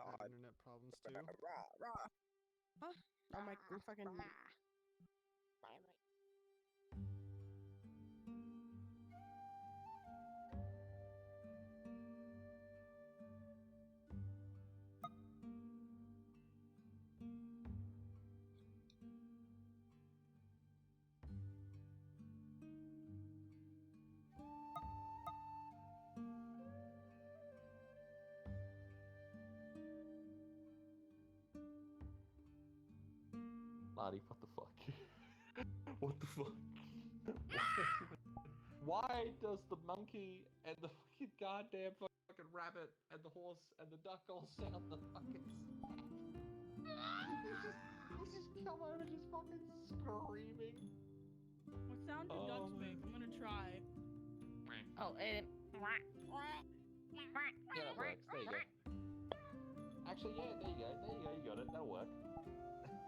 have God. internet problems too. Huh? I'm like, I'm fucking. Lottie, what the fuck? What the fuck? Why does the monkey and the fucking goddamn fucking rabbit and the horse and the duck all sound the fucking same? He's just come over just fucking screaming. What sound do ducks make? I'm gonna try. Oh, and. Yeah, that works. There you go. Actually, yeah, there you go. There you go. You got it. That'll work.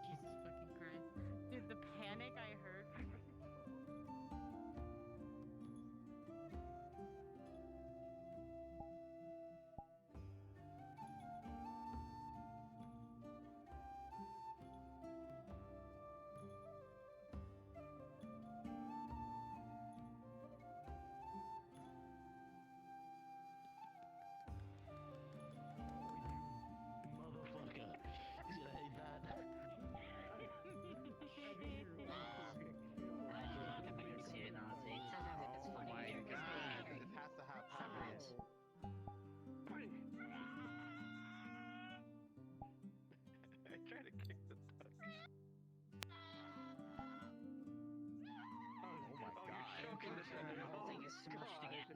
Jesus fucking Christ. Dude, the panic I heard. Motherfucker. You hate that? Oh my god, it has to have happiness. I tried to kick the duck. Oh my god. The whole thing is smushed again.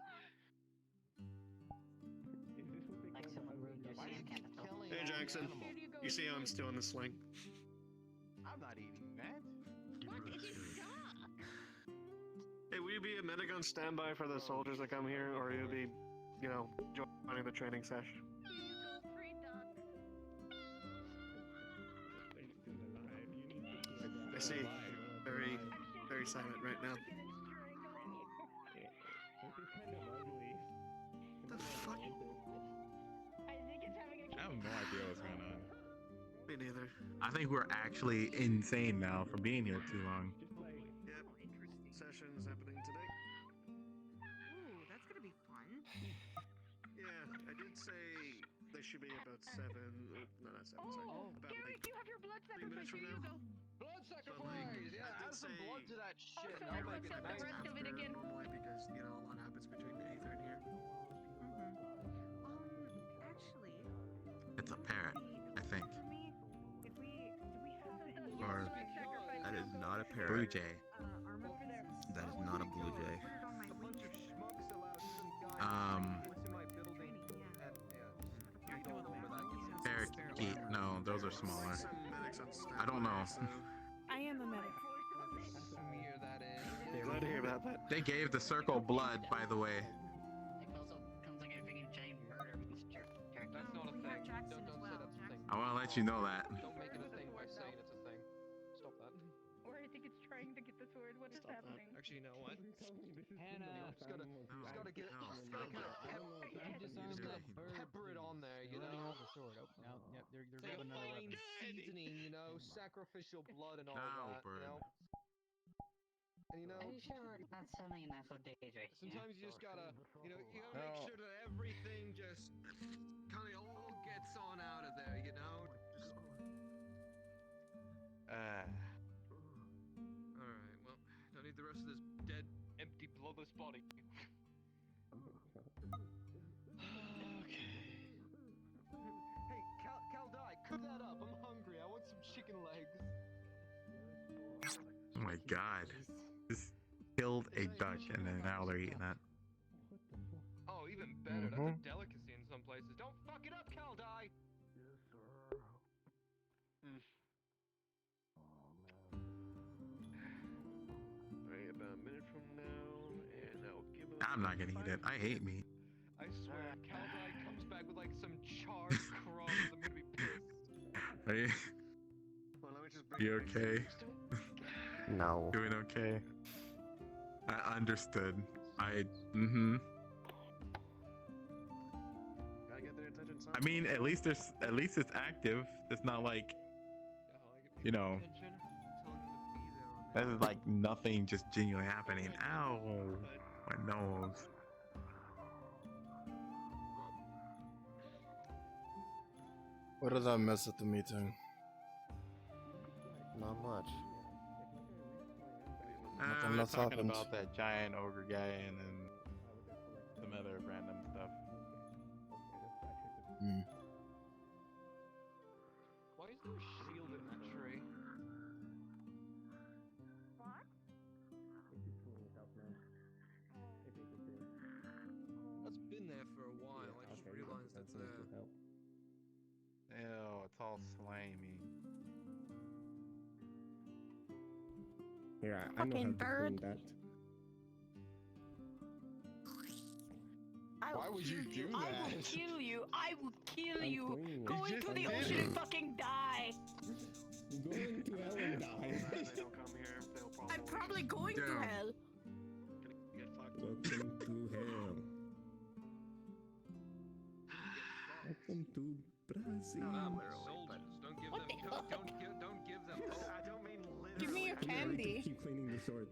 Like someone ruined their sand capital. Hey Jackson, you see how I'm still in the sling? I'm not eating that. What did you suck? Hey, will you be a medic on standby for the soldiers that come here, or will you be, you know, joining the training session? Here you go, free duck. I see. Very, very silent right now. The fuck? I think it's having a I have no idea what's going on. Me neither. I think we're actually insane now for being here too long. Yep. Session's happening today. Ooh, that's gonna be fun. Yeah, I did say there should be about 7. No, not 7. Sorry. About Garrett, like you have your blood 3 minutes sacrifice. from Here now. you go. Blood But, sacrifice! Yeah, I did add some say blood to that shit. Also, and I'll let's make it set the nice. rest of it after again. normally because, you know, a lot happens between the Aether and here. Actually, It's a parrot, I think. for me, if we do we have any Or- blood sacrifice? That is not a Blue parrot. jay. Armor over there. That is not a blue jay. Put it on my A bunch of wings. schmucks allowed some guy into my building Training, yeah. and You're you doing don't know where that gets Parakeet. No, those are smaller. Some medics on standby, I don't know. So I am a medic. smear that in. glad to hear about that. They gave the circle blood, by the way. It also comes like a freaking giant murder monster. That's not a We thing. have Jackson Don't as say well. that's a thing. I want to let you know that. Don't make it a thing by saying it's a thing. Stop that. Or I think it's trying to get the sword. What is Stop that. happening? Actually, you know what? Hannah, Just gotta get, No. just gotta get just gotta pepper it on there, you know? the sword. Oh, now, yep, they're It's like grabbing a another fine weapon. seasoning, you know, sacrificial blood and all Now, that, bird. you know? And you know, Are you sure we're not selling enough of days right here? sometimes you just gotta, you know, you gotta make sure that everything just kind of all gets on out of there, you know? Alright, well, don't need the rest of this dead, empty, bloodless body. Okay. Hey, Kaldai, cook that up. I'm hungry. I want some chicken legs. Oh my god. Just killed a duck and then now they're eating that. Oh, even better. That's a delicacy in some places. Don't fuck it up, Kaldai! Yes, sir. Alright, about a minute from now, and I'll give him. I'm not gonna eat it. I hate meat. I swear, Kaldai comes back with like some charred crumbs. I'm gonna be pissed. Are you, Well, let me just bring you it back. okay? No. Doing okay? I understood. Gotta get their attention somehow. I mean, at least it's active. It's not like, you know, this is like nothing just genuinely happening. Ow, my nose. What did I miss at the meeting? Not much. Nothing We're else talking happened. about that giant ogre guy and then some other random stuff. Hmm. Why is there a shield in that tree? That's been there for a while. I just realized it's there. Ew, it's all slimy. Yeah, I know how Fucking to bird. clean that. Why would you do I that? will kill you. I will kill I'm you. cleaning it. Go You into just the did ocean it. and fucking die. Go into hell and die. They don't come here. They'll probably. I'm probably going to Damn. hell. Get fucked. Welcome to hell. Welcome to Brazil. Soldiers. Don't give What them. the fuck? Don't give them hope. I don't mean literally. Give me your I'm going to candy. keep cleaning the sword.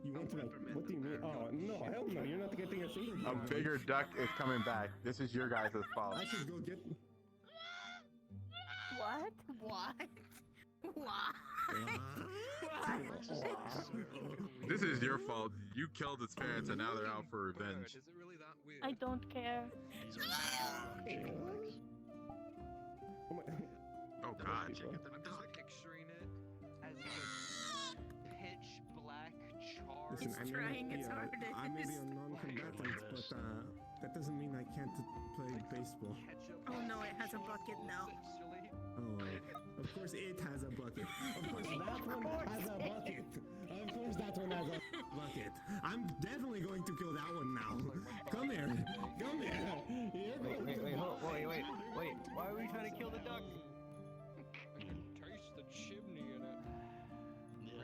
You want to like? reprimand What do you mean? them. Oh no, hell no! You're not getting a single. A point. bigger duck is coming back. This is your guys' fault. I should go get. What? What? Why? This is your fault. You killed its parents and now they're out for revenge. Is it really that weird? I don't care. Oh my. Oh god. I'm just picturing it as the pitch black char. Listen, It's I may trying be its a- hardest. I may be a non-combatant, but that doesn't mean I can't play baseball. Oh no, it has a bucket now. Oh, of course it has a bucket. Of course that one has a bucket. Of course that one has a bucket. I'm definitely going to kill that one now. Come here. Come here. Wait. Why are we trying to kill the duck? I can taste the chimney in it.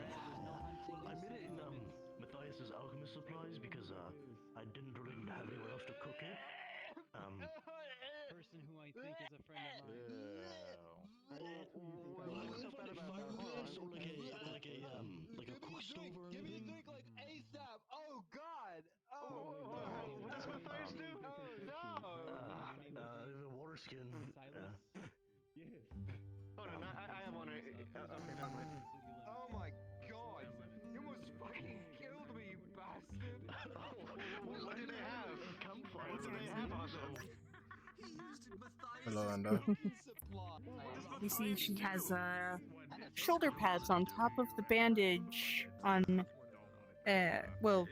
I made it in Matthias's alchemist supplies because I didn't really have anywhere else to cook it. Person who I think is a friend of mine. What's up about fireplace or like a cook stove or Give me a anything? drink like ASAP. Oh God. What does Matthias do? The water skin. Yes. Hold on, I have one. Okay, never mind. Oh my God. You almost fucking killed me, you bastard. What do they have? What do they have on them? Hello, Endo. You see, she has shoulder pads on top of the bandage on, well,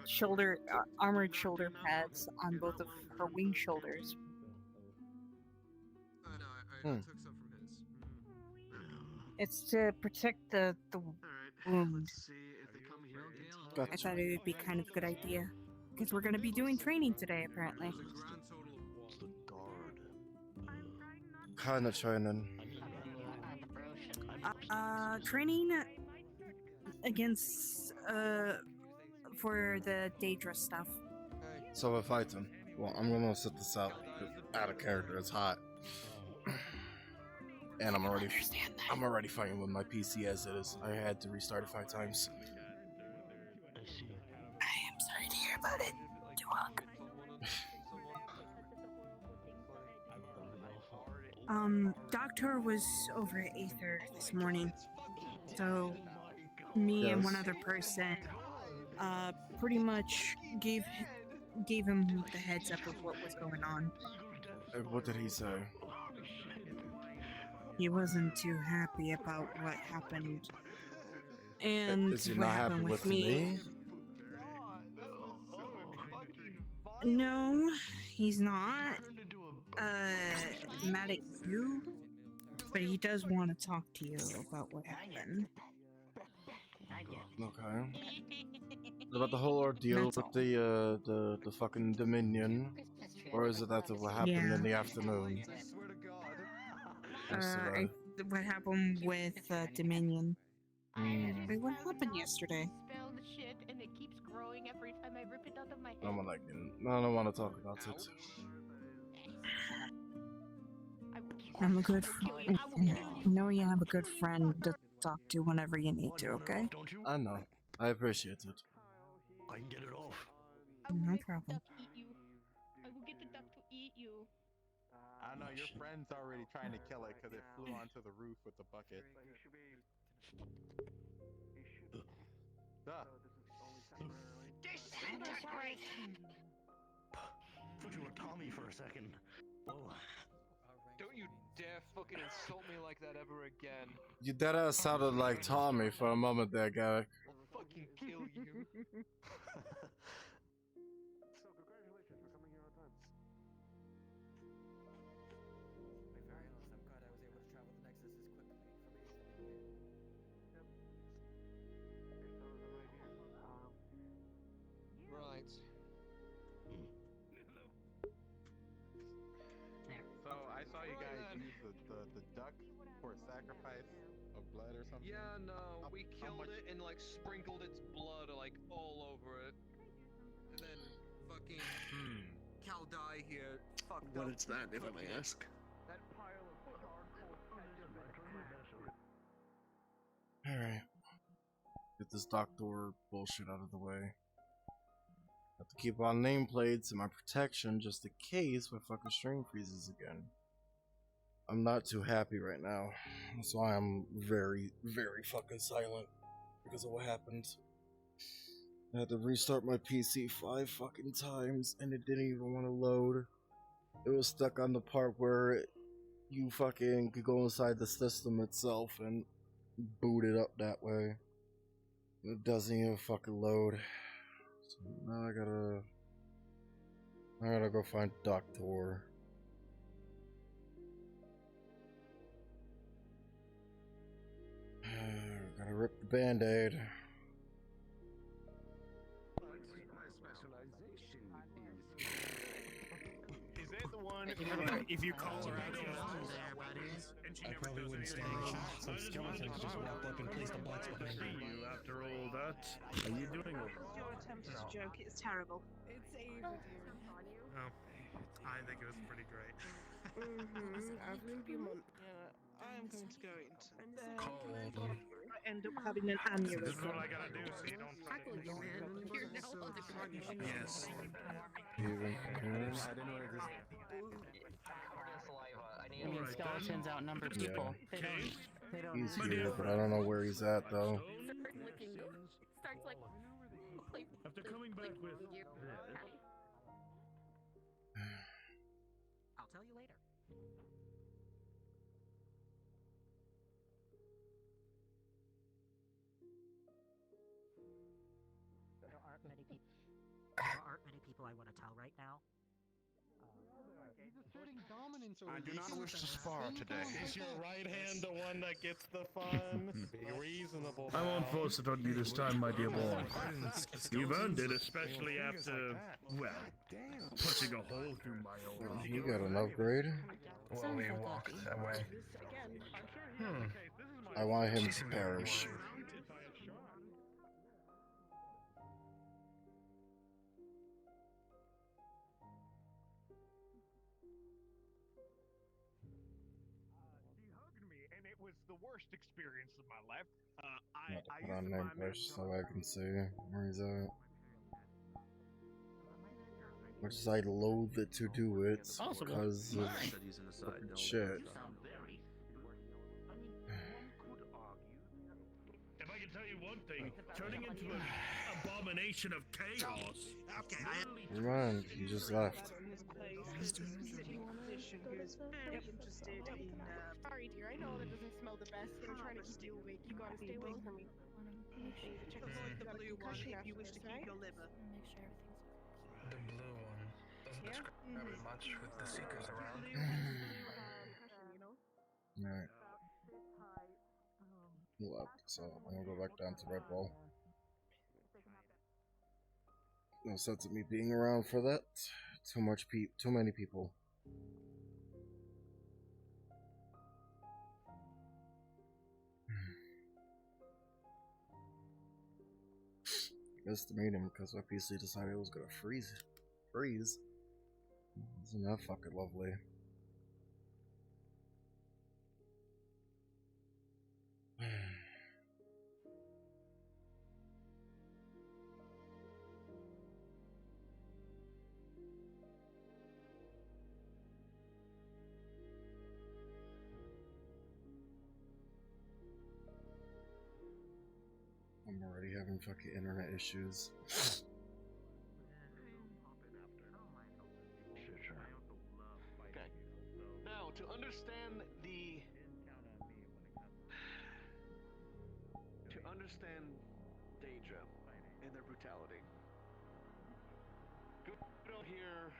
shoulder armored shoulder pads on both of her wing shoulders. I know. I took some from his. It's to protect the Alright, wound. let's see if they come here in time. I thought it would be kind of a good idea because we're going to be doing training today, apparently. There's a grand total of what? It's the guard. Kinda training. Training against for the Daedra stuff. So we're fighting. Well, I'm gonna sit this out. Out of character, it's hot. And I'm already fighting with my PC as it is. I had to restart it 5 times. I see. I am sorry to hear about it. Duok. Doctor was over at Aether this morning. So me and one other person pretty much gave him the heads up of what was going on. What did he say? He wasn't too happy about what happened. And Is he what not happy happened with with me. No, he's not. Mad at you. But he does want to talk to you about what happened. Okay. What about the whole ordeal That's with the fucking Dominion? Or is it after what happened in the afternoon? Yesterday. What happened with Dominion? Wait, what happened yesterday? Spell the shit and it keeps growing every time I rip it out of my head. I don't want to talk about it. I'm a good. Know you have a good friend to talk to whenever you need to. Okay. Don't you? I know. I appreciate it. I can get it off. No problem. Eat you. I will get the duck to eat you. I don't know, your friend's already trying to kill it because it flew onto the roof with the bucket. Duh. Disintegrate! Thought you were Tommy for a second. Whoa. Don't you dare fucking insult me like that ever again. You deadass sounded like Tommy for a moment there, Garrick. I'll fucking kill you. So congratulations for coming here on time. To be very honest, I'm glad I was able to travel the Nexus as quickly from Aether. Right. So I saw you guys use the duck for a sacrifice of blood or something. Yeah, no, we killed it and like sprinkled its blood like all over it. And then fucking Kaldai here fucked up. What is that, if I may ask? That pile of charcoal. Alright. Get this doctor bullshit out of the way. Have to keep on nameplates in my protection just in case my fucking stream freezes again. I'm not too happy right now. That's why I'm very, very fucking silent because of what happened. I had to restart my PC 5 fucking times and it didn't even want to load. It was stuck on the part where you fucking could go inside the system itself and boot it up that way. It doesn't even fucking load. So now I gotta go find Doctor. Gotta rip the band-aid. Is that the one? If you call her out, And she never does anything. Some skeletons just walked up and placed a box behind you. After all that, are you doing okay? Your attempt at a joke is terrible. It's Ava, dear. Oh, I think it was pretty great. I've been month. I am going to go into I end up having an This is what aneurysm. I gotta do so you don't try to kill me. You're now on the ground. Yes. I mean, skeletons outnumber people. They don't. They don't. He's here, but I don't know where he's at though. Starts like. After coming back with I'll tell you later. There aren't many people I want to tell right now. He's asserting dominance over I do me. not wish to spar today. Is your right hand the one that gets the fun? Be reasonable. I won't force it on you this time, my dear boy. You've earned it, especially after, well, punching a hole through my own. He got an upgrade. Well, we walked that way. I want him to perish. She hugged me, and it was the worst experience of my life. Not to put on name first so I can see where he's at. Much as I loathe it to do it because of fucking shit. If I can tell you one thing, turning into an abomination of chaos. Okay, Never mind, he just left. Sorry, dear. I know that doesn't smell the best, but I'm trying to keep you awake. You gotta stay awake from me. Check the blue one if you wish to keep your liver. The blue one doesn't describe it much with the seekers around. Alright. He left, so I'm gonna go back down to Red Bull. No sense of me being around for that. Too many people. Missed the meeting because my PC decided it was gonna freeze. Isn't that fucking lovely? already having fucking internet issues. Sure. Okay. Now, to understand Daedra and their brutality, good here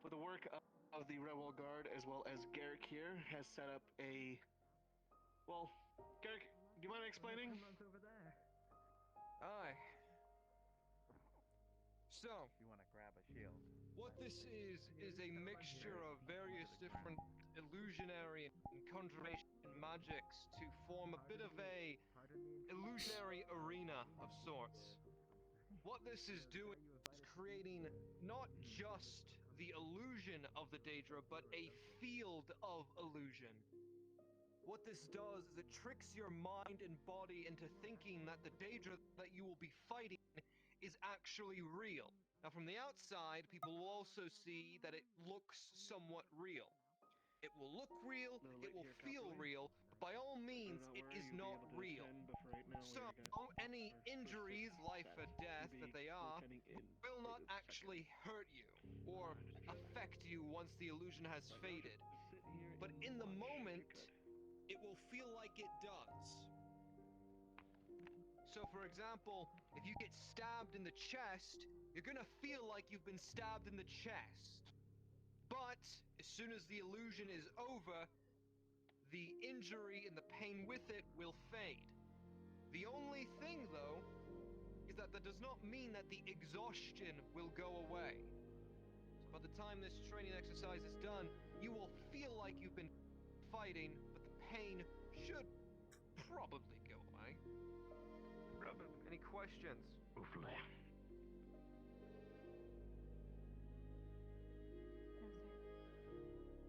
with the work of the Redwall Guard as well as Garrick here has set up a. Well, Garrick, do you mind explaining? Aye. So, what this is a mixture of various different illusionary and conjuration magics to form a bit of a illusionary arena of sorts. What this is doing is creating not just the illusion of the Daedra, but a field of illusion. What this does is it tricks your mind and body into thinking that the Daedra that you will be fighting is actually real. Now, from the outside, people will also see that it looks somewhat real. It will look real, it will feel real, but by all means, it is not real. So, any injuries, life or death that they are, will not actually hurt you or affect you once the illusion has faded. But in the moment, it will feel like it does. So, for example, if you get stabbed in the chest, you're gonna feel like you've been stabbed in the chest. But as soon as the illusion is over, the injury and the pain with it will fade. The only thing, though, is that does not mean that the exhaustion will go away. So by the time this training exercise is done, you will feel like you've been fighting, but the pain should probably go away. Any questions?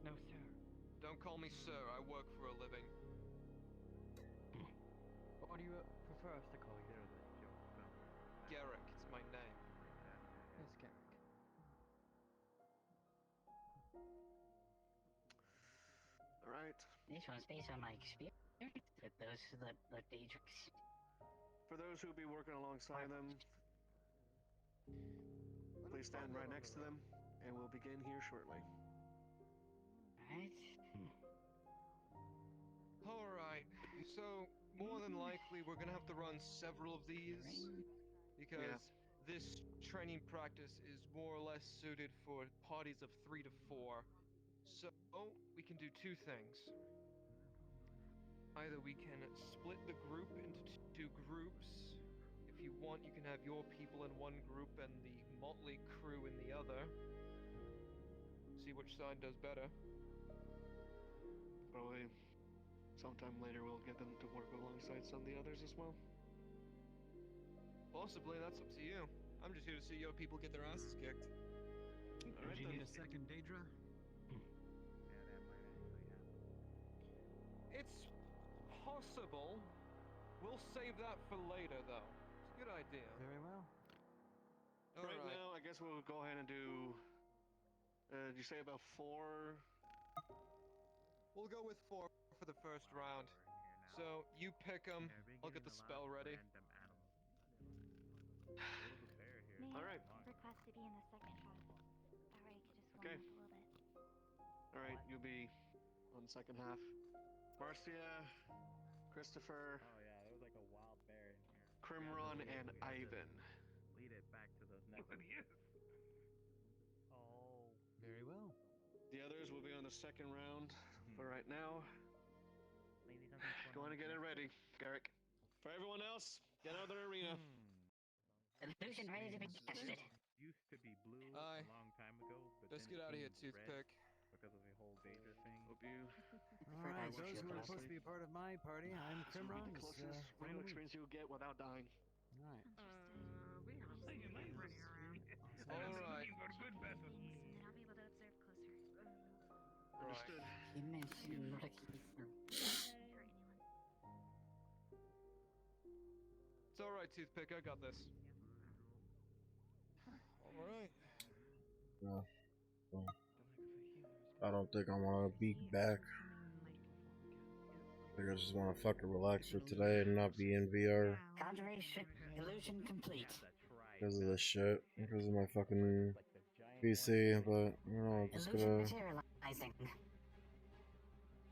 No, sir. Don't call me sir, I work for a living. What do you prefer us to call you? Garrick, it's my name. Yes, Garrick. Alright. This one's based on my experience with the Daedrics. For those who'll be working alongside them, please stand right next to them, and we'll begin here shortly. Right? Alright, so more than likely we're gonna have to run several of these, because this training practice is more or less suited for parties of 3 to 4. So, we can do two things. Either we can split the group into two groups. If you want, you can have your people in one group and the motley crew in the other. See which side does better. Probably sometime later we'll get them to work alongside some of the others as well. Possibly, that's up to you. I'm just here to see your people get their asses kicked. Alright, Do you then. need a second Daedra? It's possible. We'll save that for later, though. It's a good idea. Very well. Right now, I guess we'll go ahead and do. Did you say about 4? We'll go with 4 for the first round. So, you pick them. I'll get the spell ready. Alright. Request to be in the second half. That way I could just warm Okay. up a little bit. Alright, you'll be on the second half. Marcia, Christopher, Crimron, and Ivan. Lead it back to those netherlands. Oh. Very well. The others will be on the second round. But right now, go on and get it ready, Garrick. For everyone else, get out of the arena. Illusion ready to be tested. Used to be blue Aye. a long time ago, but Let's then get out of it here, changed red Toothpick. because of the whole Daedra thing. Hope you. Alright, Those who are supposed to be a part of my party, I'm This will be Crimron. the closest real experience you'll get without dying. Alright. We have a second running around. Alright. And then I'll be able to observe closer. Understood. You mentioned looking for. Hurt anyone. It's alright, Toothpick. I got this. Alright. Yeah. I don't think I want to beat back. think I just want to fucking relax for today and not be in VR Conjuration illusion complete. because of this shit, because of my fucking PC. But you know, I'm just Illusion gonna materializing.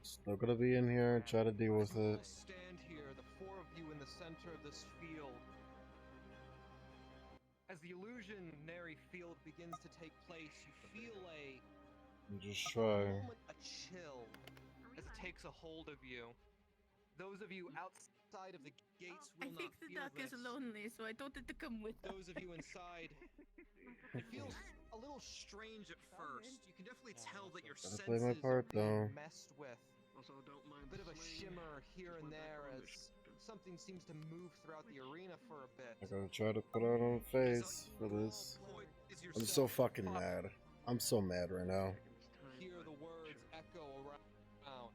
still gonna be in here, try to deal with it. Stand here, the four of you in the center of this field. As the illusionary field begins to take place, you feel Just try. a chill as it takes a hold of you. Those of you outside of the gates will not feel the duck this. is lonely, so I told it to come with us. Those of you inside, it feels a little strange at first. You can definitely tell that your Gotta senses play my part, are being though. messed with. A bit of a shimmer here and there as something seems to move throughout the arena for a bit. I gotta try to put on a face for this. I'm so fucking mad. I'm so mad right now. Hear the words echo around.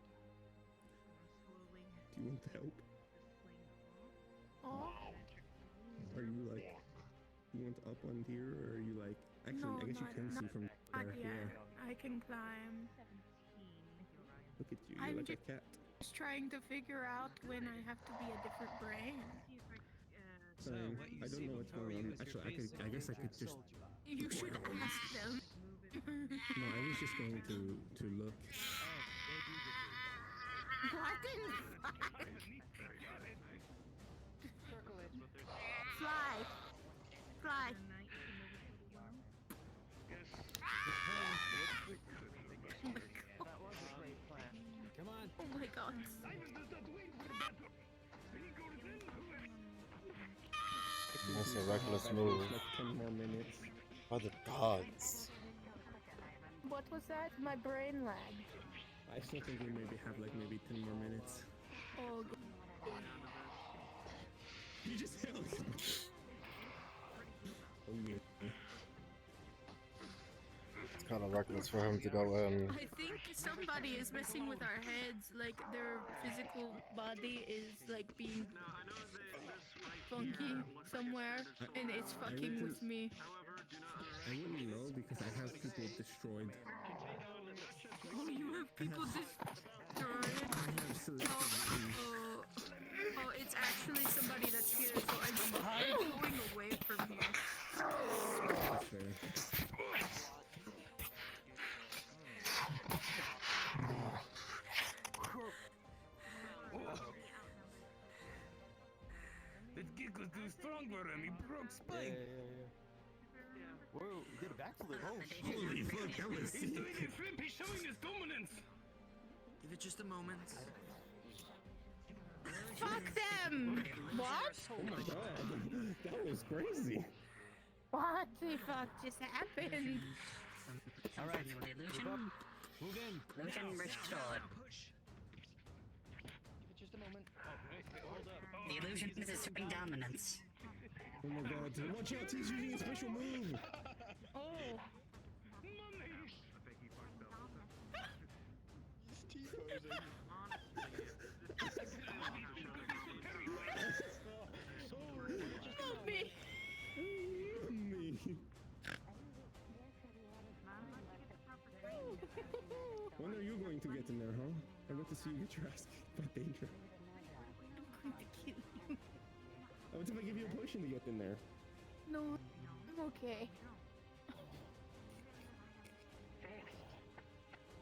Do you want help? Oh. Are you like, you want up on here, or are you like, actually, I guess you can see from there, yeah. I can climb. Look at you, I'm you're like a cat. Just trying to figure out when I have to be a different brain. I don't know what's going on. Actually, I guess I could just... You should ask them. No, I was just going to look. What in the fuck? Fly! Fly! Come on. Oh my god. That's a reckless move. Like 10 more minutes. By the gods. What was that? My brain lagged. I still think we maybe have like maybe 10 more minutes. Oh, You just held him. Oh yeah. It's kind of reckless for him to go in. I think somebody is messing with our heads, like their physical body is like being funky somewhere, and it's fucking with me. I wouldn't know because I have people destroyed. Oh, you have people destroyed? Oh, it's actually somebody that's here, so I'm going away from here. That's fair. That kick was too strong for him. He broke spine. Whoa, he did a backflip. Oh, Holy fuck, that was He's doing a flip. He's showing his dominance. Give it just a moment. Fuck them! What? Oh my god, that was crazy. What the fuck just happened? Alright, illusion. Move in. Illusion restored. Just a moment. Oh, wait, hold up. The illusion is asserting dominance. Oh my god, watch out, he's using a special move. Oh. When are you going to get in there, huh? I want to see you get your ass kicked by Danger. I'm going to kill you. What if I give you a potion to get in there? No, I'm okay.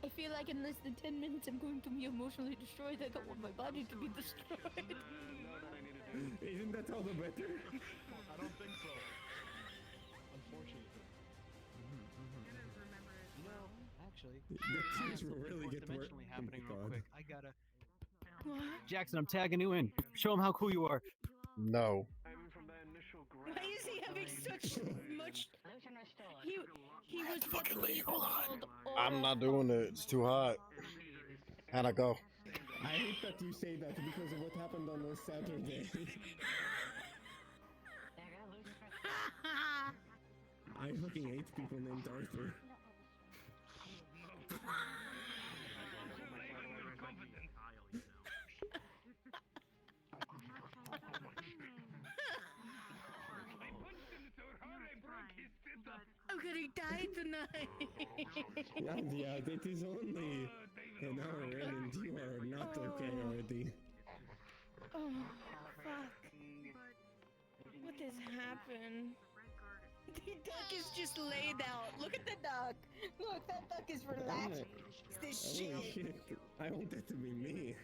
I feel like in less than 10 minutes I'm going to be emotionally destroyed. I don't want my body to be destroyed. Isn't that all the better? I don't think so. Unfortunately. You know, actually, The tears will really get worse. dimensionally happening real quick. I gotta. What? Jackson, I'm tagging you in. Show him how cool you are. No. Why is he having such much... He was Fucking leave, hold on. called I'm not doing it. It's too hot. Hannah, go. I hate that you say that because of what happened on this Saturday. I fucking hate people named Arthur. I'm gonna die tonight. Yeah, that is only And now Raymond, you are not okay already. Oh, fuck. What has happened? The duck is just laid out. Look at the duck. Look, that duck is relaxed. This Holy shit. shit. I want that to be me.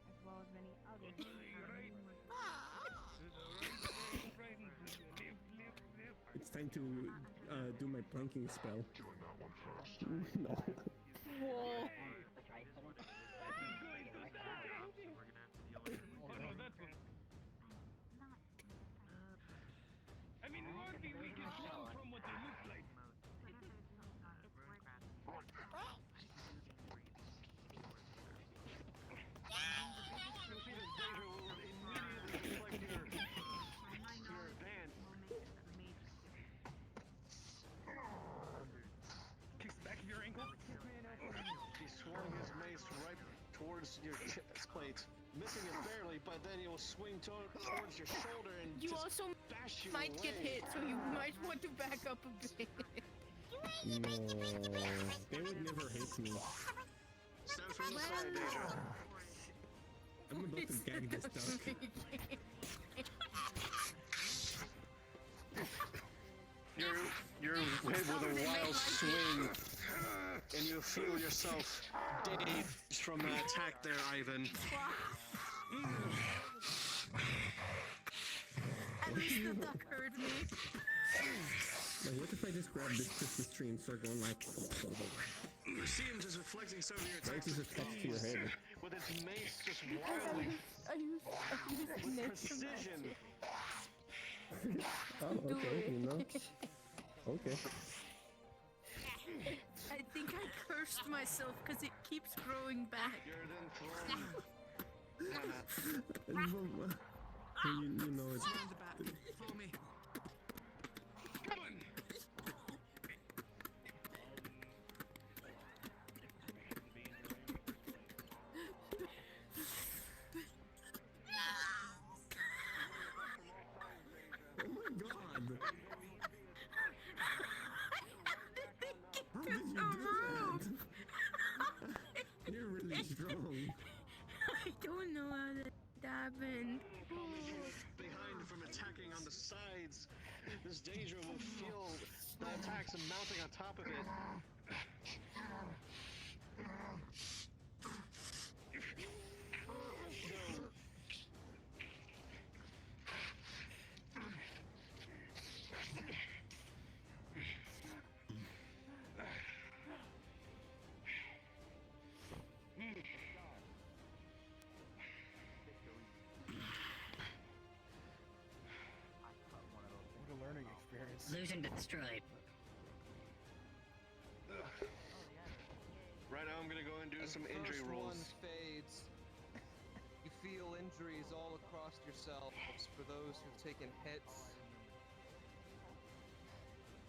As well as many others. It's time to do my planking spell. No. Whoa. I mean, hardly we can tell from what they look like. Kicks the back of your ankle. He swung his mace right towards your chest plate, missing it barely, but then he will swing towards your shoulder and You just also bash you might away. get hit, so you might want to back up a bit. No. They would never hate me. Stand from the side, Deja. I'm about to gag this duck. You're hit with a wild swing, and you feel yourself dazed from that attack there, Ivan. At least the duck heard me. Like, what if I just grab this Christmas tree and start going like... You see him just reflecting some of your Right, attacks just attached to your head. with his mace just wildly with precision. Oh, okay, you know. Okay. I think I cursed myself because it keeps growing back. You're then You know, it's... Follow me. Oh my god! How did you do that? You're really strong. I don't know how that happened. behind from attacking on the sides. This danger will feel the attacks mounting on top of it. What a learning experience. Illusion destroyed. Right now I'm gonna go and do some injury First rolls. one fades. You feel injuries all across yourselves for those who've taken hits.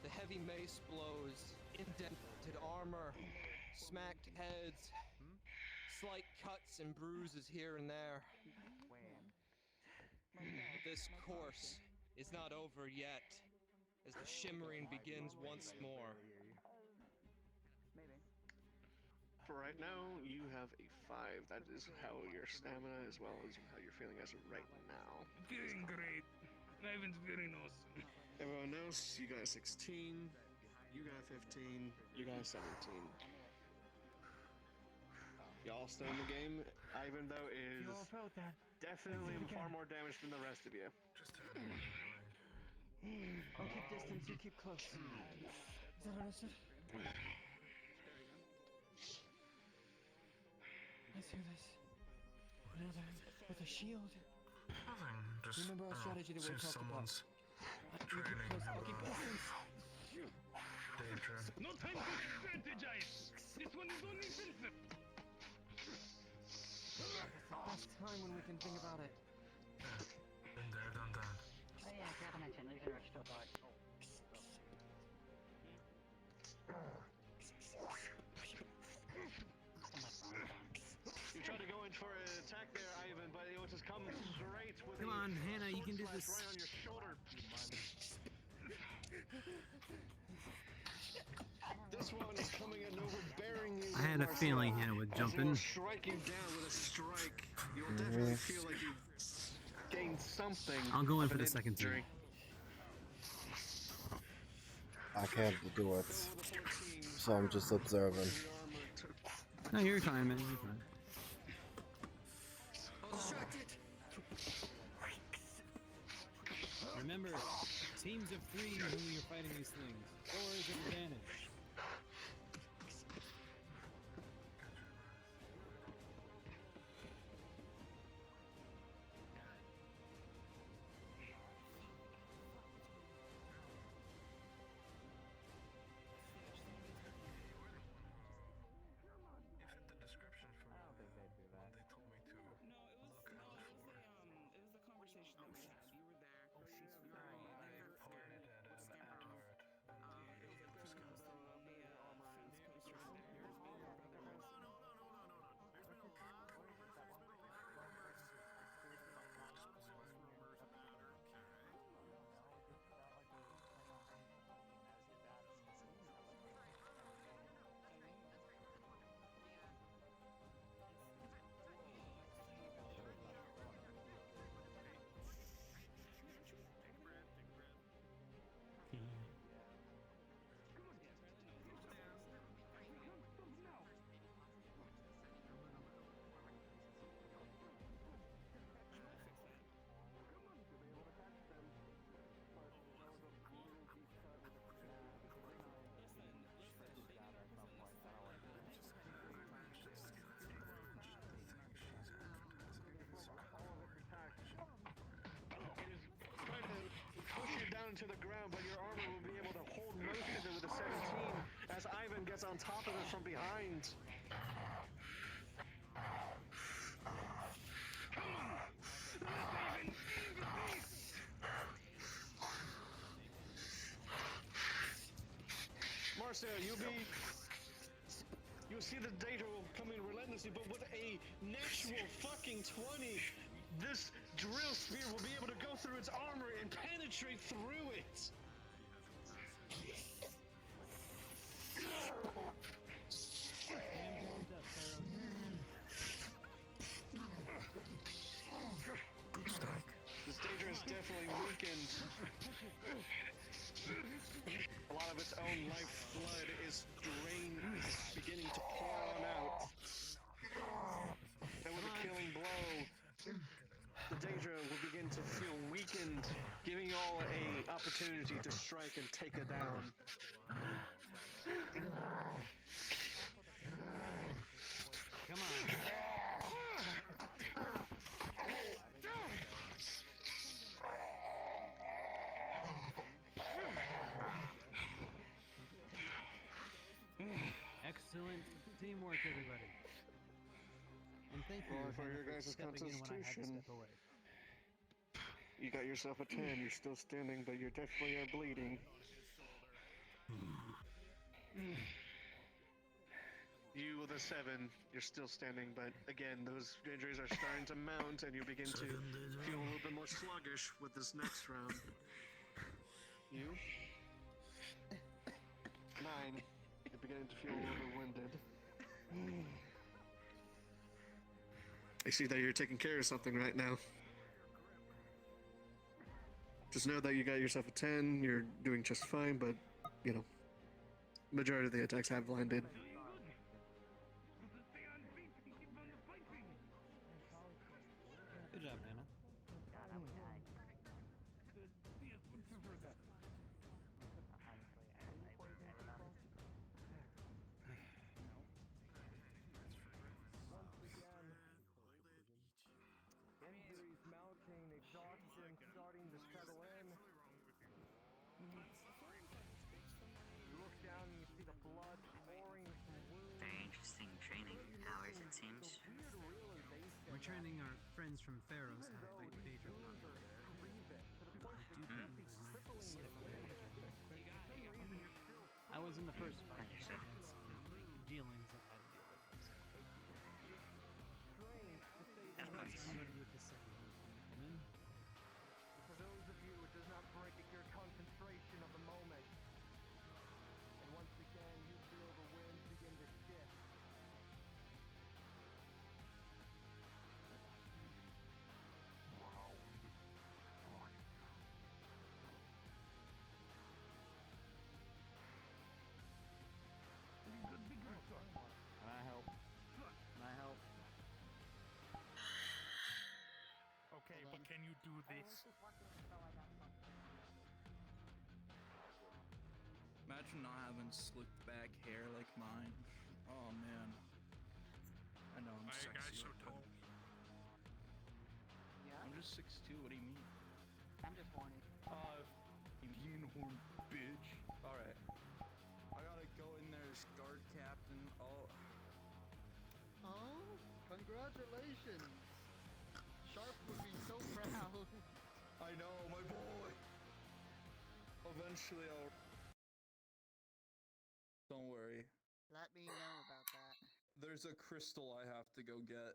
The heavy mace blows, indented armor, smacked heads, slight cuts and bruises here and there. This course is not over yet, as the shimmering begins once more. For right now, you have a 5. That is how your stamina as well as how you're feeling as of right now. Feeling great. Ivan's feeling awesome. Everyone else, you got 16, you got 15, you got 17. Y'all still in the game. Ivan, though, is definitely far more damaged than the rest of you. I'll keep distance, you keep close. Is that understood? Let's hear this. Another with a shield. Nothing. Just, Remember our strategy that we seems talked about. someone's You keep training close, I'll keep distance. Daedra. No time to strategize. This one is only defensive. It's the best time when we can think about it. Been there, done that. Oh yeah, I forgot to mention, illusion are still barred. You tried to go in for an attack there, Ivan, but it will just come straight with Come on, Hannah, you can do this. right on your shoulder. This one is coming and overbearing you I had a feeling he would jump in. Strike you down with a strike. You'll definitely feel like you gained something. I'll go in for the second team. I can't do it, so I'm just observing. No, you're fine, man. You're fine. Remember, teams of 3 when you're fighting these things. 4 is an advantage. To the ground, but your armor will be able to hold most of it with a 17 as Ivan gets on top of it from behind. Marcel, you'll see the data will come in relentlessly, but with a natural fucking 20, this drill spear will be able to go through its armor and penetrate through it. This danger is definitely weakened. A lot of its own lifeblood is drained, beginning to pour on out. And with a killing blow, the Daedra will begin to feel weakened, giving y'all an opportunity to strike and take it down. Come on. Excellent teamwork, everybody. And thank you for your guys' stepping in when I had to step away. You got yourself a 10, you're still standing, but you definitely are bleeding. You with a 7, you're still standing, but again, those injuries are starting to mount, and you begin to feel a little bit more sluggish with this next round. You? 9, you're beginning to feel a little bit winded. I see that you're taking care of something right now. Just know that you got yourself a 10, you're doing just fine, but, you know, majority of the attacks have blinded. Good job, Hannah. Injuries mounting, exhaustion starting to settle in. You look down and you see the blood pouring from wounds. Very interesting training hours, it seems. We're training our friends from Pharaohs how to fight Aether Chronicles. I was in the first part. Dealings I had to deal with. Of course. I'm ready with the second one. For those of you, it does not break at your concentration of the moment. And once again, you feel the wind begin to shift. do this. Imagine not having slicked back hair like mine. Oh man. I know I'm sexy. Guys so like that. tall. Yeah? I'm just 6'2", what do you mean? I'm just horny. Demon horn bitch. Alright. I gotta go in there as guard captain. Oh. Oh, congratulations. Sharp would be so proud. I know, my boy. Eventually I'll... Don't worry. Let me know about that. There's a crystal I have to go get.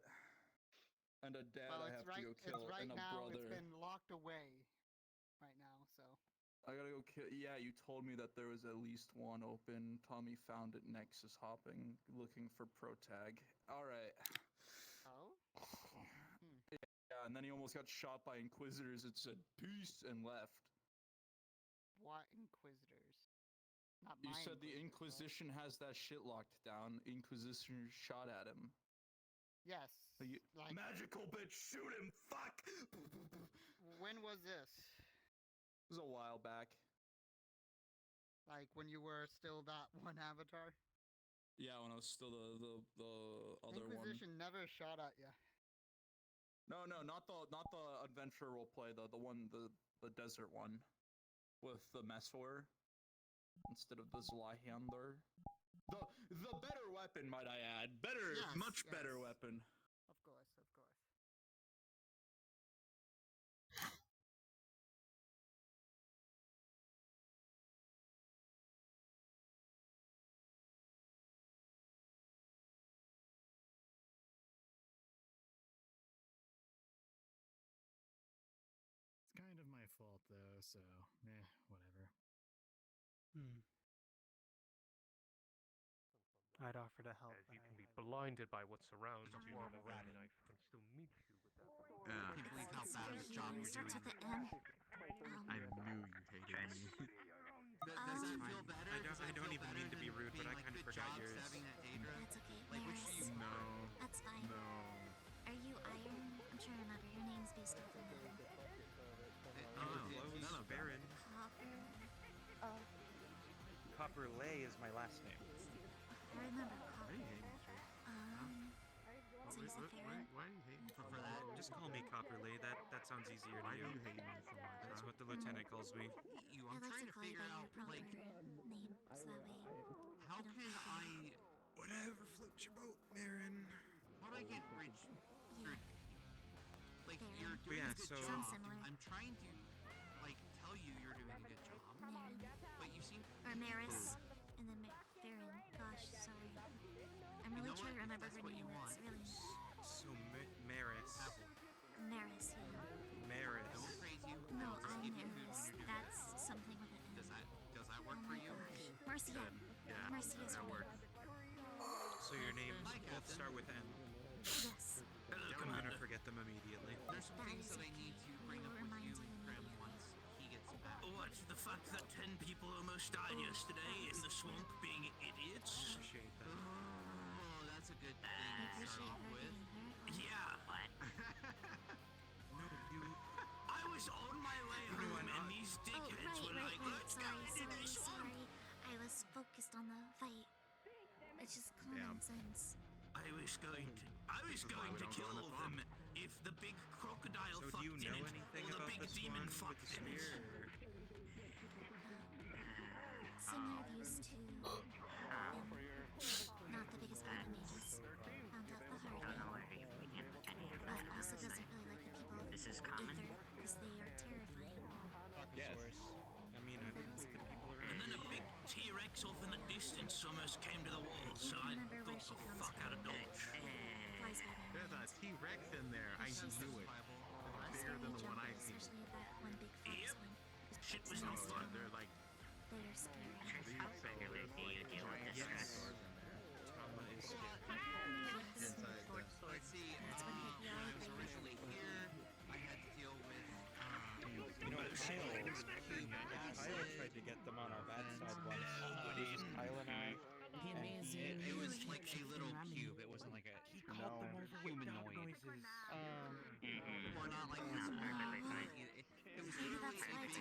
And a dad Well, I have to go kill. it's right and a now. brother. It's been locked away. Right now, so. I gotta go kill. Yeah, you told me that there was at least one open. Tommy found it Nexus hopping, looking for pro tag. Alright. Oh? Yeah, and then he almost got shot by Inquisitors. It said peace and left. What Inquisitors? Not You my said the Inquisitors, Inquisition has that shit locked down. Inquisition shot at him. Yes. Like, magical bitch, shoot him! Fuck! when was this? It was a while back. Like when you were still that one avatar? Yeah, when I was still the other Inquisition one. never shot at you. No, not the adventure roleplay, the desert one with the Messor instead of the Zlahander. The better weapon, might I add. Better, yes, much better weapon. Of course, of course. It's kind of my fault, though, so, whatever. I'd offer to help. As you can be blinded by what surrounds you, and a rabbit knife can still meet you with that. Yeah. Can't believe how bad of a job you're doing. Starts with the M. I knew you hated me. Does that feel better? I don't even mean to be rude, but I kind of forgot yours. That's okay. Like, Maris. no. That's fine. No. Are you Iron? I'm trying to remember. Your name's based off of the... No, Baron. Copper. Copper Lay is my last name. I remember Copper. So you said Farron? Why do you hate me for that? Just call me Copper Lay. That sounds easier to you. Why do you hate me so much? That's what the lieutenant calls me. I like to call you by your proper name, so that way... How can I... Whatever floats your boat, Marin. How do I get rich? Like, Baron. you're doing a good job. Sounds similar. I'm trying to, like, tell you you're doing a good job. Marin. But you seem... Or Maris. And then Farron. Gosh, sorry. I'm really trying to remember her name. It's really... So, Maris. Maris, yeah. Maris. Don't praise you. No, I'll just I'm give you food when Maris. you're doing That's it. something with an N. Does that work Oh for my you? gosh. Marcia. Yeah, Marcia is that'll right. work. So your names Hi, both Captain. start with N. Yes. I'm gonna forget them immediately. There's some things that I need to bring up with you and Grim once he gets back. What, the fact that 10 people almost died yesterday in the swamp being idiots? Appreciate that. Oh, that's a good thing to start off with. Yeah. What? No, you... I was on my way home and these dickheads were like, let's go into the swamp. Sorry. I was focused on the fight. It's just common sense. I was going to kill them if the big crocodile So do fucked you in know it, anything or the about big this demon one with fucked the in it. spear? Similar views to not the biggest part of mages. Found out the hard way. But also doesn't really like the people of Aether because they are terrifying. Yes. I mean, I think the people around. And then a big T-Rex off in the distance almost came to the wall, so I got the fuck out of dodge. Flies by them. There's a T-Rex in there. I knew it. Bigger than the one I seen. Especially that one big fox one. Shit was not fun. They're like... They're scary. How regular do you deal with this stress? Trauma is inside them. Let's see, when I was originally here, I had to deal with... You know, Kyle tried to get them on our bad side once. Kyle and I... It was like a little cube. It wasn't like a humanoid. Or not like this. I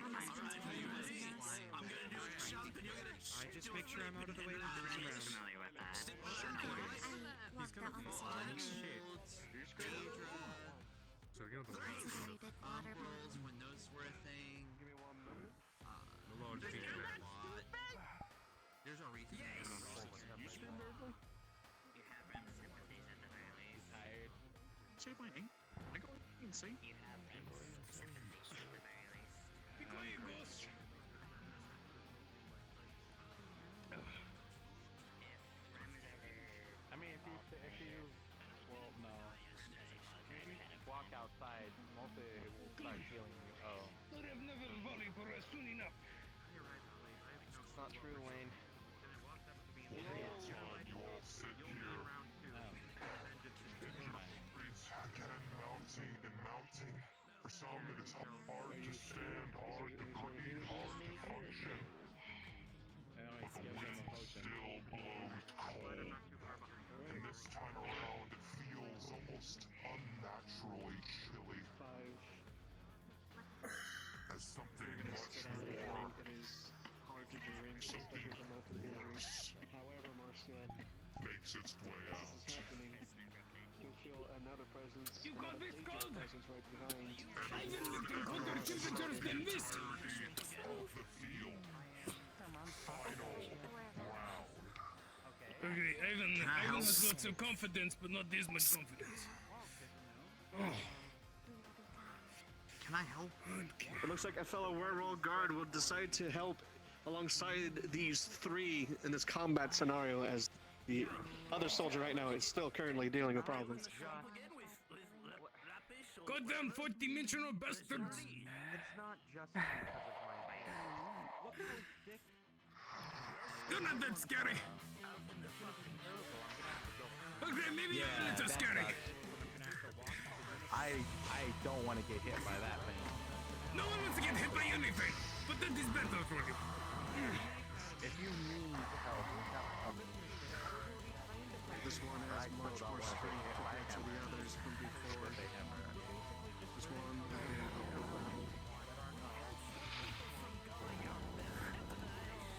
just make sure I'm out of the way when he's around. Familiar with that. He's gonna fall on his shit. So you know the water balls when those were a thing. Give me 1 minute. The Lord featured a lot. There's a reason. You have REM sympathies at the very least. Tired. Say my name. I go insane. You have REM sympathies at the very least. Be quiet, boss. I mean, if you, well, no. If you walk outside, mostly it will start healing you. Oh. But I've never volleyed for us soon enough. It's not true, Wayne. You all sit here. It's again mounting and mounting. For some, it is hard to stand, hard to breathe, hard to function. But the wind still blows cold. And this time around, it feels almost unnaturally chilly. As something much more, something worse, However, Marcia, makes its way this out. is happening. You feel another presence. You got another this agent cold? presence right behind. I didn't look at colder temperatures than this! Of the field. Final round. Okay, Ivan has lots of confidence, but not this much confidence. Can I help? It looks like a fellow werewolf guard will decide to help alongside these three in this combat scenario, as the other soldier right now is still currently dealing with problems. Goddamn fourth-dimensional bastards! It's not just because of my dick. You're not that scary! Okay, maybe you're a little scary! I don't want to get hit by that thing. No one wants to get hit by anything, but that is better for you. If you need help, help me. This one has much more strength compared to the others from before. This one,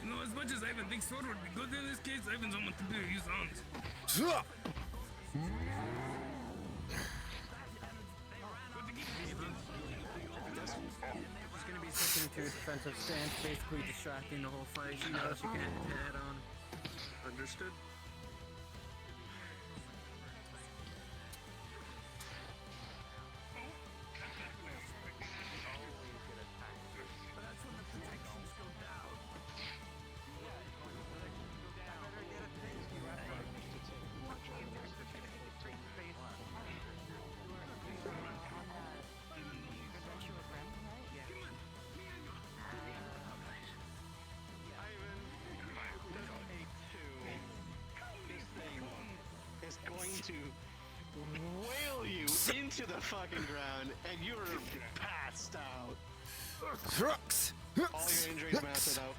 You know, as much as Ivan thinks sword would be good in this case, Ivan's almost to be use arms. She's gonna be switching to a defensive stance, basically distracting the whole fight. She knows she can't hit head on. understood. Is going to whale you into the fucking ground, and you're passed out. Trucks! All your injuries mastered out.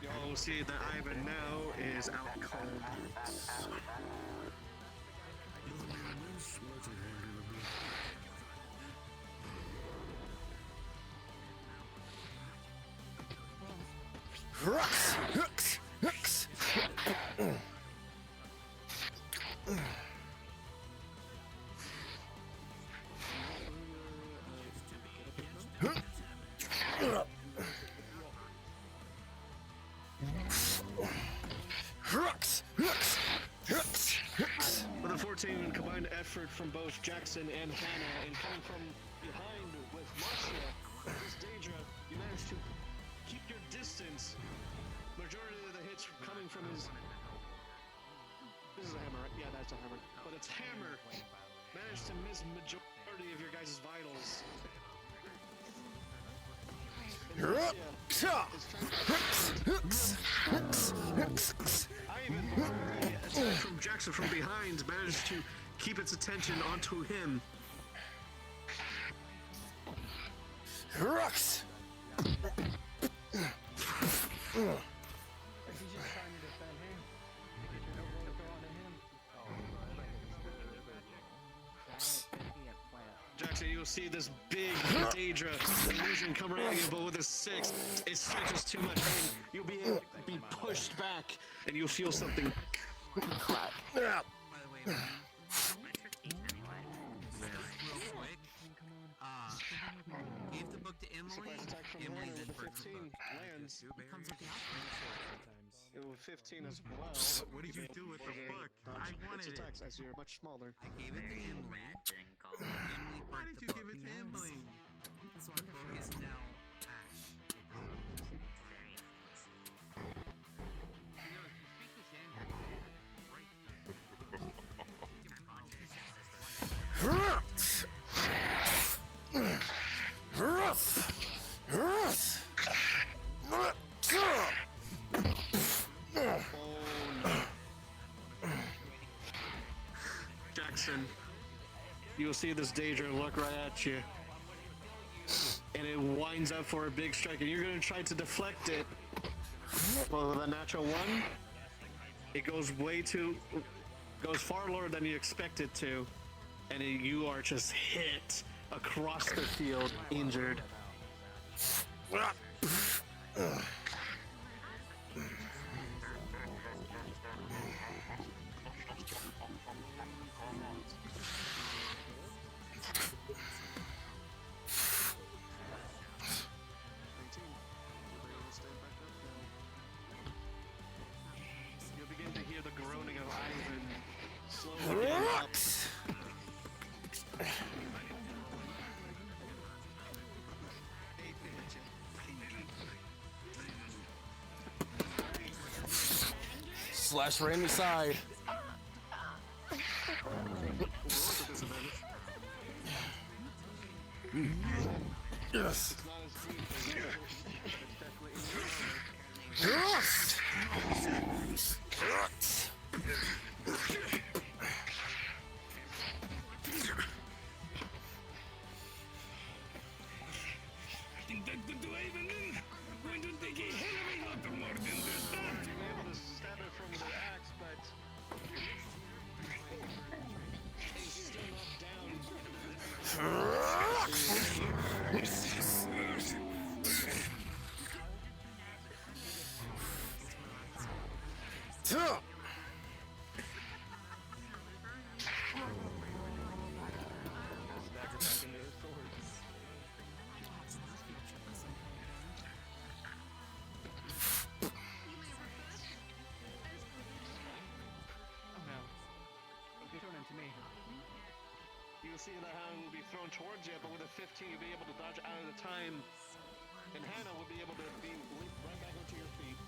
You'll see that Ivan now is out cold. Hooks! Hooks! Hooks! Hooks! Hooks! Hooks! Hooks! With a 14 combined effort from both Jackson and Hannah, and coming from behind with Marcia, this Daedra, you managed to keep your distance. Majority of the hits coming from his... This is a hammer, right? Yeah, that's a hammer. But it's hammer managed to miss majority of your guys' vitals. Ivan, the attack from Jackson from behind managed to keep its attention onto him. Rocks! Jackson, you'll see this big Daedra illusion come around you, but with a 6, it stretches too much, and you'll be able to be pushed back, and you'll feel something crack. By the way, real quick, gave the book to Emily. Emily then burnt the book. Lands. It comes with the It was 15 as well. What did you do with the book? I wanted it. Attacks as you're much smaller. I gave it to Emily. Emily burnt the book. Why did you give it to Emily? The book is now ash. Jackson, you'll see this Daedra look right at you, and it winds up for a big strike, and you're going to try to deflect it, but with a natural 1, it goes goes far lower than you expect it to, and you are just hit across the field, injured. You'll begin to hear the groaning of Ivan slowly getting up. Slash right in the side. Yes. Yes. You'll see that Hannah will be thrown towards you, but with a 15, you'll be able to dodge out of the time, and Hannah will be able to be leaped right back onto your feet.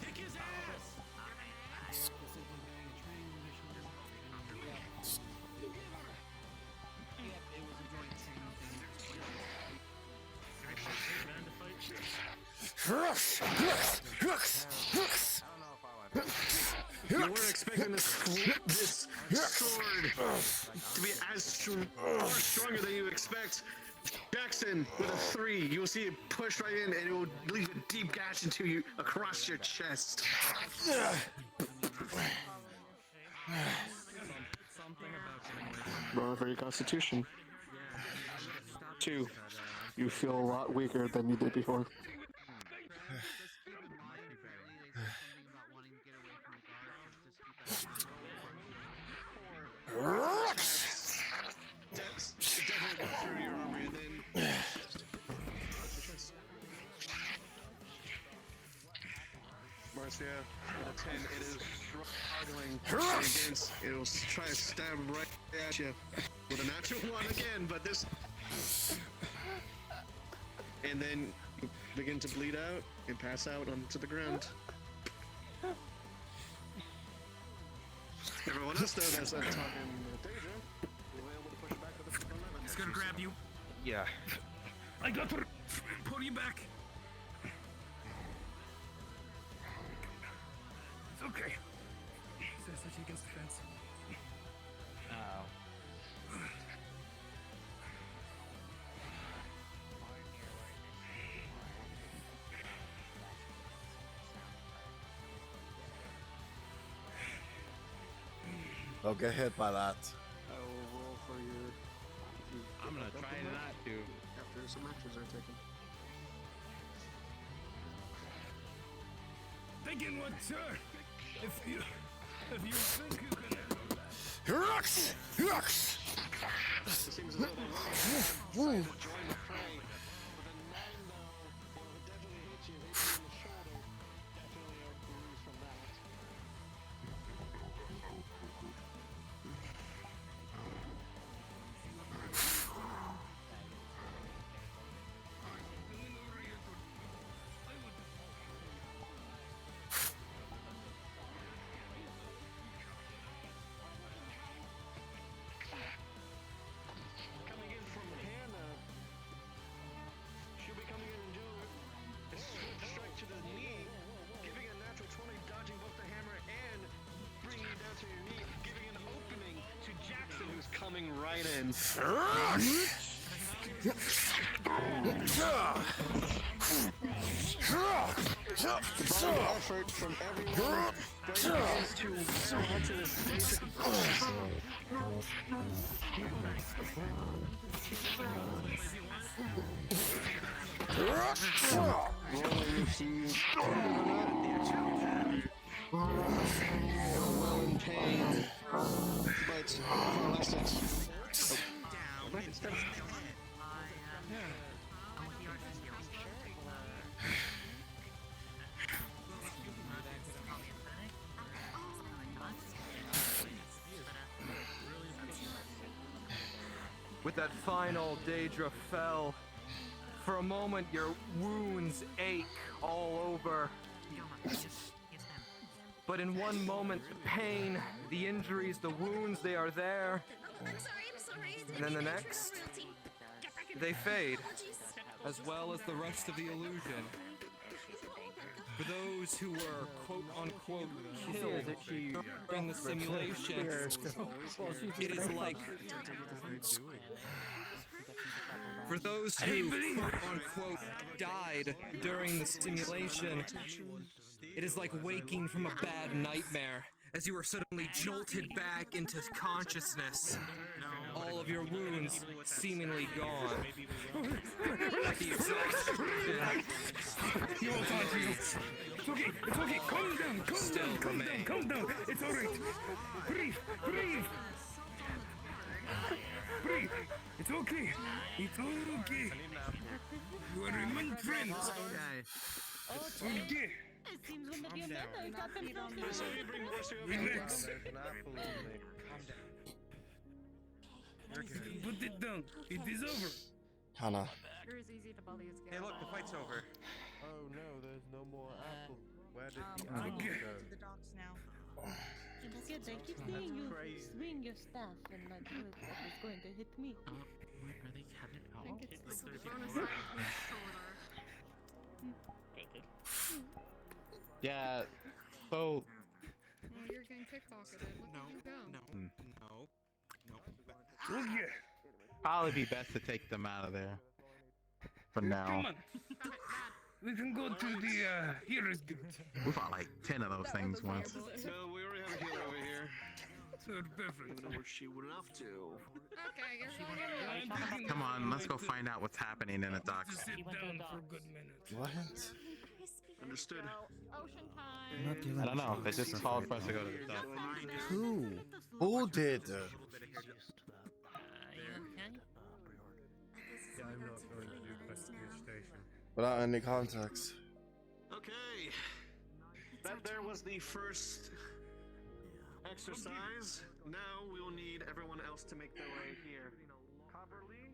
Kick his ass! You weren't expecting this sword to be far stronger than you expect. Jackson with a 3, you will see it push right in, and it will leave a deep gash into you across your chest. Roll for your constitution. 2. You feel a lot weaker than you did before. Marcia, with a 10, it is struggling against. It will try to stab right at you with a natural 1 again, but this. And then you begin to bleed out and pass out onto the ground. Everyone else, though, that's talking Daedra, will be able to push it back to the 11. He's gonna grab you. Yeah. I got to pull you back. It's okay. Says against the fence. Oh. Don't get hit by that. I will roll for your. I'm gonna try not to. After some actions are taken. Thinking what, sir? If you think you can handle that. It seems as though they want to join the fray. With a 9 though, it definitely hits you in the shoulder. Definitely a bruise from that. Coming in from Hannah, she'll be coming in and do a swift strike to the knee, giving a natural 20, dodging both the hammer and bringing you down to your knee, giving an opening to Jackson, who's coming right in. Strong effort from everyone. Brady begins to hold to this basic rolling received. Well in pain, but unless it's With that final, Daedra fell. For a moment, your wounds ache all over. But in one moment, the pain, the injuries, the wounds, they are there. I'm sorry. And then the next, they fade, as well as the rest of the illusion. For those who were quote-unquote killed during the simulation, it is like... For those who quote-unquote died during the simulation, it is like waking from a bad nightmare, as you are suddenly jolted back into consciousness. All of your wounds seemingly gone. The exhaustion You won't talk to you. It's okay. Calm down. Calm down. It's alright. Breathe. It's okay. You are my friend. It's okay. It seems when the Diamanda got themselves Relax. Put it down. It is over. Hannah. Sure is easy to bully his Hey, look, the fight's over. Oh no, there's no more apple. Where did the I'll apple get go? to the docks now. It's Good, I keep seeing you swing your staff and not do it. That was going to hit me. Where are they headed? I think it's the Like, bonus there's side of his shoulder. Yeah. So. Well, you're getting pickpocketed. Look at you go. Okay. Probably be best to take them out of there. For now. Come on. We can go to the hero's guild. We fought like 10 of those things once. No, we already have a healer over here. So perfect. Even though she went off to. Okay, you're going Come on, let's go find out what's happening in the docks. Sit down for a good minute. What? Understood. Ocean time. I don't know, they just called for us to go to the dock. Who? Who did? Yeah, I'm not going to investigate station. Without any context. Okay. That there was the first exercise. Now we will need everyone else to make their way here. Coverly.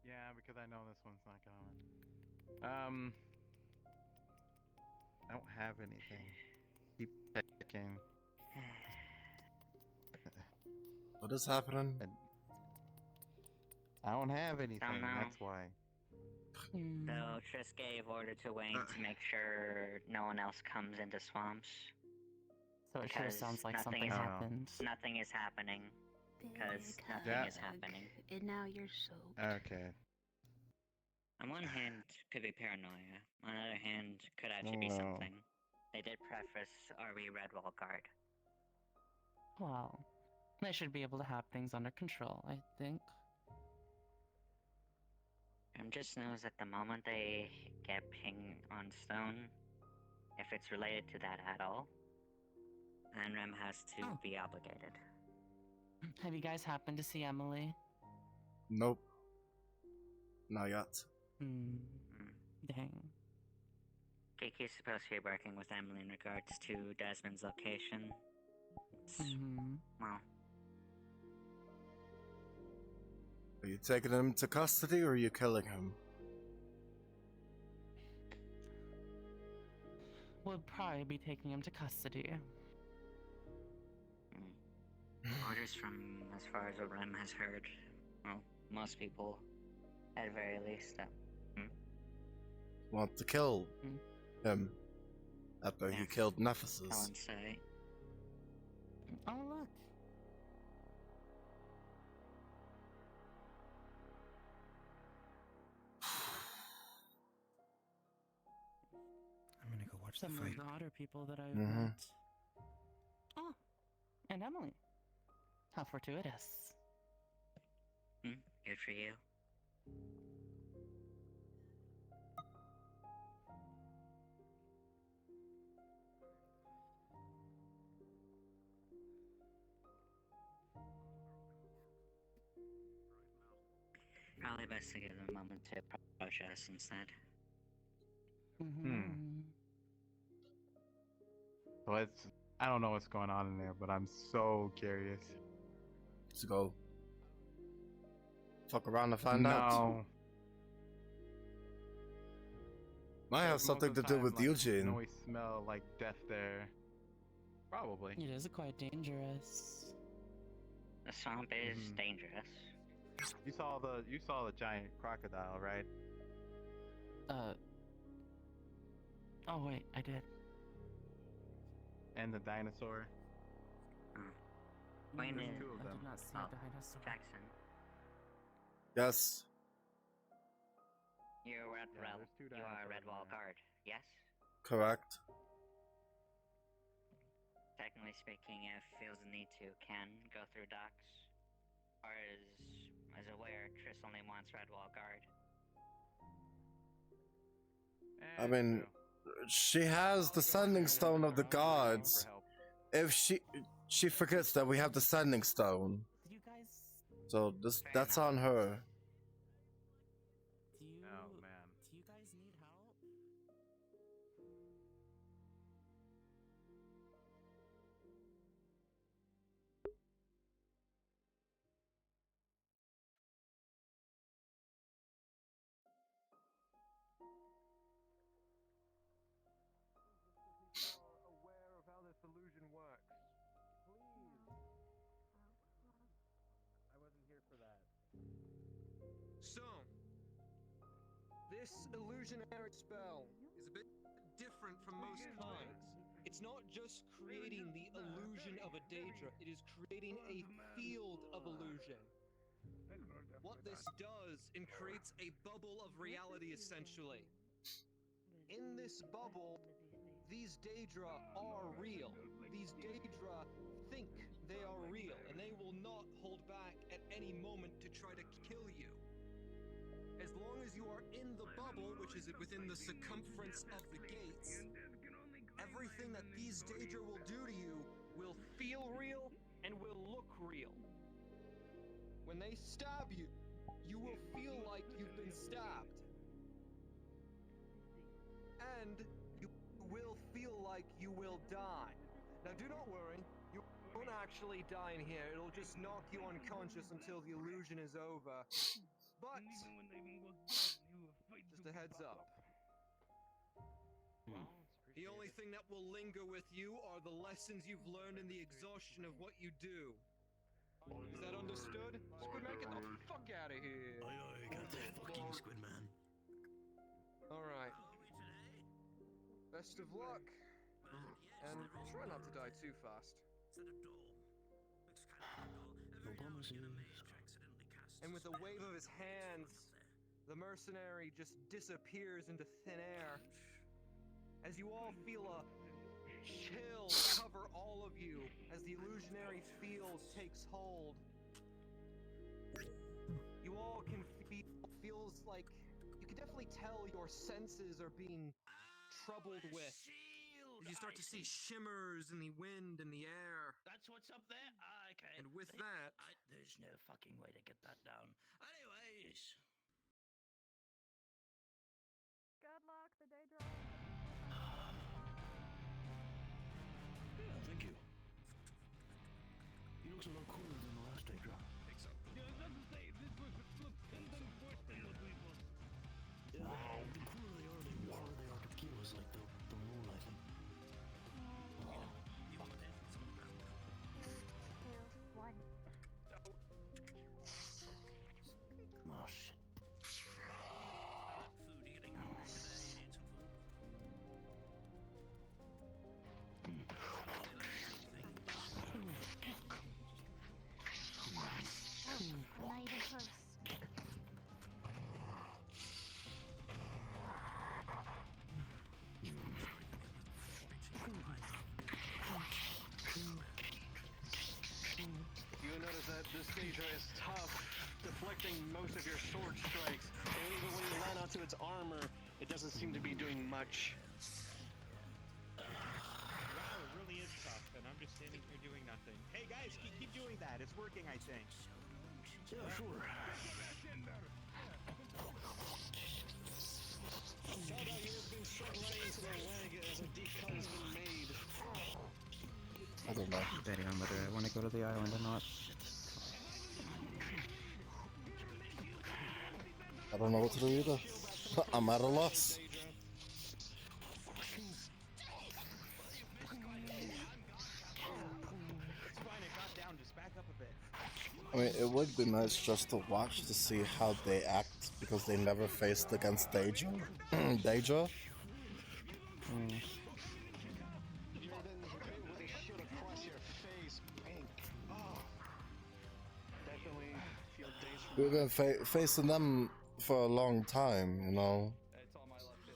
Yeah, because I know this one's not going. I don't have anything. Keep checking. What is happening? I don't have anything, know. that's why. So Triss gave order to Wayne to make sure no one else comes into swamps. So it sure Because sounds like nothing something is, happened. Nothing is happening. Because nothing Yeah. is happening. And now you're soaked. Okay. On one hand, could be paranoia. On the other hand, could actually be something. They did preface, "Are we Redwall Guard?" Well, they should be able to have things under control, I think. Just knows at the moment they get ping on stone, if it's related to that at all, then Rem has to be obligated. Have you guys happened to see Emily? Nope. Not yet. Dang. Kiki's supposed to be working with Emily in regards to Desmond's location. Well, Are you taking him to custody or are you killing him? We'll probably be taking him to custody. orders from, as far as what Rem has heard, well, most people, at very least, Want to kill him after he killed Nephesis. Helen say. Oh, look. I'm gonna go watch Some the of fight. the otter people that I've Mhm. met. Oh, and Emily. How fortuitous. Good for you. Probably best to give them a moment to process instead. So it's, I don't know what's going on in there, but I'm so curious. Let's go. Fuck around and find out. No. Might have something to do with Eugene. No, we smell like death there. Probably. It is quite dangerous. The swamp is dangerous. You saw the giant crocodile, right? Oh wait, I did. And the dinosaur. Wayne There's is, two of I them. did not see a dinosaur. Jackson, Yes. you're you are a Redwall Guard, yes? Correct. Technically speaking, if feels the need to, can go through docks. Or as aware, Triss only wants Redwall Guard. I mean, she has the sending stone of the gods. If she forgets that we have the sending stone. You guys, So that's on her. do you Oh man. do you guys need help? Aware of how this illusion works. Please. I wasn't here for that. So, this illusionary spell is a bit different from most kinds. It's not just creating the illusion of a Daedra, it is creating a field of illusion. What this does, it creates a bubble of reality, essentially. In this bubble, these Daedra are real. These Daedra think they are real, and they will not hold back at any moment to try to kill you. As long as you are in the bubble, which is within the circumference of the gates, everything that these Daedra will do to you will feel real and will look real. When they stab you, you will feel like you've been stabbed. And you will feel like you will die. Now do not worry, you won't actually die in here, it'll just knock you unconscious until the illusion is over. But, just a heads up. The only thing that will linger with you are the lessons you've learned in the exhaustion of what you do. Because best of luck. And try not to die too fast. And with a wave of his hands, the mercenary just disappears into thin air. As you all feel a chill cover all of you as the illusionary field takes hold. You all can feels like you can definitely tell your senses are being troubled with. You start to see shimmers in the wind and the air. That's what's up there? Ah, okay. And with that... there's no fucking way to get that down. Anyways... Good luck, the Daedra. Yeah, thank you. He looks a lot cooler than the last Daedra. Think so. Yeah, I was about to say, this was flipping yeah, the cooler they are, the more they are to kill is like the rule, I think. Oh, fuck. 2, 1. Oh, shit. Food getting hungry today. Need some food. Not even close. You notice that this Daedra is tough, deflecting most of your sword strikes, and even when you land onto its armor, it doesn't seem to be doing much. Wow, it really is tough, and I'm just standing here doing nothing. Hey guys, keep doing that. It's working, I think. Yeah, sure. How about you being struck right into the leg as a deep cut has been made? I don't know. Debating on whether I want to go to the island or not. I don't know what to do either. I'm at a loss. I mean, it would be nice just to watch to see how they act, because they never faced against Daedra. Daedra? We've been facing them for a long time, you know. It's all my left hip.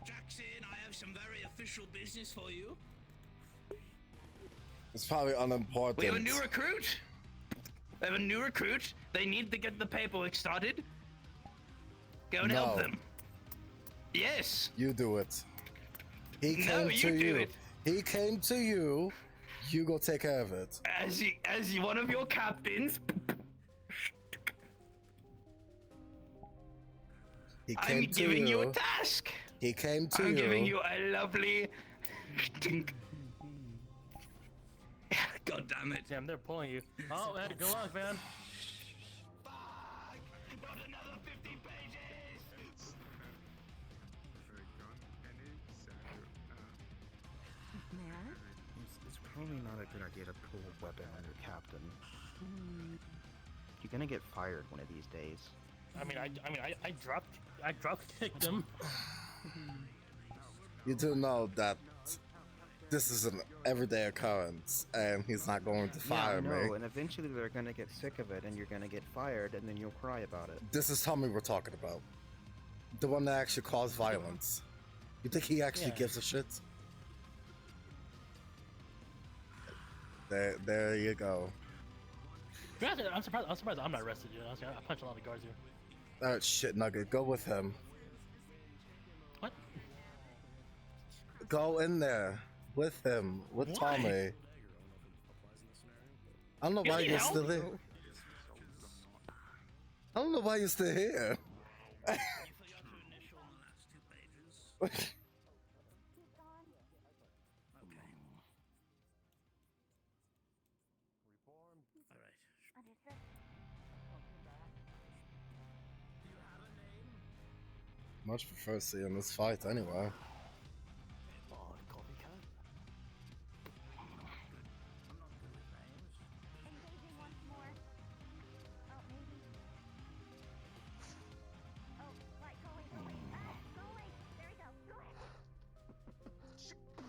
Jackson, I have some very official business for you. It's probably unimportant. We have a new recruit. We have a new recruit. They need to get the paperwork started. Go and help them. Yes. You do it. He came No, to you do you. it. He came to you. You go take care of it. As one of your captains. He came I'm to giving you a you. task. He came to I'm you. giving you a lovely. God damn it. Damn, they're pulling you. Oh, hey, good luck, man. Not another 50 pages. It's probably not a good idea to pull a weapon on your captain. You're gonna get fired one of these days. I drop kicked him. You do know that this is an everyday occurrence, and he's not going to fire yeah, I know, me. and eventually they're gonna get sick of it, and you're gonna get fired, and then you'll cry about it. This is Tommy we're talking about. The one that actually caused violence. You think he actually gives a shit? There you go. I'm surprised I'm not arrested, dude. Honestly, I punched a lot of guards here. Alright, shit, Nugget, go with him. What? Go in there with him, with Why? Tommy. I don't know why you're still here. I don't know why you're still here. Much prefer seeing this fight anyway.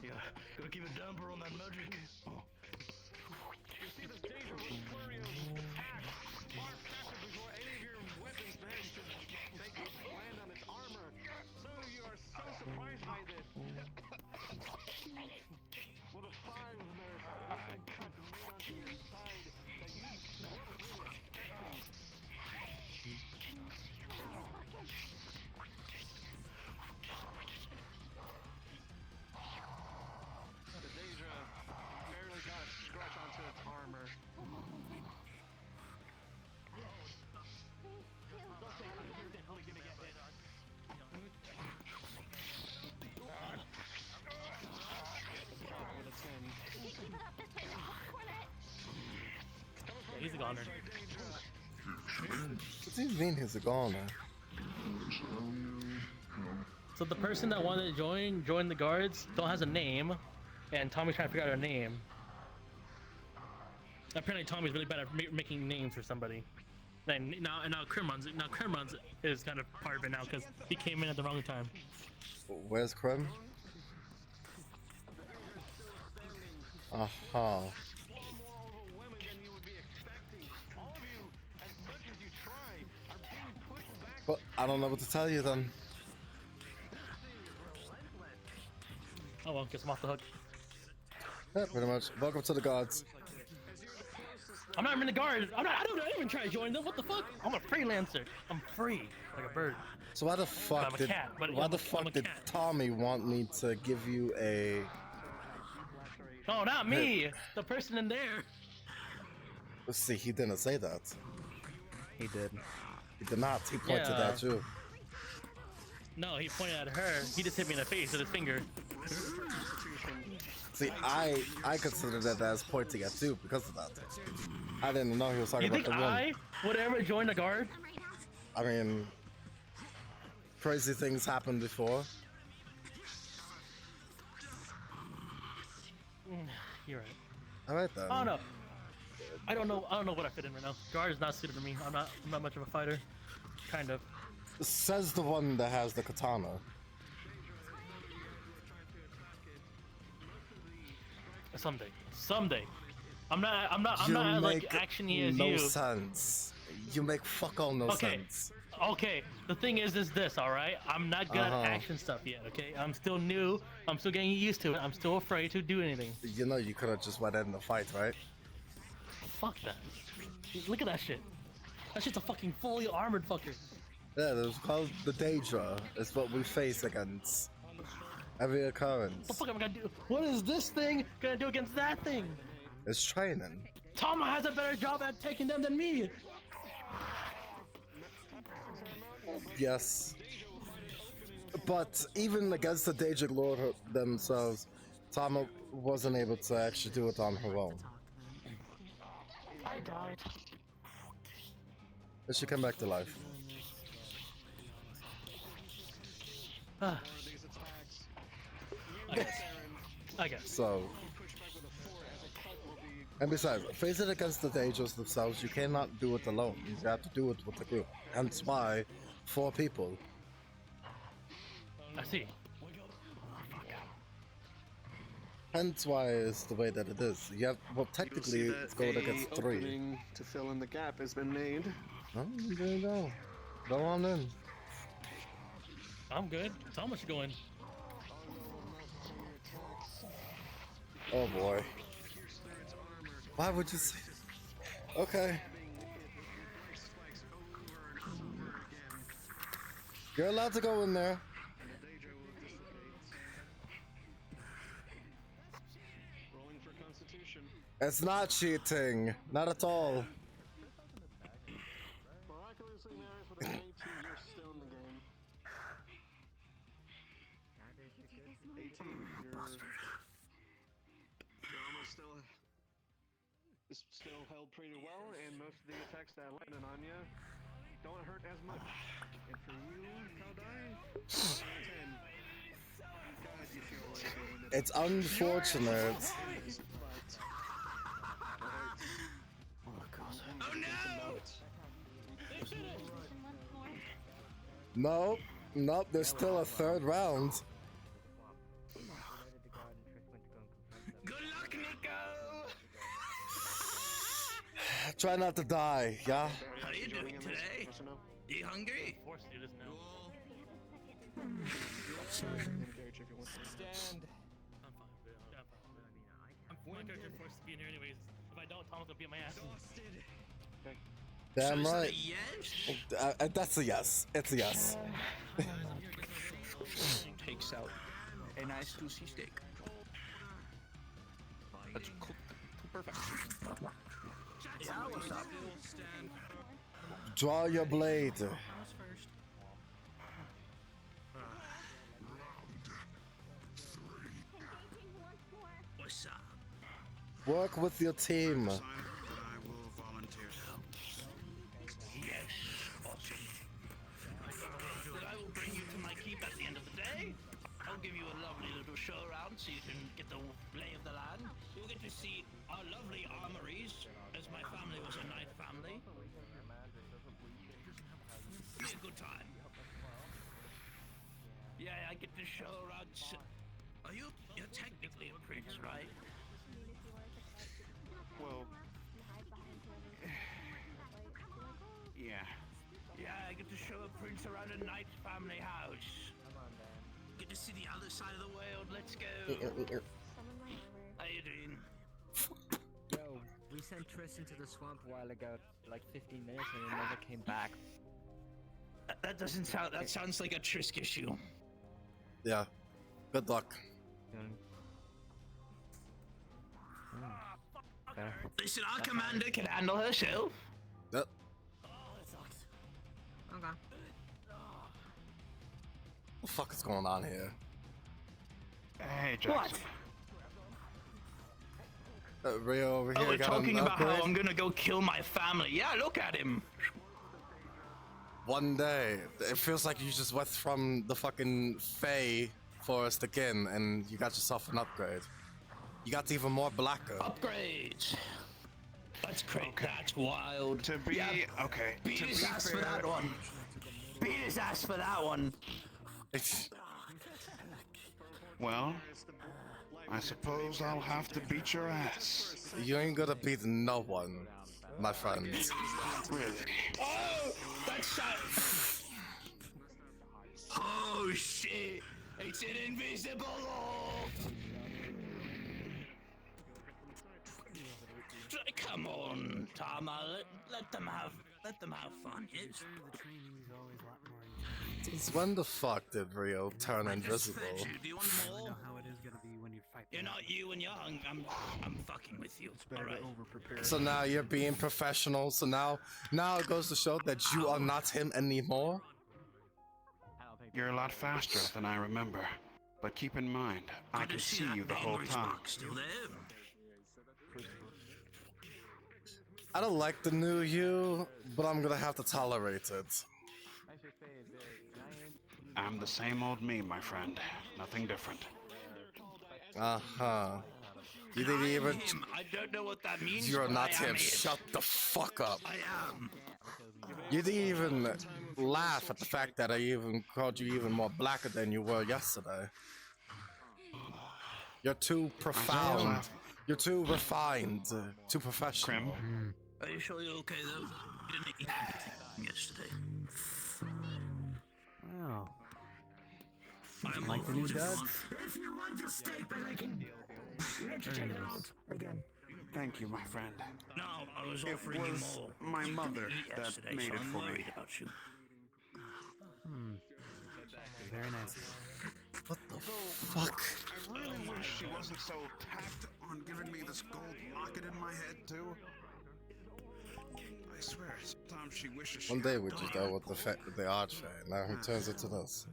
Yeah, go keep a dumper on that Modric. You see this dangerous flurry of ash far faster before any of your weapons manage to land on its armor. Some of you are so surprised by this. With a 5 nerf, this cut made onto your side that you weren't really expecting. The Daedra barely got a scratch onto its armor. Yeah, he's a goner. What do you mean he's a goner? So the person that wanted to join the guards, still has a name, and Tommy's trying to figure out a name. Apparently Tommy's really bad at making names for somebody. And now Krimron's is kind of part of it now because he came in at the wrong time. Where's Krim? Aha. But I don't know what to tell you then. Oh well, guess I'm off the hook. Yeah, pretty much. Welcome to the gods. I'm not even the guard. I don't even try to join them. What the fuck? I'm a freelancer. I'm free, like a bird. So why the fuck I'm a did cat, but why I'm the a fuck did cat. Tommy want me to give you a? Oh, not me. The person in there. Let's see, he didn't say that. He did. He did not. He pointed Yeah. at you. No, he pointed at her. He just hit me in the face with his finger. See, I considered that as pointing at you because of that. I didn't know he was talking You about think the room. I would ever join the guard? I mean, crazy things happened before. You're right. All right then. I don't know. I don't know what I fit in right now. Guard is not suited for me. I'm not much of a fighter. Kind of. Says the one that has the katana. Someday. I'm not You as like make actiony as no you. sense. You make fuck all no sense. Okay. The thing is this, all right? I'm not good at action stuff yet. Okay. I'm still new. I'm still getting used to it. I'm still afraid to do anything. You know you could have just went in the fight, right? Fuck that. Look at that shit. That shit's a fucking fully armored fucker. Yeah, it's called the Daedra. It's what we face against every occurrence. What the fuck am I gonna do? What is this thing gonna do against that thing? It's training. Tama has a better job at taking them than me. Yes. But even against the Daedric Lord themselves, Tama wasn't able to actually do it on her own. I died. But she came back to life. I guess. So. And besides, face it against the Daedras themselves, you cannot do it alone. You have to do it with a group. Hence why 4 people. I see. Hence why it's the way that it is. You have, well, You'll see technically, that it's Goda a gets 3. opening to fill in the gap has been made. Oh, there you go. Go on in. I'm good. How much you going? Oh boy. Why would you say? Okay. You're allowed to go in there. Rolling for Constitution. It's not cheating. Not at all. Miraculously married for the 19, you're still in the game. 18, your armor is still held pretty well, and most of the attacks that landed on you don't hurt as much. And for you, Kaldai, 10. God, you feel like it. It's unfortunate. Oh my god. Oh no! Nope. Nope, there's still a 3rd round. Good luck, Nico! Try not to die, yeah? How are you doing today? You hungry? Force do this now. Stand. I'm my character forced to be in here anyways. If I don't, Tom's gonna beat my ass. Damn So is right. that a yes? That's a yes. It's a yes. Takes out a nice juicy steak. That's cooked to perfection. Yeah, what's up? Draw your blade. What's up? Work with your team. I will volunteer to help. Yes, awesome. I will bring you to my keep at the end of the day. I'll give you a lovely little show around so you can get the lay of the land. You'll get to see our lovely armories, as my family was a knight family. Be a good time. Yeah, I get to show around. You're technically a prince, right? Well, yeah. Yeah, I get to show a prince around a knight family house. Get to see the other side of the world. Let's go. How you doing? Yo, we sent Tristan to the swamp a while ago, like 15 minutes, and he never came back. That doesn't sound. That sounds like a Trisk issue. Yeah. Good luck. Listen, our commander can handle herself. Yep. Okay. What the fuck is going on here? Hey, Jackson. Rio over here we're got talking an about how upgrade? I'm gonna go kill my family. Yeah, look at him. One day. It feels like you just went from the fucking Fae forest again and you got yourself an upgrade. You got even more blacker. Upgrades. That's great. Okay. That's wild. To be okay. Beat To his be ass fair, for that one. Beat his ass for that one. well, I suppose I'll have to beat your ass. You ain't gonna beat no one, my friend. Really? Oh, that's that. Oh shit! It's an invisible orb. Come on, Tama. Let them have fun. Yes. Since when the fuck did Rio turn invisible? Do you want more? How it is gonna be when you fight. You're not you when you're young. I'm fucking with you. All right. So now you're being professional. So now it goes to show that you are not him anymore. You're a lot faster than I remember. But keep in mind, I could see you the whole time. Still there? I don't like the new you, but I'm gonna have to tolerate it. I'm the same old me, my friend. Nothing different. Uh-huh. You didn't even... I don't know what that means. You're but not I am him. it. Shut the fuck up. I am. You didn't even laugh at the fact that I even called you even more blacker than you were yesterday. You're too profound. You're too refined. Too professional. Are you sure you're okay though? You didn't eat anything yesterday. Wow. I'm Like the new dub? If you want the steak, but I can let you check it out again. Thank you, my friend. No, I was It offering you was more. my mother that Yesterday, made so it I'm for me. worried about you. Very nice. What the fuck? I really wish she wasn't so tapped on giving me this gold locket in my head, too. I swear, sometimes she wishes she One day had we a just daughter. dealt with the archfey. Now he turns into this.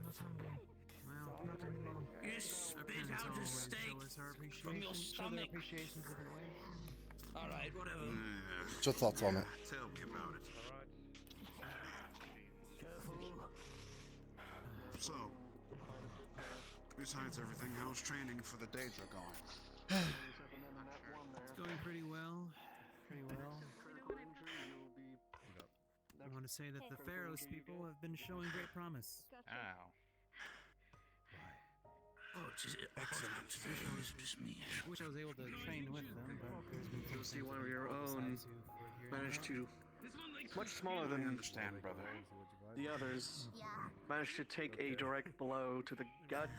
You spit out a steak from your stomach. Alright, whatever. What's your thoughts on it? Tell me about it. So, besides everything, how's training for the Daedra going? It's going pretty well. Pretty well. I want to say that the Pharaoh's people have been showing great promise. Ow. Oh, is it excellent? Or is it just me? I wish I was able to train with them, but there's been You'll see one of things your that own besides who've here and managed there. to, much smaller than understand, brother. the others, managed to take a direct blow to the gut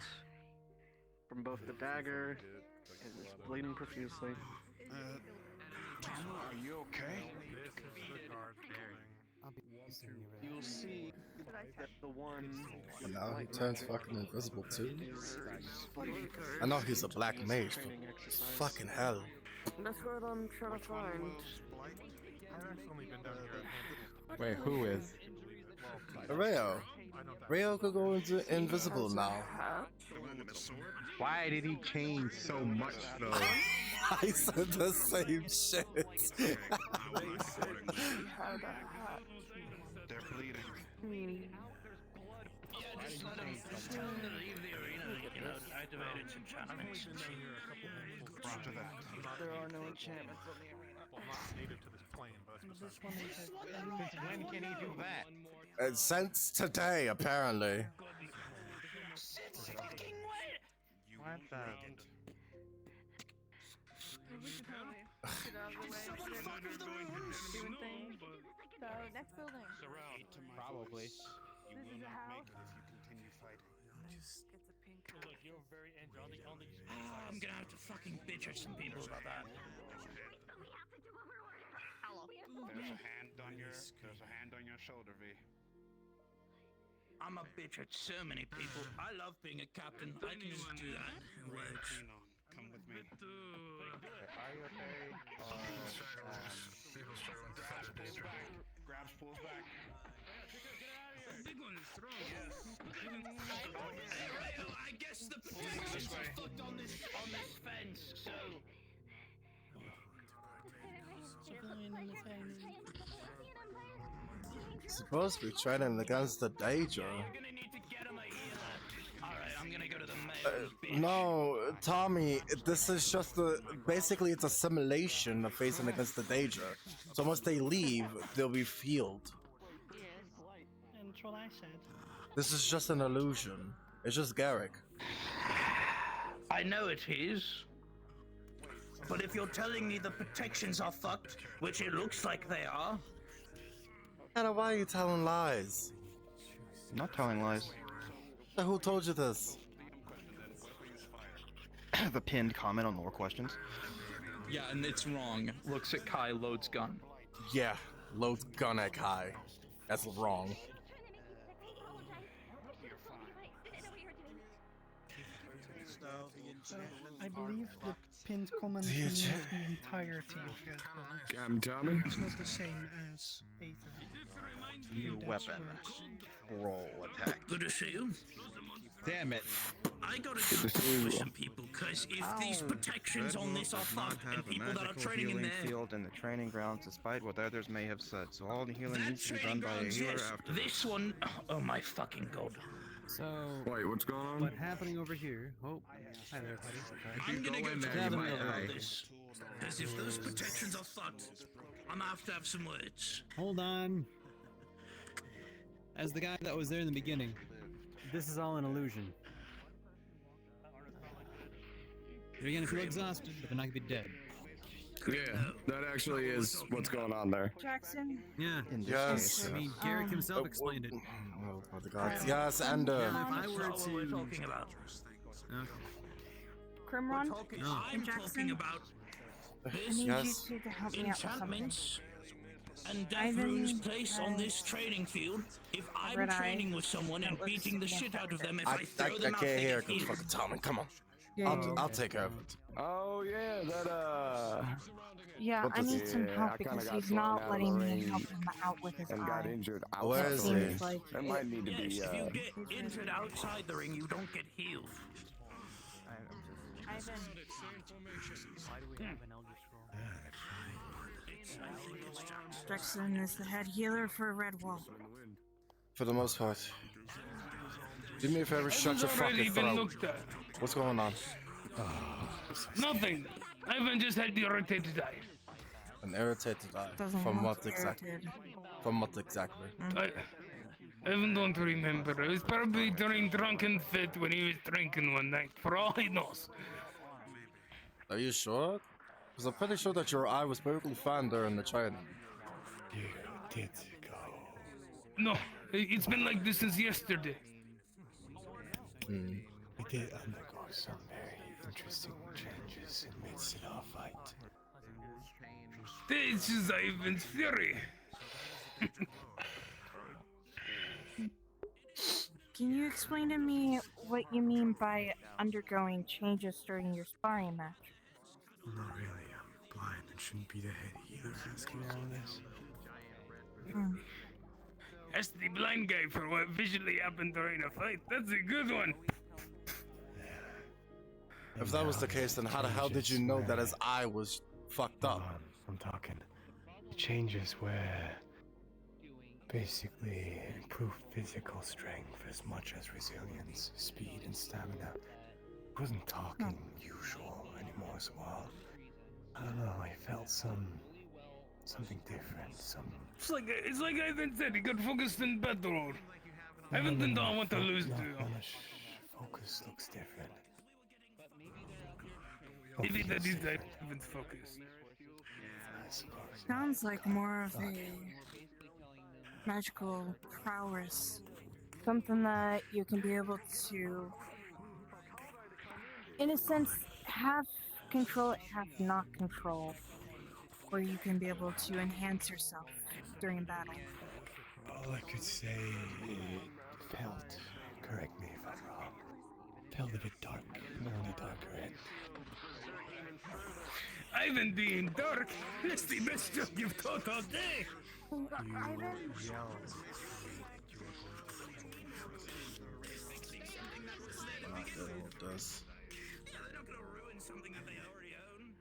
from both the dagger and is bleeding profusely. Tama, are you okay? I'll be seeing you right You'll see that the one And now he turns fucking invisible too? I know he's a black mage, but fucking hell. That's what I'm trying to find. Wait, who is? Rayo. Rayo could go into invisible now. Why did he change so much though? I said the same shit. They're bleeding. Yeah, just let him leave the arena, you know, activate its enchantments. Roger that. There are no enchantments on the arena. Well, not native to this plane, but This one is when can he do that? Since today, apparently. Since fucking when? What the? We should probably get out of the way. Doing things. So, next building. Probably. This is a house. Just It's a pink Look, you're very angelic. Only I'm gonna have to fucking bitch at some people about that. There's a hand on your shoulder, V. I'm a bitch at so many people. I love being a captain. I can just do that in words. Come with me. Are you okay? Grabs, pulls back. Big one is strong. Yes. Hey, Rayo, I guess the protections are fucked on this fence, so. Supposed to be training against the Daedra. You're gonna need to get him a healer. Alright, I'm gonna go to the mail. No, Tommy, this is just basically it's a simulation of facing against the Daedra. So once they leave, they'll be healed. and that's what I said. This is just an illusion. It's just Garrick. I know it is. But if you're telling me the protections are fucked, which it looks like they are. Anna, why are you telling lies? I'm not telling lies. Who told you this? The pinned comment on lore questions. Yeah, and it's wrong. Looks at Kai, loads gun. Yeah, loads gun at Kai. That's wrong. I believe the pinned comment The means encha- the entirety of your I'm Tommy. It's not the same as Aether. New weapon. Roll attack. Good to see you. Damn it. I gotta go talk with some people, cause if these protections on this are fucked and people that are training in healing there. field in the training grounds, despite what others may have said. So all the healing That needs to be training done by a grounds, healer yes. after. This one, oh my fucking god. So, Wait, what's going on? what's happening over here? Oh, hi there, buddy. I'm gonna go in there, talk you to might them about die. this. Cause if those protections are fucked, I'm gonna have to have some words. Hold on. As the guy that was there in the beginning, this is all an illusion. They're gonna feel exhausted, but they're not gonna be dead. Yeah, that actually is what's going on there. Jackson. Yeah. Yes. I mean, Garrick himself explained it. Oh, by the gods. Yes, and If I were That's to... what we're talking about. Okay. Crimron. I'm talking about I this need Yes. you two to help me out with something. enchantments and death Ivan runes place on this has training field. If I'm red eye training with someone and that looks beating the shit out of them, if I I throw them out, can't they hear get it. healed. Fucking Tommy, come on. Yeah, I'll take care of it. Oh, yeah, that, Yeah, What I the- need some yeah, help I kinda because got he's thrown not out of the letting me ring help him out with his and got eye. injured Where outside is the he? ring. Like That might need to Yes, be, if you get injured outside the ring, you don't get healed. Ivan. Why do we have an Elder Scroll? I think it's Jackson. Jackson is the head healer for Redwall. For the most part. Do me a favor, shut your fucking throat. What's going on? Nothing. Ivan just had the irritated eye. An irritated eye. Doesn't From look what exactly? irritated. From what exactly? Ivan don't remember. It was probably during drunken fit when he was drinking one night. For all he knows. Are you sure? Because I'm pretty sure that your eye was perfectly fine during the training. You did go. No, it's been like this since yesterday. We did undergo some very interesting changes in midst of our fight. This is Ivan's fury. Can you explain to me what you mean by undergoing changes during your sparring match? Not really. I'm blind and shouldn't be the head healer asking all this. Ask the blind guy for what visually happened during a fight. That's a good one. If that was the case, then how the hell did you know that his eye was fucked up? I'm talking changes where basically improve physical strength as much as resilience, speed, and stamina. I wasn't talking usual anymore as well. I don't know, I felt something different, It's like Ivan said, he got focused in battle. Ivan did not want to lose to you. Focus looks different. Maybe that is Ivan's focus. Sounds like more of a magical prowess. Something that you can be able to, in a sense, have control, have not control. Where you can be able to enhance yourself during battle. All I could say, it felt, correct me if I'm wrong, felt a bit dark, more on the darker end. Ivan being dark, that's the best joke you've taught all day. Ivan? Does. Yeah, they're not gonna ruin something that they already own.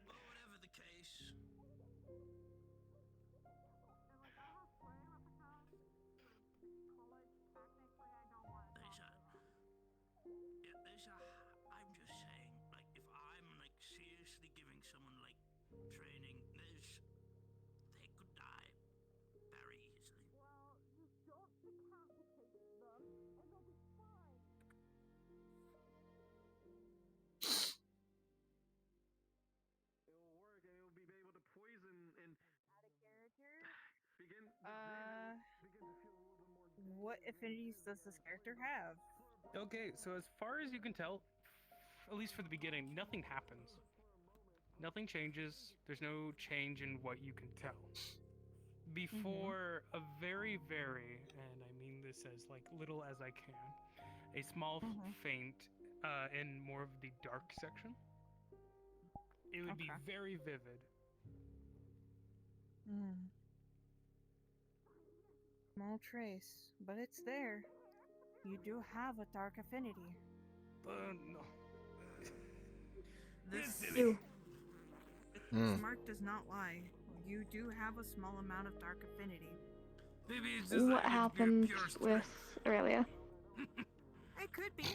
Whatever the case. Deja, I'm just saying, like, if I'm, like, seriously giving someone, like, training, they could die very easily. Well, you don't decapitate them, and they'll be fine. It will work, and you'll be able to poison and Out of character? begin to feel a little bit more. What affinities does this character have? Okay, so as far as you can tell, at least for the beginning, nothing happens. Nothing changes. There's no change in what you can tell. Before a very, very, and I mean this as like little as I can, a small faint in more of the dark section. It would be very vivid. Small trace, but it's there. You do have a dark affinity. No. This Hmm. mark does not lie. You do have a small amount of dark affinity. Maybe it's just What happened with Aurelia? It could be.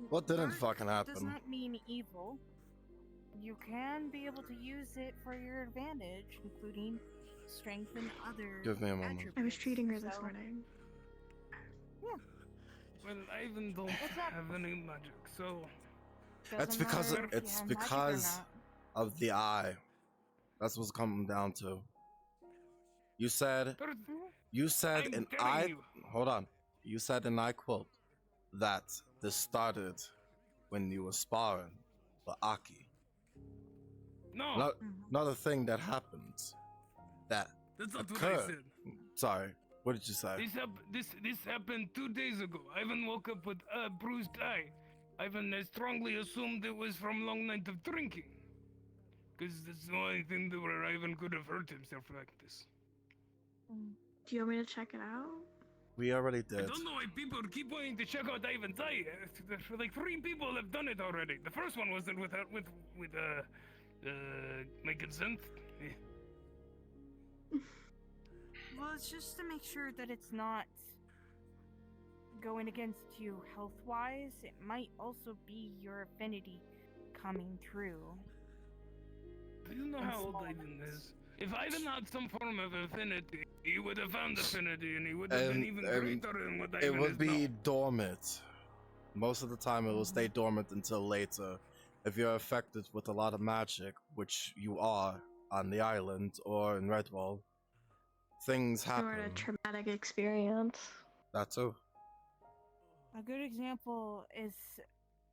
What didn't fucking Does happen? not mean evil. You can be able to use it for your advantage, including strength and other Give me a moment. attributes. I was treating her this So, morning. Yeah. Well, I even don't have any magic, so. That's Doesn't because matter if you it's have magic or because not. of the eye. That's what's coming down to. You said I'm and telling I you. hold on. You said and I quote that this started when you were sparring with Aki. No. Another thing that happened that That's not what occurred. I said. Sorry, what did you say? This happened 2 days ago. Ivan woke up with a bruised eye. Ivan strongly assumed it was from long night of drinking. Because that's the only thing that where Ivan could have hurt himself like this. Do you want me to check it out? We already I did. don't know why people keep wanting to check out Ivan's eye. Like 3 people have done it already. The first one wasn't with my consent. Well, it's just to make sure that it's not going against you health-wise. It might also be your affinity coming through. Do you know how old Ivan is? If Ivan had some form of affinity, he would have found affinity and he would have been even greater than what Ivan it would is be now. dormant. Most of the time, it will stay dormant until later. If you're affected with a lot of magic, which you are on the island or in Redwall, things happen. Or a traumatic experience. That too. A good example is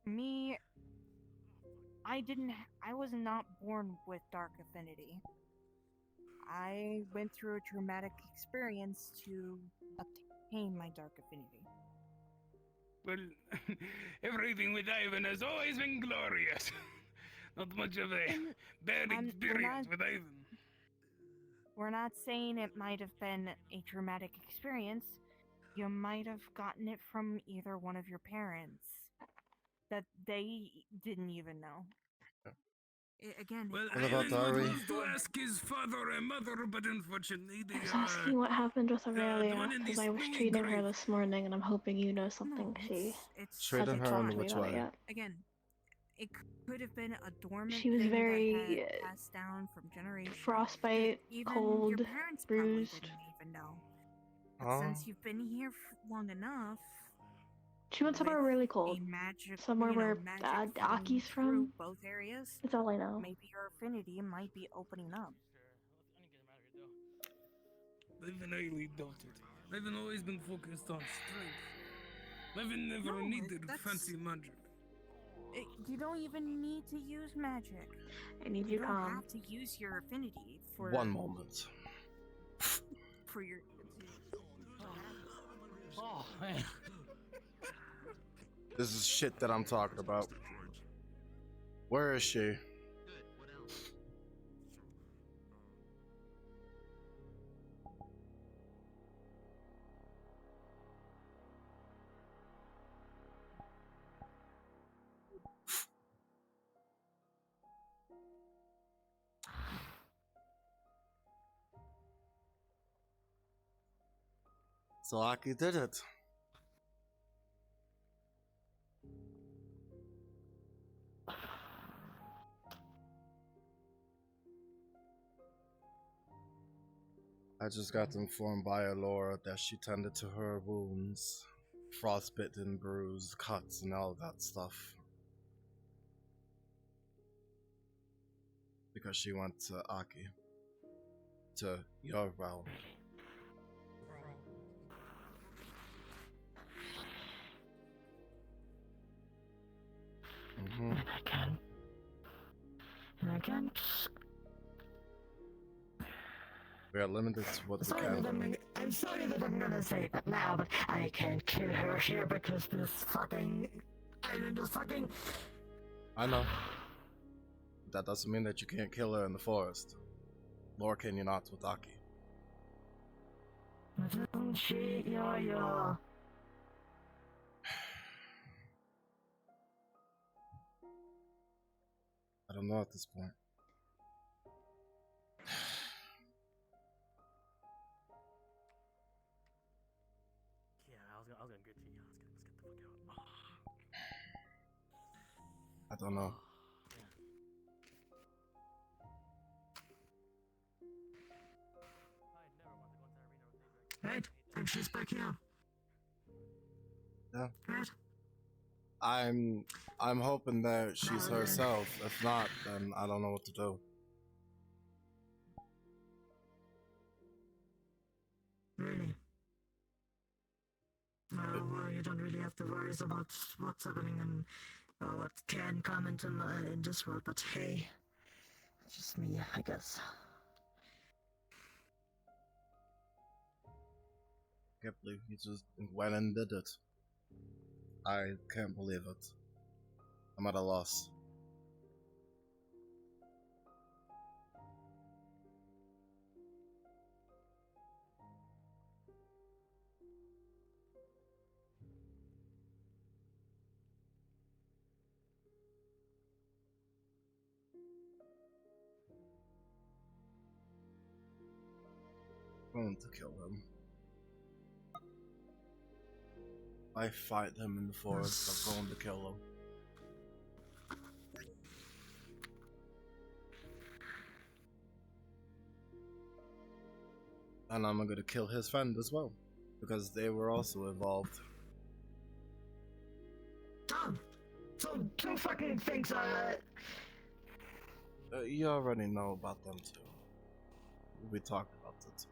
me. I was not born with dark affinity. I went through a traumatic experience to obtain my dark affinity. Well, everything with Ivan has always been glorious. Not much of a bad experience with Ivan. We're not saying it might have been a traumatic experience. You might have gotten it from either one of your parents that they didn't even know. Again, well, What about Ivan would Dari? love to ask his father and mother, but unfortunately they I was are. asking what happened with Aurelia one in because this I was snowy treating her grave. this morning, and I'm hoping you know something. She Treating hasn't her in talked to me which about it way? yet. Again, it could have been a dormant She was thing very that had passed down from generation. frostbite, Even cold, your parents bruised. probably didn't even know. But Oh. since you've been here long enough, She went somewhere with really cold. a magic, Somewhere where magic Aki's flowing through from. both areas. That's all I know. Maybe your affinity might be opening up. Ivan highly doubt it. Ivan always been focused on strength. Ivan never No, needed that's- fancy magic. You don't even need to use magic. I need You you don't calm. have to use your affinity for One moment. for your. Oh man. This is shit that I'm talking about. Where is she? So Aki did it. I just got informed by Alora that she tended to her wounds, frostbitten, bruised, cuts, and all that stuff. Because she went to Aki. To your realm. Mm-hmm. We are limited to what we can do. I'm sorry that I'm gonna say that now, but I can't kill her here because this fucking island is fucking. I know. That doesn't mean that you can't kill her in the forest. Nor can you not with Aki. don't know at this point. Yeah, I was gonna get you. Yeah, let's get the fuck out. I don't know. Right, and she's back here. Yeah. Right? I'm hoping that she's herself. If not, then I don't know what to do. Really? Well, you don't really have to worry about what's happening and what can come into in this world, but hey, it's just me, I guess. Can't believe he just went and did it. I can't believe it. I'm at a loss. I'm going to kill him. I fight him in the forest, I'm going to kill him. And I'm gonna kill his friend as well, because they were also involved. Tom! So, two fucking things You already know about them too. We talked about it.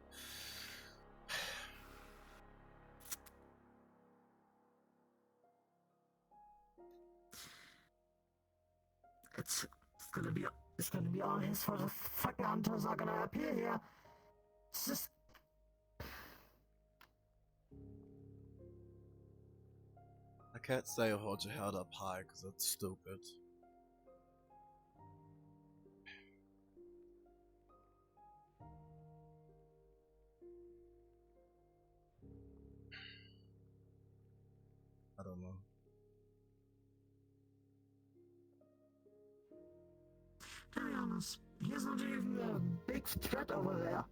It's gonna be all his for the fucking hunters are gonna appear here. It's just... I can't say hold your head up high because that's stupid. I don't know. To be honest, he's not even a big threat over there.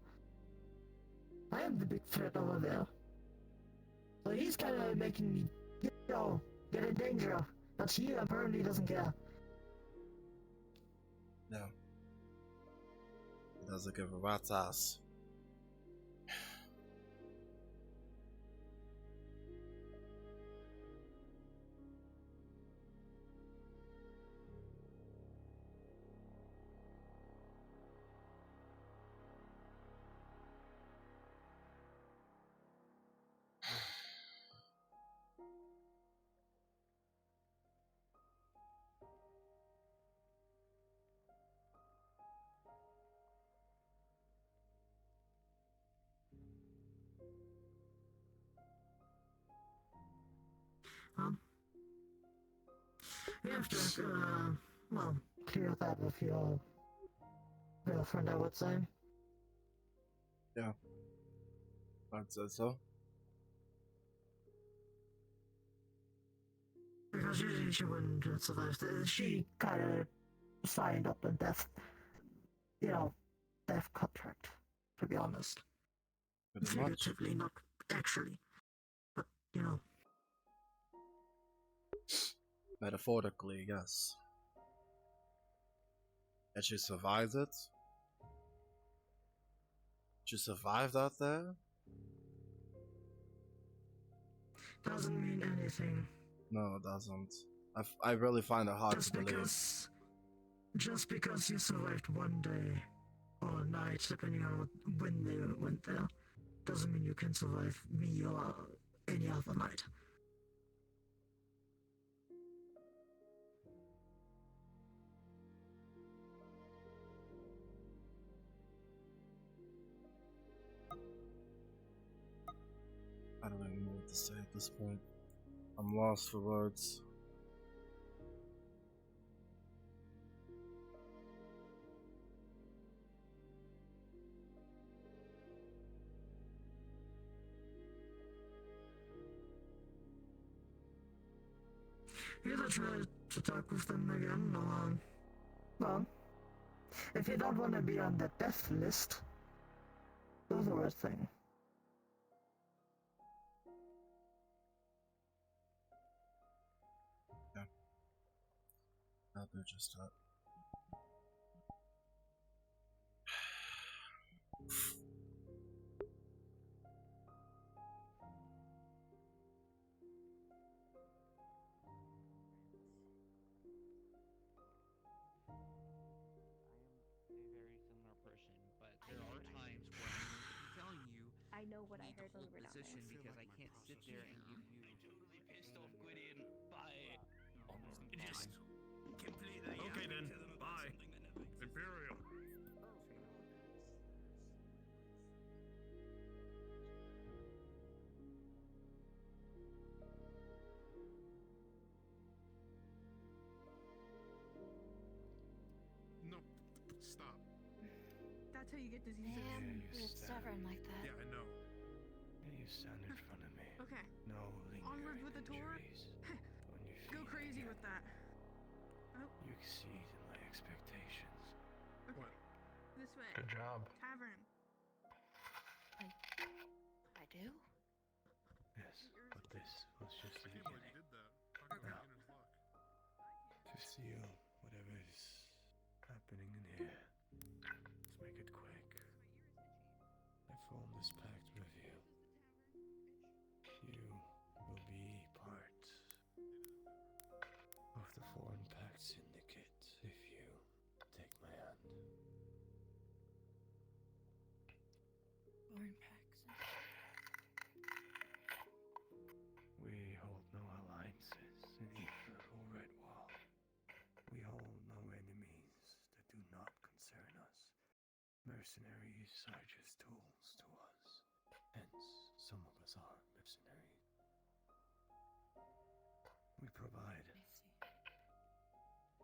I am the big threat over there. So he's kinda making me, get in danger. But he apparently doesn't care. No. He doesn't give a rat's ass. You have to, well, clear that with your girlfriend, I would say. Yeah. I'd say so. Because usually she wouldn't survive. She kinda signed up a death contract, to be honest. Pretty much. Figuratively, not actually. But, Metaphorically, yes. And she survived it? She survived out there? Doesn't mean anything. No, it doesn't. I really find it hard to believe. Just because you survived one day or a night, depending on when they went there, doesn't mean you can survive me or any other night. I don't even know what to say at this point. I'm lost for words. You either try to talk with them again or Well, if you don't want to be on the death list, do the right thing. Yeah. Out there just up. There are times where I'm going to be telling you I know what I need heard to when hold we were down position there. because I can't sit there and give you. Totally pissed off Gwydion by Just completely. Okay then, bye. Imperial. No, stop. That's how you get diseases. Man, it's stubborn like that. Yeah, I know. You stand in front of me. Okay. No lingering Onward with the tour. injuries. When you Go feel crazy again, with that. Oh, you exceed my expectations. okay. This way. Good job. Tavern. I do? Yes, but this was just the I can't believe beginning. you did that. Talking about beginner's luck. To seal whatever is happening in here. Let's make it quick. I formed this pact with you. You will be part of the Foreign Pact Syndicate if you take my hand. Foreign packs. We hold no alliances in Aether or Redwall. We hold no enemies that do not concern us. Mercenaries are just tools to us. Hence, some of us are mercenaries. We provide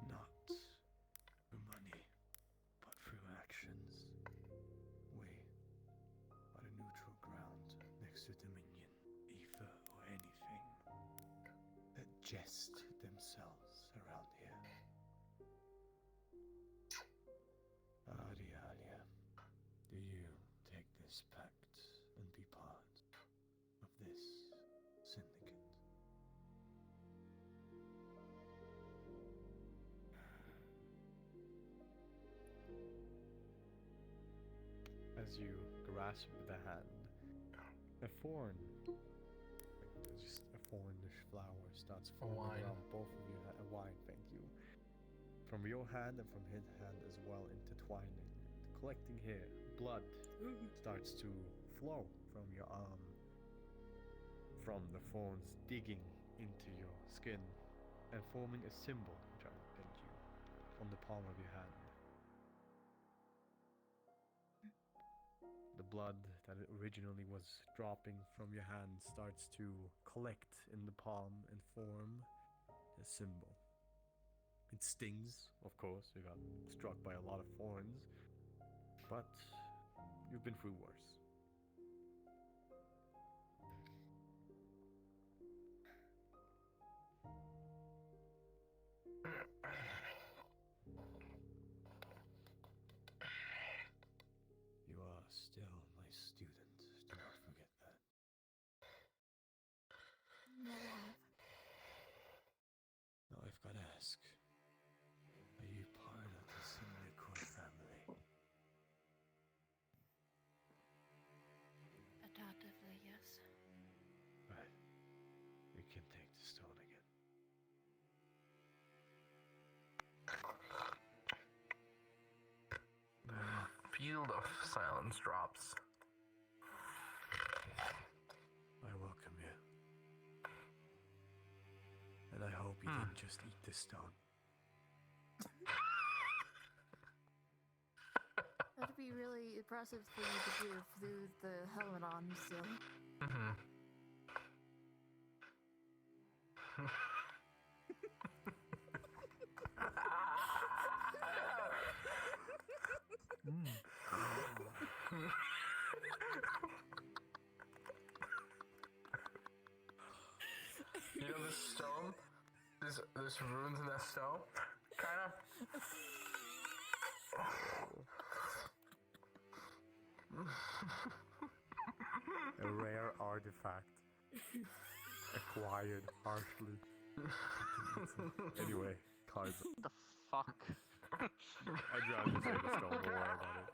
not through money, but through actions. We are the neutral ground next to Dominion, Aether, or anything that jest themselves around here. Alia, do you take this pact and be part of this syndicate? As you grasp the hand, a foreign, just a foreignish flower starts forming around both of you. A wine, thank you. From your hand and from his hand as well, intertwining, collecting here. Blood starts to flow from your arm, from the thorns digging into your skin and forming a symbol, which I will thank you, on the palm of your hand. The blood that originally was dropping from your hand starts to collect in the palm and form a symbol. It stings, of course, you got struck by a lot of thorns, but you've been through worse. You are still my student, do not forget that. Never have. Now I've got to ask, are you part of the Syndicate family? Adoptively, yes. Right. You can take the stone again. The field of silence drops. I welcome you. And I hope you didn't just eat the stone. That'd be really impressive for you to do through the helmet on still. Mm-hmm. You know this stone? This runes in that stone? Kinda A rare artifact. Acquired harshly. Anyway, cards. The fuck? I'd rather say the stone, don't worry about it.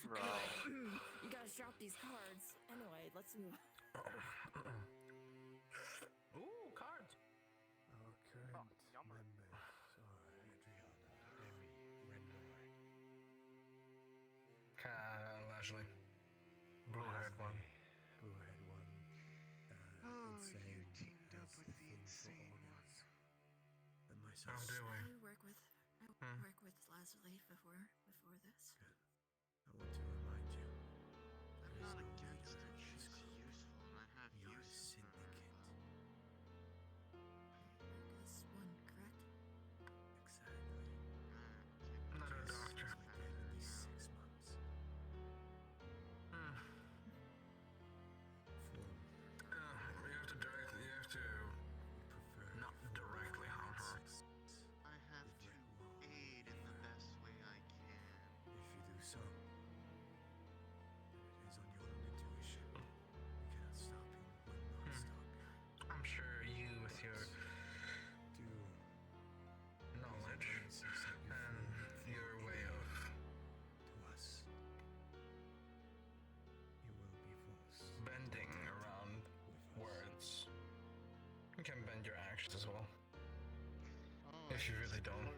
Bro. You gotta drop these cards. Anyway, let's move. Ooh, cards. Our current members are Adriana, Emi, Rendor. Lashley. Blue-haired one. Blue-haired one. Insane. Teamed up with the insane one. And myself. How do we? I work with Lazuli before this. I want to remind you. I'm not against it. She's useful, and I have We are a use for her. syndicate. This one, correct? Exactly. Not a doctor. Again in these 6 months. You have to not directly harm her. I have to aid in the best way I can. If you do so, then it is on your own intuition. You cannot stop him, will not stop him. I'm sure you, with your Do knowledge and your way of to us. You will be forced. bending around words, you can bend your actions as well. Oh, If you really don't.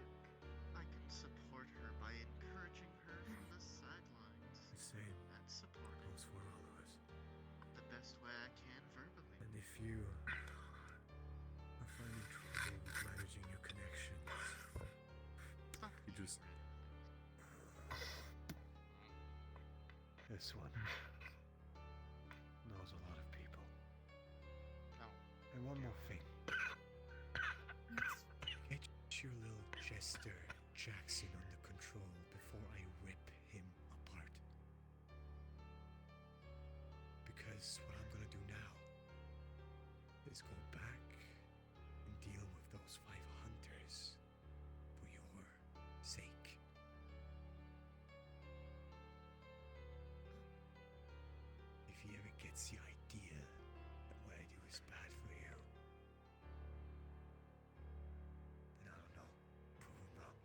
I can support her by encouraging her from the sidelines. The same That's supporting goes for all of us. the best way I can verbally. And if you are finding trouble with managing your connections, you just. This one knows a lot of people. No. And one more thing. Get your little jester Jackson under control before I rip him apart. Because what I'm gonna do now is go back and deal with those 5 hunters for your sake. If he ever gets the idea that what I do is bad for you, then I don't know, prove him wrong.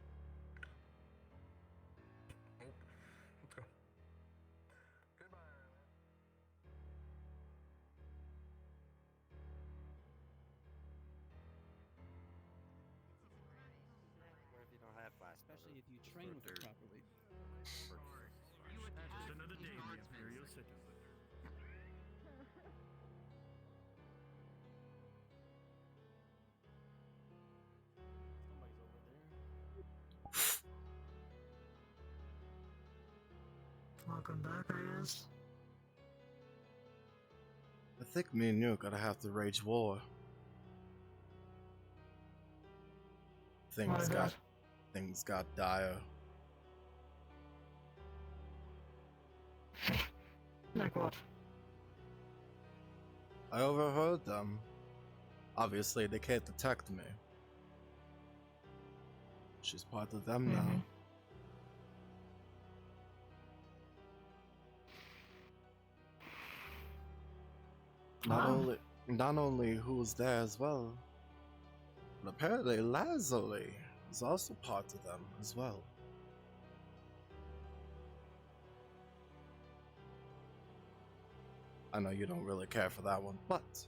Oh, let's go. Goodbye. What if you don't have flash? Especially if you train with it properly. Just another day in the Imperial City. Somebody's over there. Welcome back, I guess. I think me and you are gonna have to wage war. Things got dire. Like what? I overheard them. Obviously, they can't detect me. She's part of them now. Not only who was there as well, but apparently Lazuli is also part of them as well. I know you don't really care for that one, but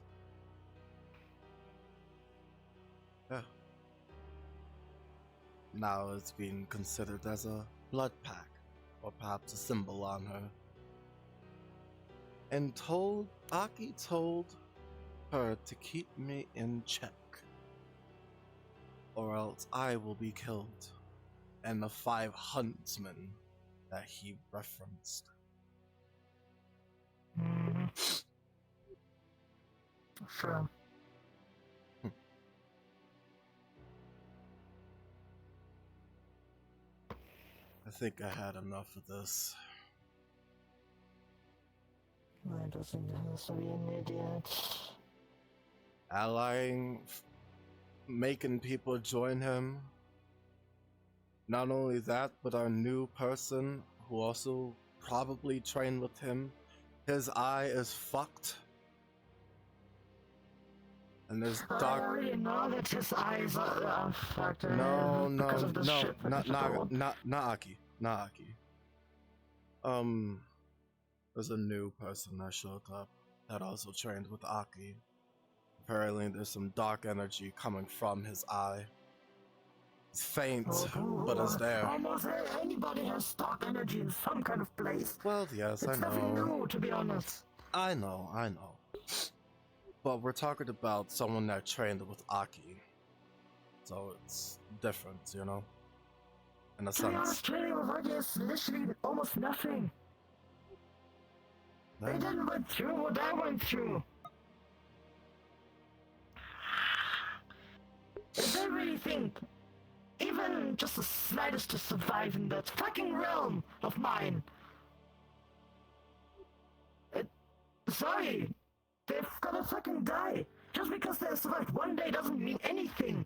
yeah. Now it's being considered as a blood pact, or perhaps a symbol on her. And Aki told her to keep me in check, or else I will be killed, and the 5 huntsmen that he referenced. Sure. I think I had enough of this. I don't think there has to be an idiot. Allying, making people join him. Not only that, but our new person who also probably trained with him, his eye is fucked. And there's I dark. already know that his eyes are fucked No, because of the ship. not Aki. There's a new person that showed up that also trained with Aki. Apparently, there's some dark energy coming from his eye. It's faint, but it's there. Almost anybody has dark energy in some kind of place. Well, yes, I It's know. nothing new, to be honest. I know. But we're talking about someone that trained with Aki. So it's different, you know? In a To be honest, sense. training with Aki is literally almost nothing. They didn't went through what I went through. If they really think even just the slightest to survive in that fucking realm of mine, sorry, they've gotta fucking die. Just because they survived one day doesn't mean anything.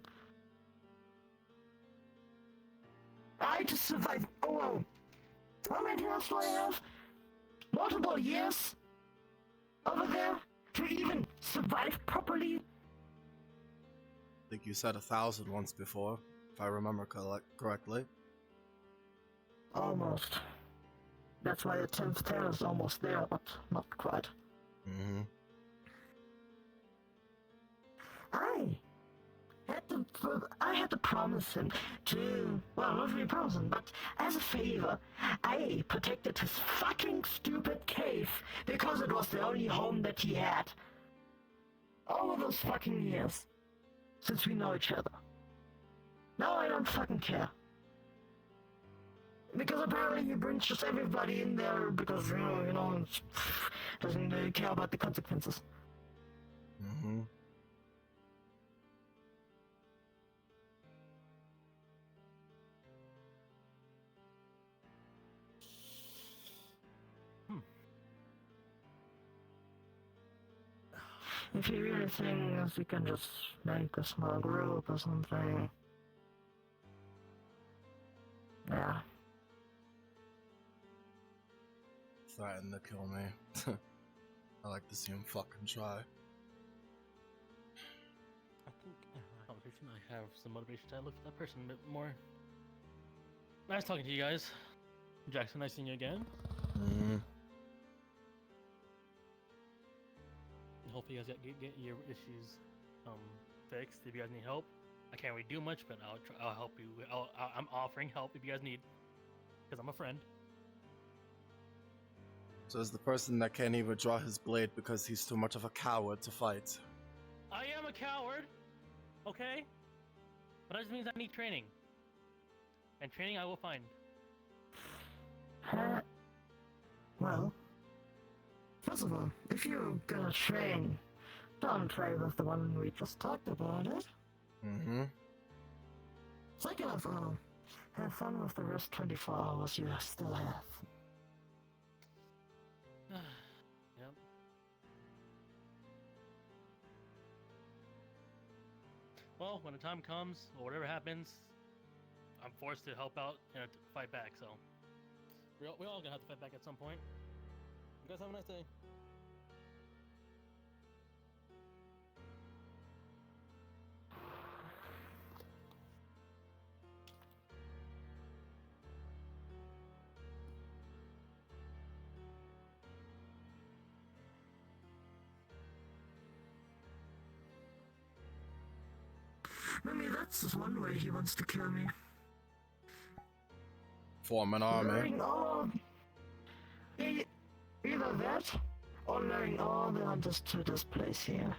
I just survived, how many years do I have? Multiple years over there to even survive properly. I think you said 1,000 once before, if I remember correctly. Almost. That's why the 10th tail is almost there, but not quite. Mm-hmm. I had to promise him to, well, not really promise him, but as a favor, I protected his fucking stupid cave because it was the only home that he had. All of those fucking years, since we know each other. Now I don't fucking care. Because apparently he brings just everybody in there because, you know, doesn't really care about the consequences. Mm-hmm. If you really think you can just make a small group or something. Yeah. Threatened to kill me. I like to see him fucking try. I think conversation I have some motivation to look at that person a bit more. Nice talking to you guys. Jackson, nice seeing you again. Mm. Hopefully you guys get your issues fixed. If you guys need help, I can't really do much, but I'll help you. I'm offering help if you guys need, because I'm a friend. So is the person that can't even draw his blade because he's too much of a coward to fight. I am a coward, okay? But that just means I need training. And training I will find. Well, first of all, if you're gonna train, don't train with the one we just talked about it. Mm-hmm. Second of all, have fun with the rest 24 hours you still have. Yep. Well, when the time comes, or whatever happens, I'm forced to help out and to fight back, so. We're all gonna have to fight back at some point. You guys have a nice day. Maybe that's just one way he wants to kill me. Form an army. Luring all... Either that, or luring all the hunters to this place here.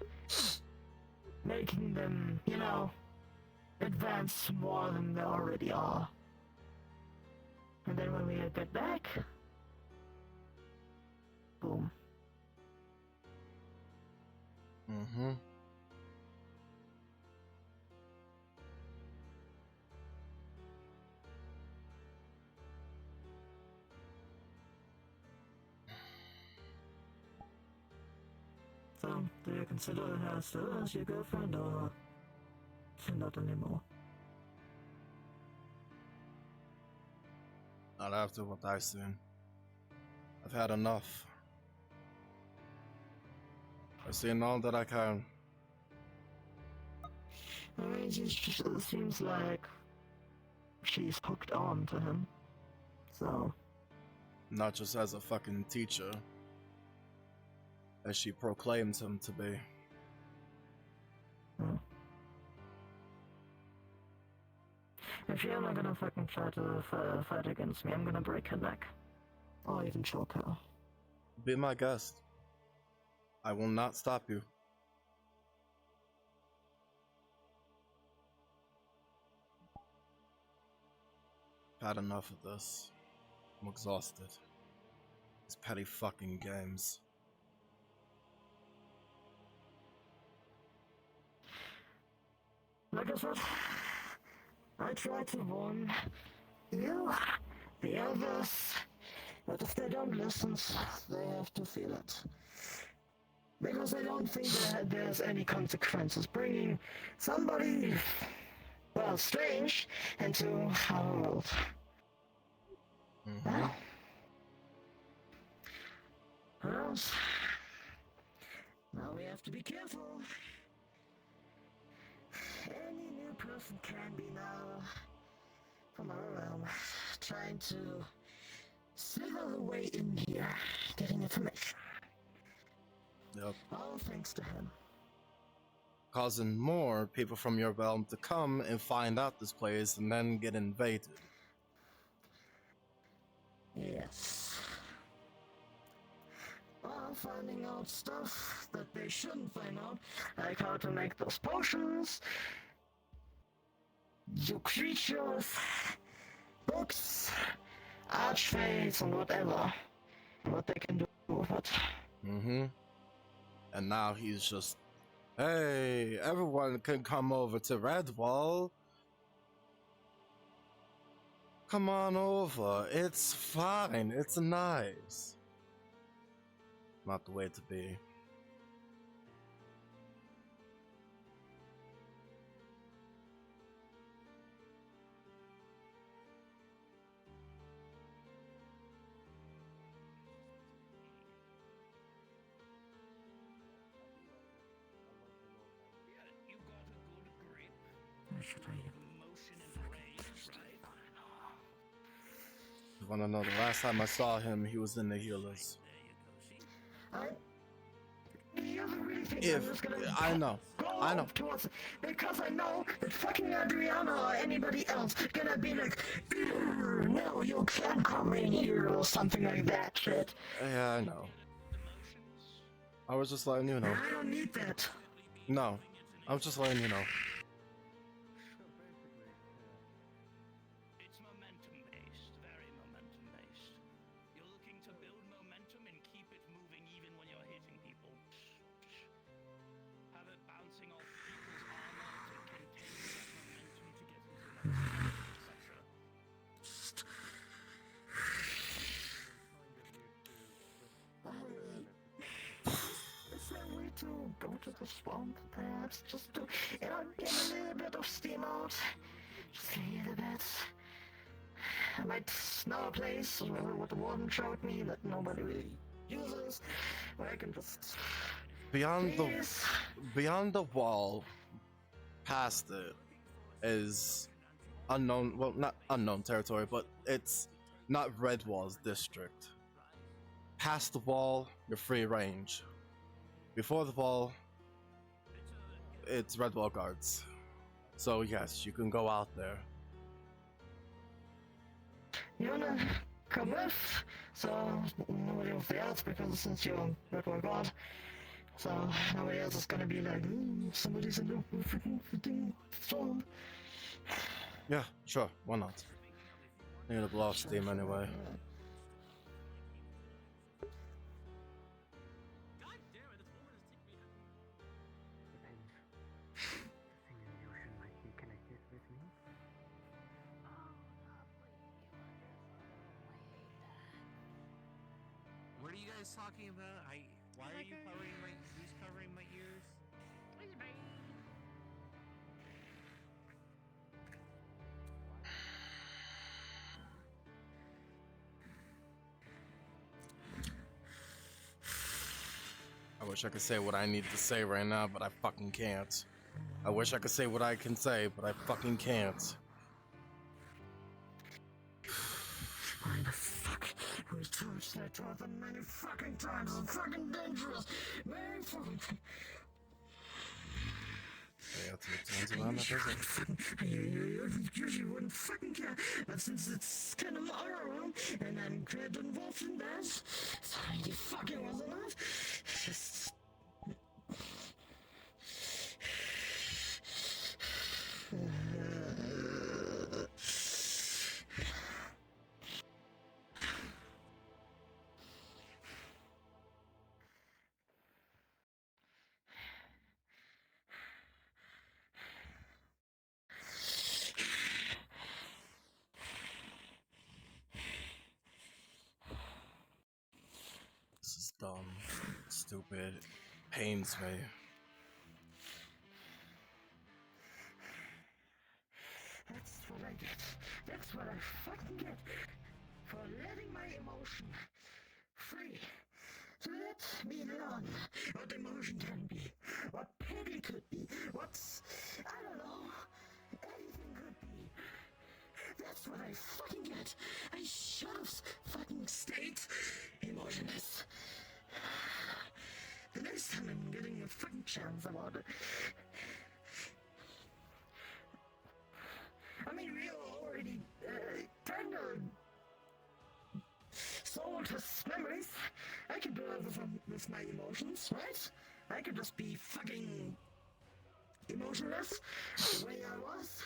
Making them, you know, advance more than they already are. And then when we get back... boom. Mm-hmm. So, do you consider her still as your girlfriend, or not anymore? Not after what I've seen. I've had enough. I've seen all that I can. I mean, it seems like she's hooked on to him. So. Not just as a fucking teacher, as she proclaims him to be. If you're not gonna fucking try to fight against me, I'm gonna break her neck. Or even choke her. Be my guest. I will not stop you. I've had enough of this. I'm exhausted. These petty fucking games. Like I said, I try to warn you, the others, but if they don't listen, they have to feel it. Because I don't think that there's any consequences bringing somebody, well, strange, into our world. Well, now we have to be careful. Any new person can be now from our realm, trying to slither the way in here, getting information. Yep. All thanks to him. Causing more people from your realm to come and find out this place and then get invaded. Yes. While finding out stuff that they shouldn't find out, like how to make those potions, your creatures, books, archfates, and whatever. What they can do with it. And now he's just, hey, everyone can come over to Redwall. Come on over. It's fine. It's nice. Not the way to be. You wanna know, the last time I saw him, he was in the healers. I know. Because I know that fucking Adriana or anybody else gonna be like, no, you can't come in here or something like that shit. Yeah, I know. I was just letting you know. I don't need that. No, I was just letting you know. It's momentum-based, very momentum-based. You're looking to build momentum and keep it moving even when you're hitting people. Have it bouncing off people's armor to continue that momentum to get into the next etc. Is there a way to go to the swamp, perhaps? Just to, get a little bit of steam out. Just a little bit. I might know a place where what the warden showed me that nobody really uses, where I can just... Beyond the wall, past it, is unknown, well, not unknown territory, but it's not Redwall's district. Past the wall, you're free range. Before the wall, it's Redwall guards. So yes, you can go out there. You wanna come with? So nobody else, because since you're Redwall guard, so nobody else is gonna be like, somebody's in the freaking storm. Yeah, sure, why not? I'm gonna blow off steam anyway. What are you guys talking about? Why are you covering my? Who's covering my ears? wish I could say what I need to say right now, but I fucking can't. I wish I could say what I can say, but I fucking can't. Why the fuck? We touched that door the many fucking times. It's fucking dangerous. Very fucking. Yeah, it turns around, that doesn't. You usually wouldn't fucking care, but since it's kind of our room, and I'm quite involved in that, so you fucking was enough. Just. This is dumb, stupid, pains me. That's what I get. That's what I fucking get for letting my emotion free. To let me learn what emotion can be, what pity could be, what's, I don't know, anything could be. That's what I fucking get. I should have fucking stayed emotionless. The next time I'm getting a fucking chance about it. I mean, we already kind of sold his memories. I can do everything with my emotions, right? I could just be fucking emotionless the way I was.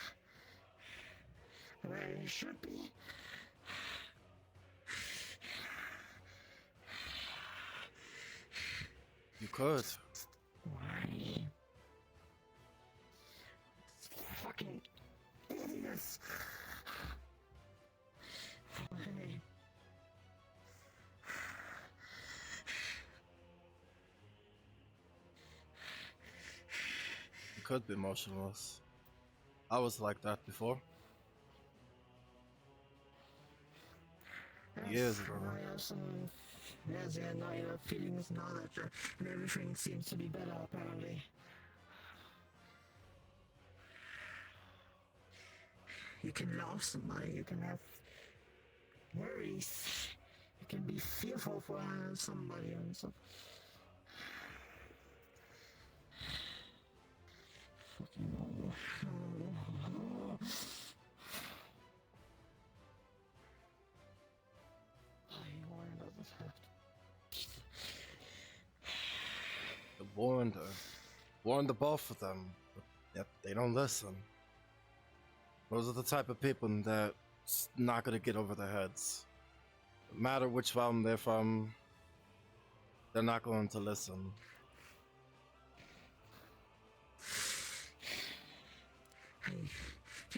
The way I should be. You could. Why? Fucking idiots. Why? You could be emotionless. I was like that before. Years ago. I have some, as you know, your feelings and all that, and everything seems to be better apparently. You can love somebody, you can have worries, you can be fearful for somebody and stuff. Fucking warned the both of them, but yet they don't listen. Those are the type of people that's not gonna get over their heads. No matter which realm they're from, they're not going to listen.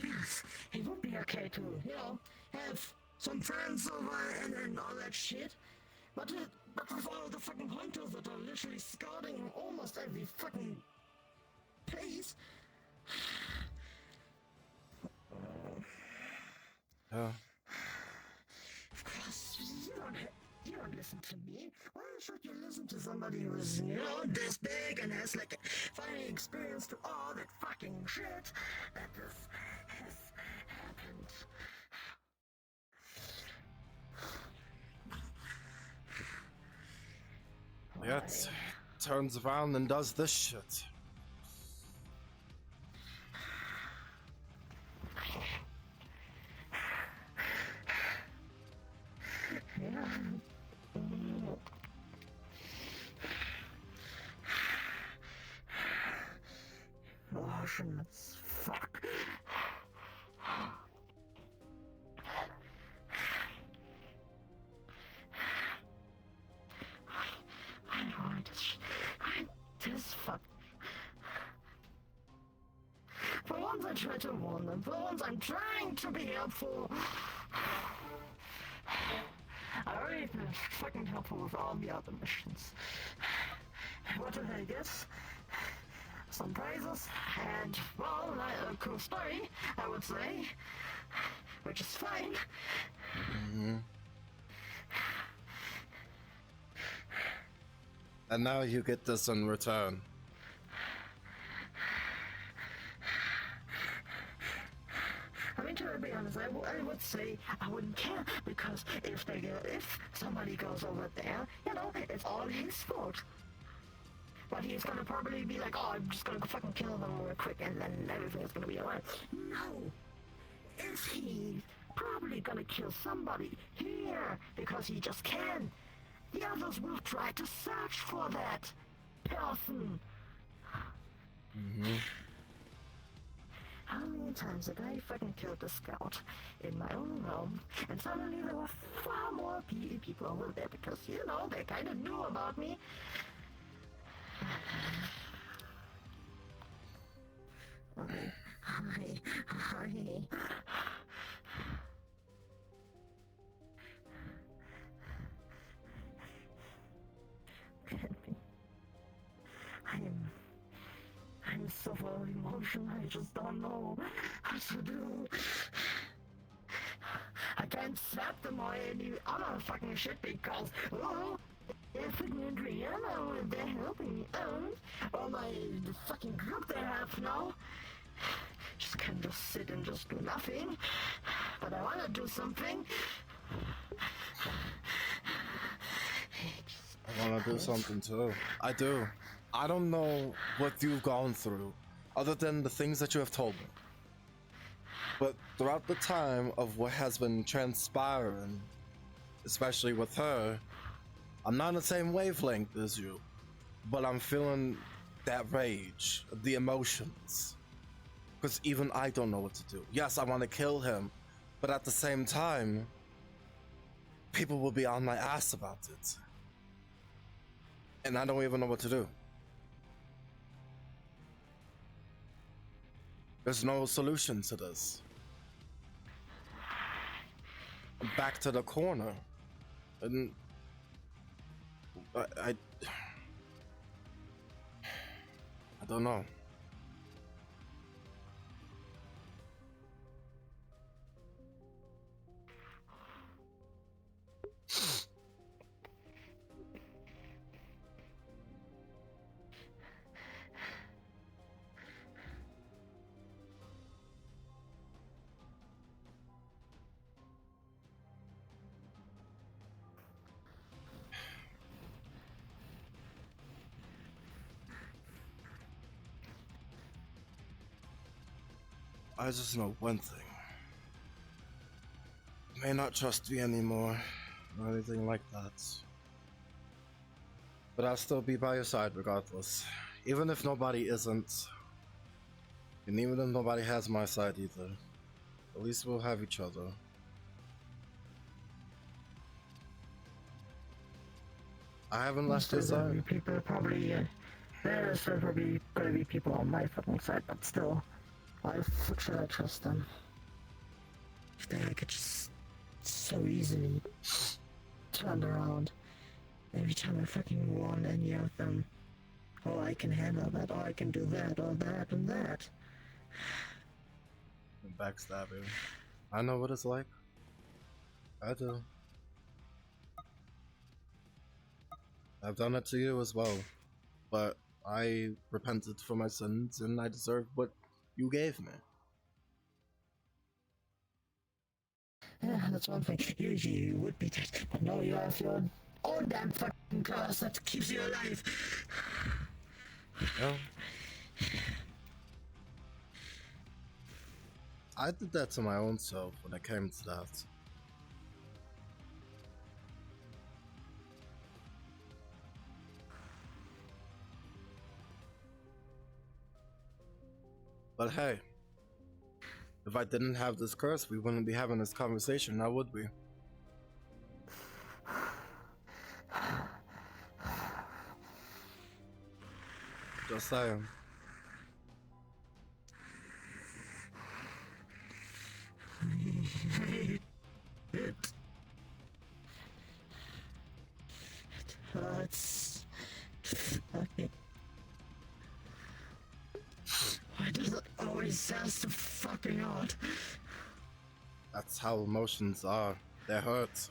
Yes, it would be okay to, have some friends over and all that shit. But with all the fucking hunters that are literally scouting almost every fucking place. Yeah. Of course, you don't listen to me. Why should you listen to somebody who's, this big and has like a funny experience to all that fucking shit that has happened? Yet turns around and does this shit. Emotions, fuck. I'm just fuck. For once I try to warn them, for once I'm trying to be helpful. I already been fucking helpful with all the other missions. What did I get? Some prizes, and, well, a cool story, I would say, which is fine. Mm-hmm. And now you get this in return. I mean, to be honest, I would say I wouldn't care, because if somebody goes over there, you know, it's all his fault. But he's gonna probably be like, oh, I'm just gonna go fucking kill them real quick, and then everything's gonna be alright. No! Is he probably gonna kill somebody here, because he just can? The others will try to search for that person. Mm-hmm. How many times did I fucking kill the scout in my own realm, and suddenly there were far more people over there because, you know, they kind of knew about me. Hi. I'm so full of emotion, I just don't know what to do. I can't slap them or any other fucking shit because, well, if it Rihanna, they're helping me out, or the fucking group they have now, just can't just sit and just do nothing, but I wanna do something. I want to do something too. I do. I don't know what you've gone through, other than the things that you have told me. But throughout the time of what has been transpiring, especially with her, I'm not on the same wavelength as you, but I'm feeling that rage, the emotions. Because even I don't know what to do. Yes, I want to kill him, but at the same time, people will be on my ass about it. And I don't even know what to do. There's no solution to this. I'm back to the corner. And I don't know. I just know one thing. You may not trust me anymore, or anything like that. But I'll still be by your side regardless. Even if nobody isn't. And even if nobody has my side either. At least we'll have each other. I haven't left your side. People probably, there's probably gonna be people on my fucking side, but still. Why the fuck should I trust them? If they could just so easily turn around every time I fucking warn any of them. Oh, I can handle that, or I can do that, or that, and that. Backstabbing. I know what it's like. I do. I've done it to you as well. But I repented for my sins, and I deserve what you gave me. Yeah, that's one thing. Usually you would be dead, but no, you have your own damn fucking curse that keeps you alive. Yeah. I did that to my own self when it came to that. But hey, if I didn't have this curse, we wouldn't be having this conversation, now would we? Just saying. It hurts. Okay. Why does it always sound so fucking hard? That's how emotions are. They hurt.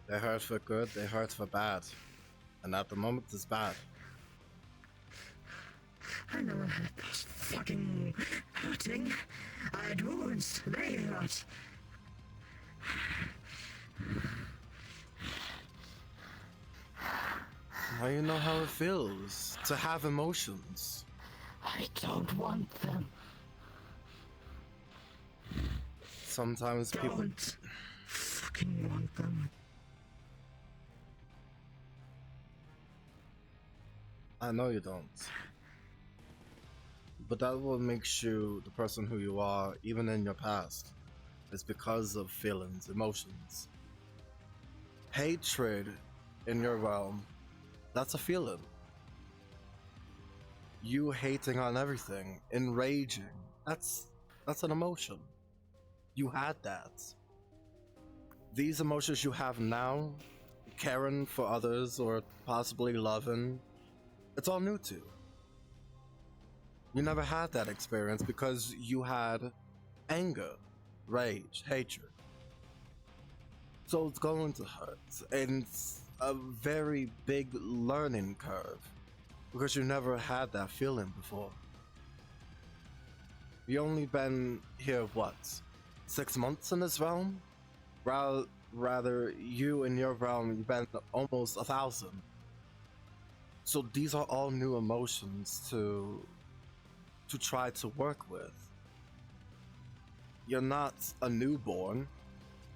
They hurt for good, they hurt for bad. And at the moment, it's bad. I never had this fucking hurting. I had wounds. They hurt. Now you know how it feels to have emotions. I don't want them. Sometimes people don't fucking want them. I know you don't. But that what makes you the person who you are, even in your past. It's because of feelings, emotions. Hatred in your realm, that's a feeling. You hating on everything, enraging, that's an emotion. You had that. These emotions you have now, caring for others or possibly loving, it's all new to you. You never had that experience because you had anger, rage, hatred. So it's going to hurt. And it's a very big learning curve because you never had that feeling before. You only been here, what, 6 months in this realm? Rather, you in your realm, you've been almost 1,000. So these are all new emotions to try to work with. You're not a newborn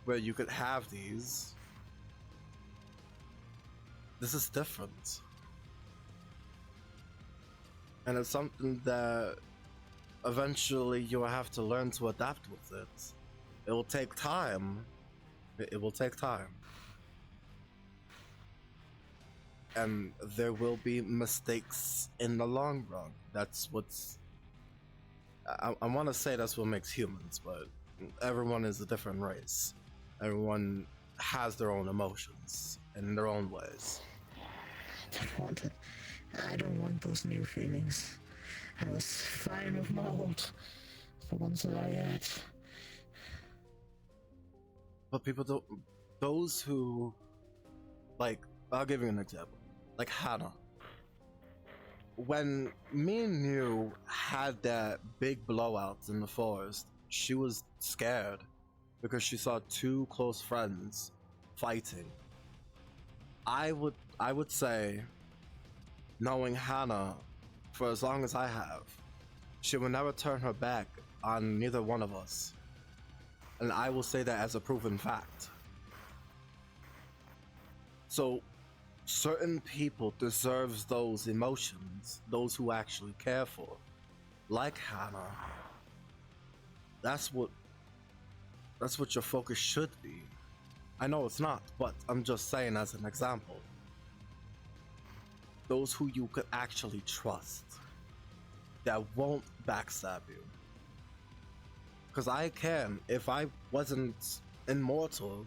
where you could have these. This is different. And it's something that eventually you'll have to learn to adapt with it. It will take time. It will take time. And there will be mistakes in the long run. That's what's... I want to say that's what makes humans, but everyone is a different race. Everyone has their own emotions in their own ways. I don't want it. I don't want those new feelings. I was fine with my old, the ones that I had. But people don't... Those who... Like, I'll give you an example. Like Hannah. When me and you had that big blowout in the forest, she was scared because she saw two close friends fighting. I would say, knowing Hannah for as long as I have, she will never turn her back on neither one of us. And I will say that as a proven fact. So certain people deserves those emotions, those who actually care for, like Hannah. That's what your focus should be. I know it's not, but I'm just saying as an example. Those who you could actually trust, that won't backstab you. Because I can, if I wasn't immortal,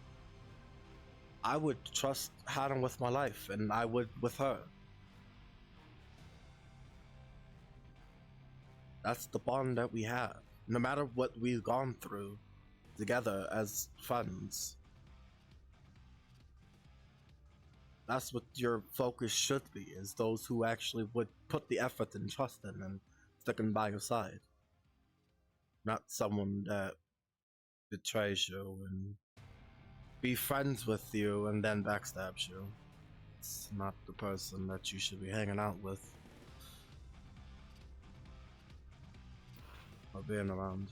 I would trust Hannah with my life, and I would with her. That's the bond that we have. No matter what we've gone through together as friends. That's what your focus should be, is those who actually would put the effort and trust in and sticking by your side. Not someone that betrays you and be friends with you and then backstabs you. It's not the person that you should be hanging out with or being around.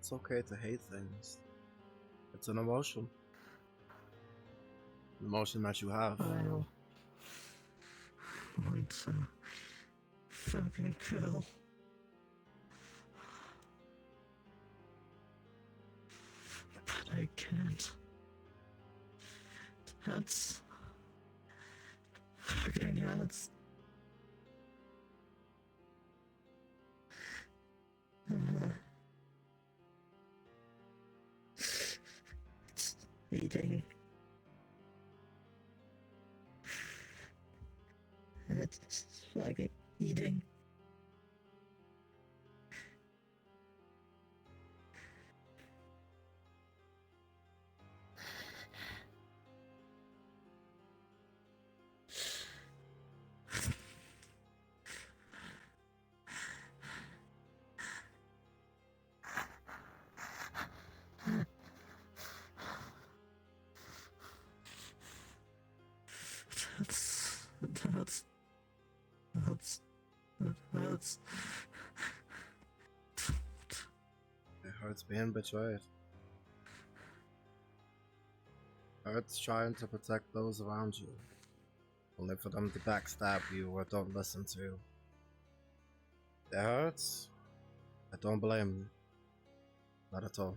It's okay to hate things. It's an emotion. An emotion that you have. I'll want to fucking kill. But I can't. That's fucking hurts. It's eating. It's fucking eating. That's It hurts being betrayed. Hurts trying to protect those around you, only for them to backstab you or don't listen to you. It hurts. I don't blame you. Not at all.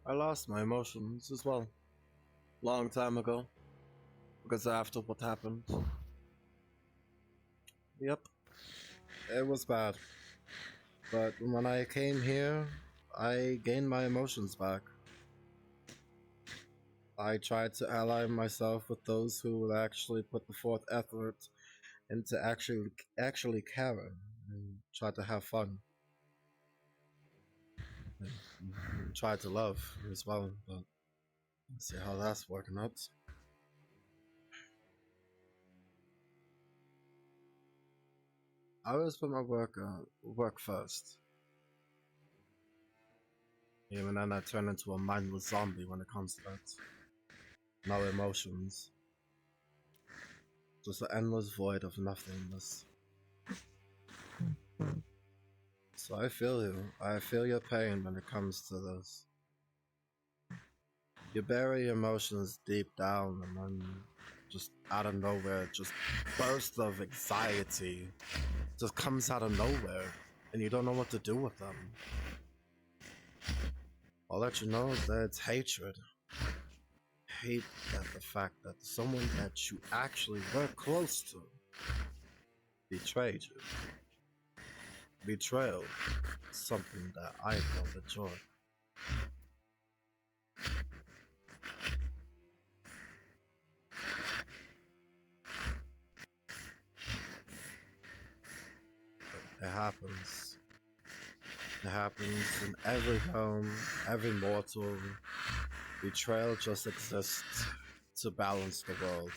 I lost my emotions as well. Long time ago. Because after what happened. Yep. It was bad. But when I came here, I gained my emotions back. I tried to ally myself with those who would actually put the forth effort into actually caring and try to have fun. And try to love as well, but let's see how that's working out. I always put my work first. Even then I turn into a mindless zombie when it comes to that. No emotions. Just an endless void of nothingness. So I feel you. I feel your pain when it comes to this. You bury your emotions deep down and then just out of nowhere, just burst of anxiety just comes out of nowhere and you don't know what to do with them. I'll let you know that it's hatred. Hate that the fact that someone that you actually were close to betrayed you. Betrayal is something that I don't enjoy. It happens. It happens in every home, every mortal. Betrayal just exists to balance the world.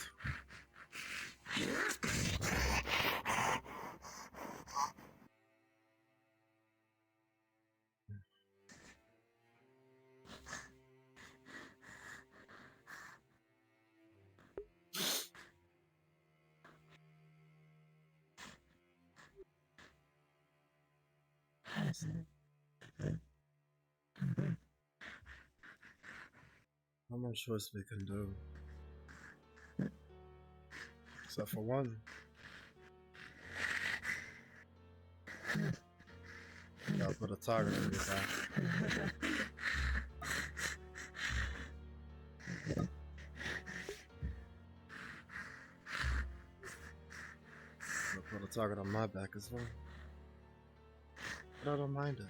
How much choice we can do? Except for one. Gotta put a target on your back. Gotta put a target on my back as well. But I don't mind it.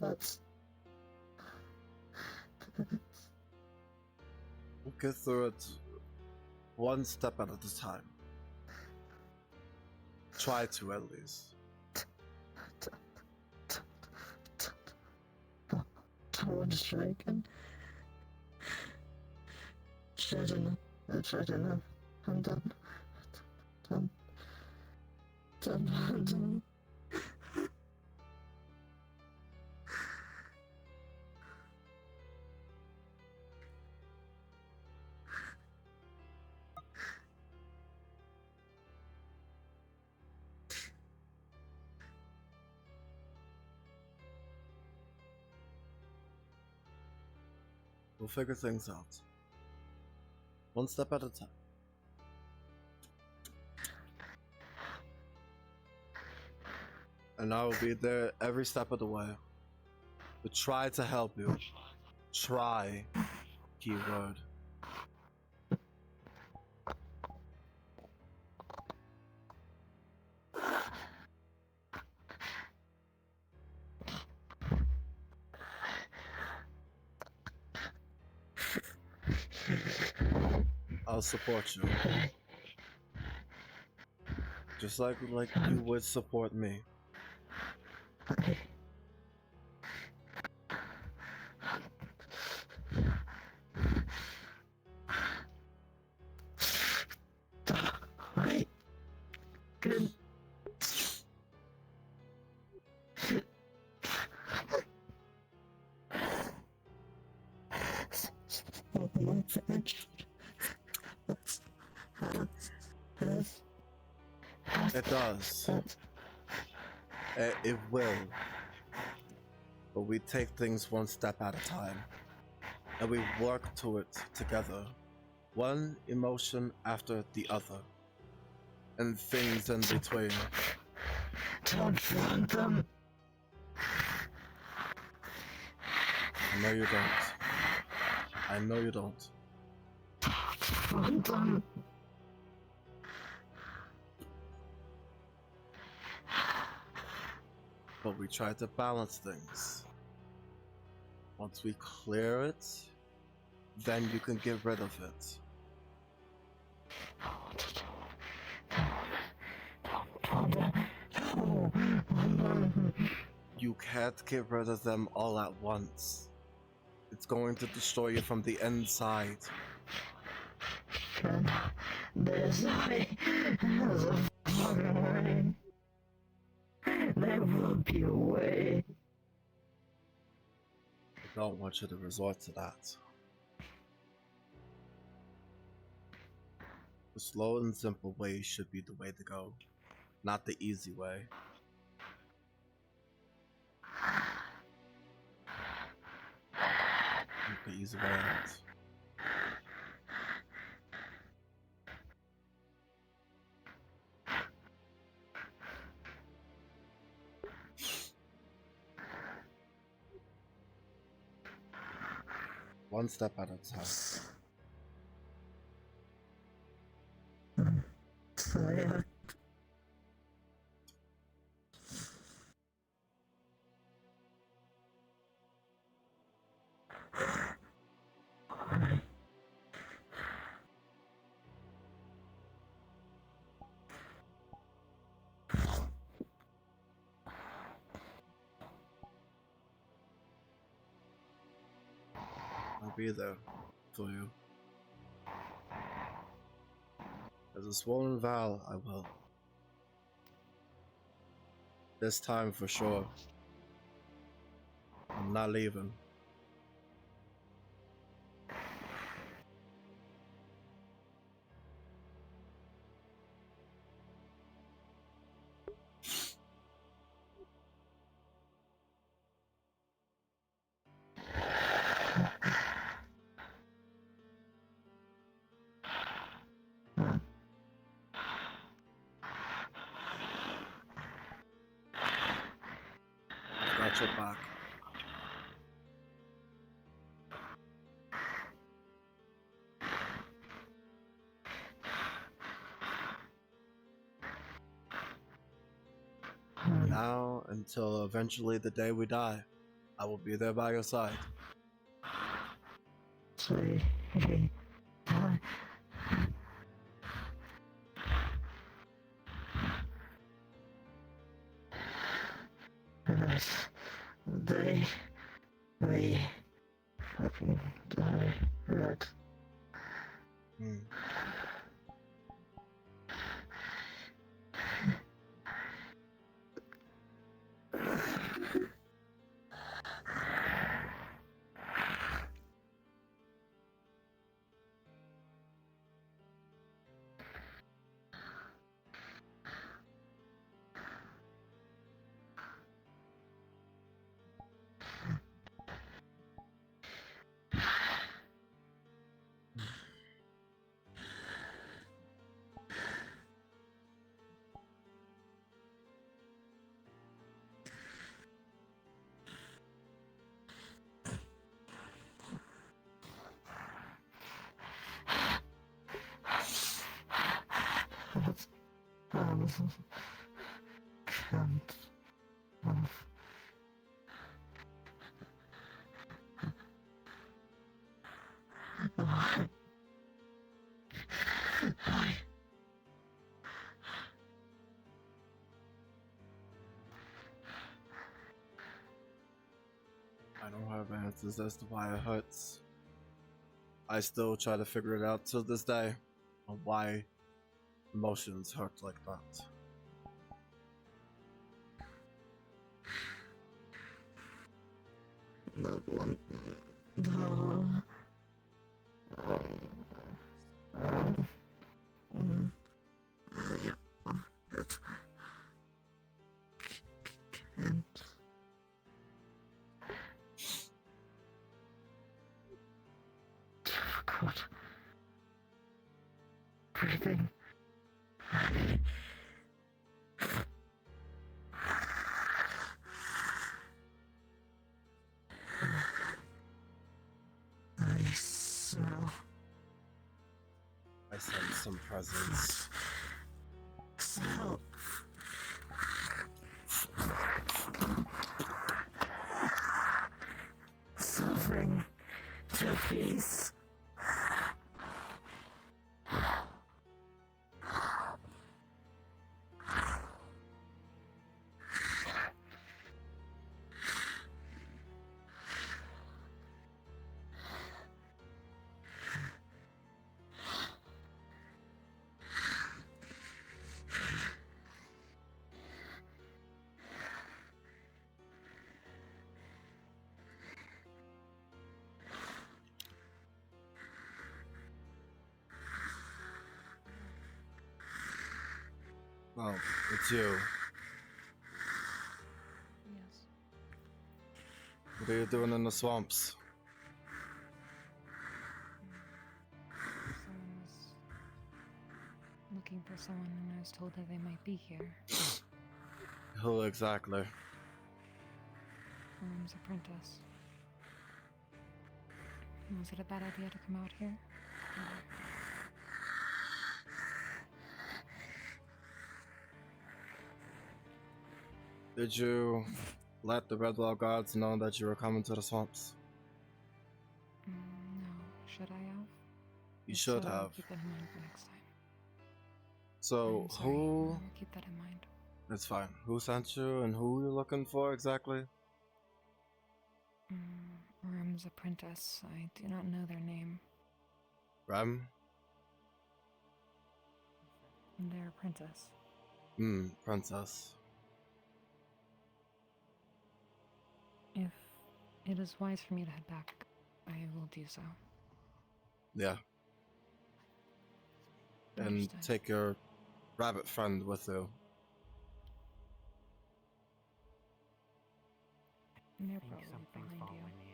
That's We'll get through it one step at a time. Try to, at least. Told striking. Said enough. I've said enough. I'm done. Done. Done. We'll figure things out. One step at a time. And I will be there every step of the way. To try to help you. Try. Keyword. I'll support you. Just like you would support me. Right. Good. It does. It will. But we take things one step at a time. And we work to it together. One emotion after the other. And things in between. Don't want them. I know you don't. I know you don't. Want them. But we try to balance things. Once we clear it, then you can get rid of it. You can't get rid of them all at once. It's going to destroy you from the inside. There's a fucking way. There will be a way. I don't want you to resort to that. The slow and simple way should be the way to go, not the easy way. Not the easy way out. One step at a time. I'll be there for you. As a swollen vow, I will. This time for sure. I'm not leaving. Got your back. Now until eventually the day we die, I will be there by your side. they fucking die, right? Can't. Why? I don't have answers as to why it hurts. I still try to figure it out till this day on why emotions hurt like that. Difficult breathing. I smell. I sense some presence. Smell. Suffering to peace. Oh, it's you. Yes. What are you doing in the swamps? Someone was looking for someone, and I was told that they might be here. Who exactly? Worm's apprentice. Was it a bad idea to come out here? Did you let the Redwall gods know that you were coming to the swamps? No. Should I have? You If should so, I'll have. keep that in mind for next time. So, I'm sorry. who... I'll keep that in mind. It's fine. Who sent you and who you're looking for exactly? Worm's apprentice. I do not know their name. Rem? Their apprentice. Princess. If it is wise for me to head back, I will do so. Yeah. And Understood. take your rabbit friend with you. They're I think probably something's behind following you. me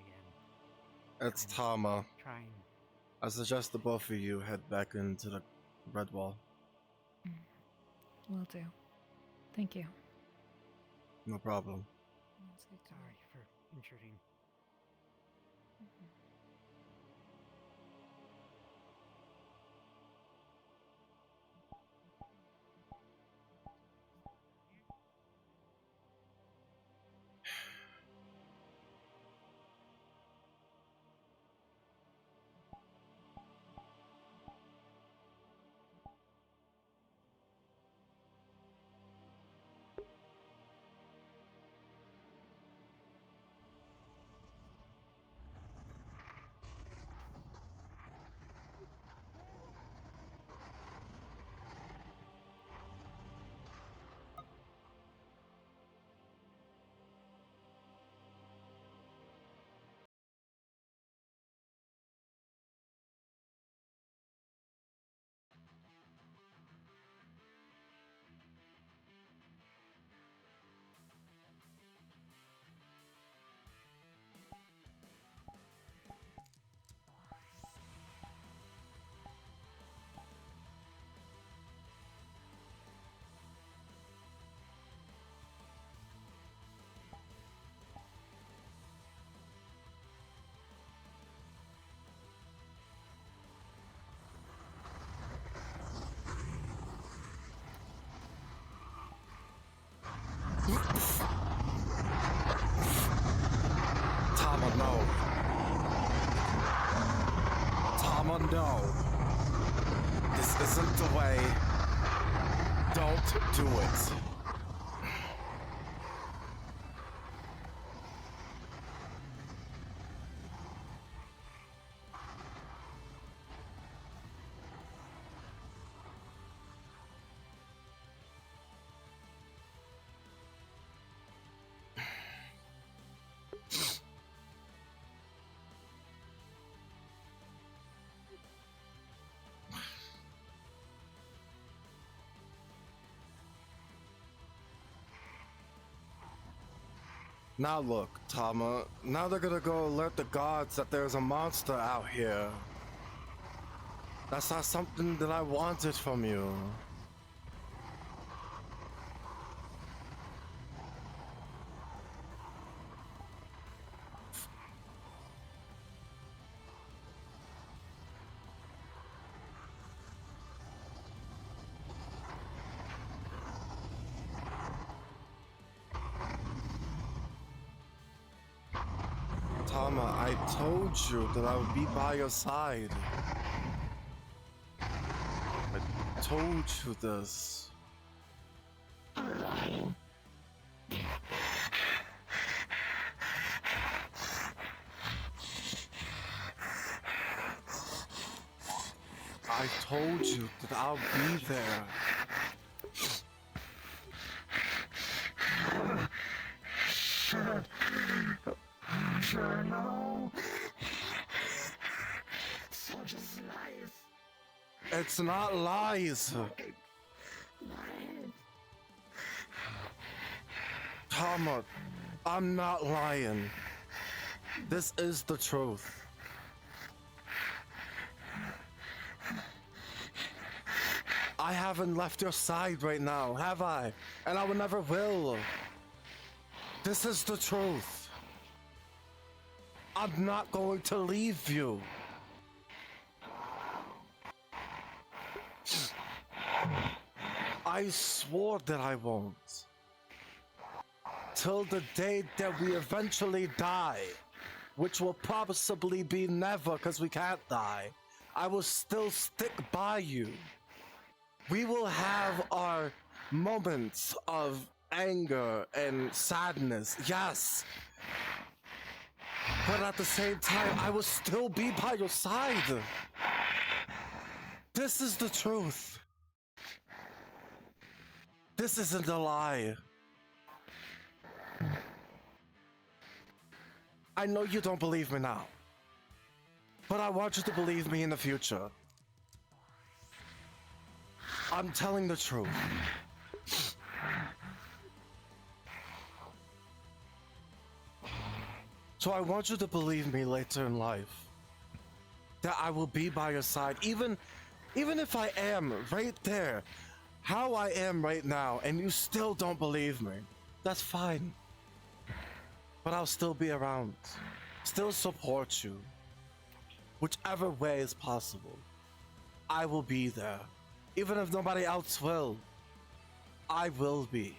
again. It's Tama. Trying. I suggest the both of you head back into the Redwall. Will do. Thank you. No problem. Sorry for intruding. No. This isn't the way. Don't do it. Now look, Tama, now they're gonna go alert the gods that there's a monster out here. That's not something that I wanted from you. Tama, I told you that I would be by your side. I told you this. I told you that I'll be there. Sure, no. Such is lies. It's not lies. Tama, I'm not lying. This is the truth. I haven't left your side right now, have I? And I will never will. This is the truth. I'm not going to leave you. I swore that I won't. Till the day that we eventually die, which will possibly be never because we can't die, I will still stick by you. We will have our moments of anger and sadness, yes. But at the same time, I will still be by your side. This is the truth. This isn't a lie. I know you don't believe me now, but I want you to believe me in the future. I'm telling the truth. So I want you to believe me later in life. That I will be by your side, even if I am right there, how I am right now, and you still don't believe me. That's fine. But I'll still be around. Still support you. Whichever way is possible. I will be there. Even if nobody else will. I will be.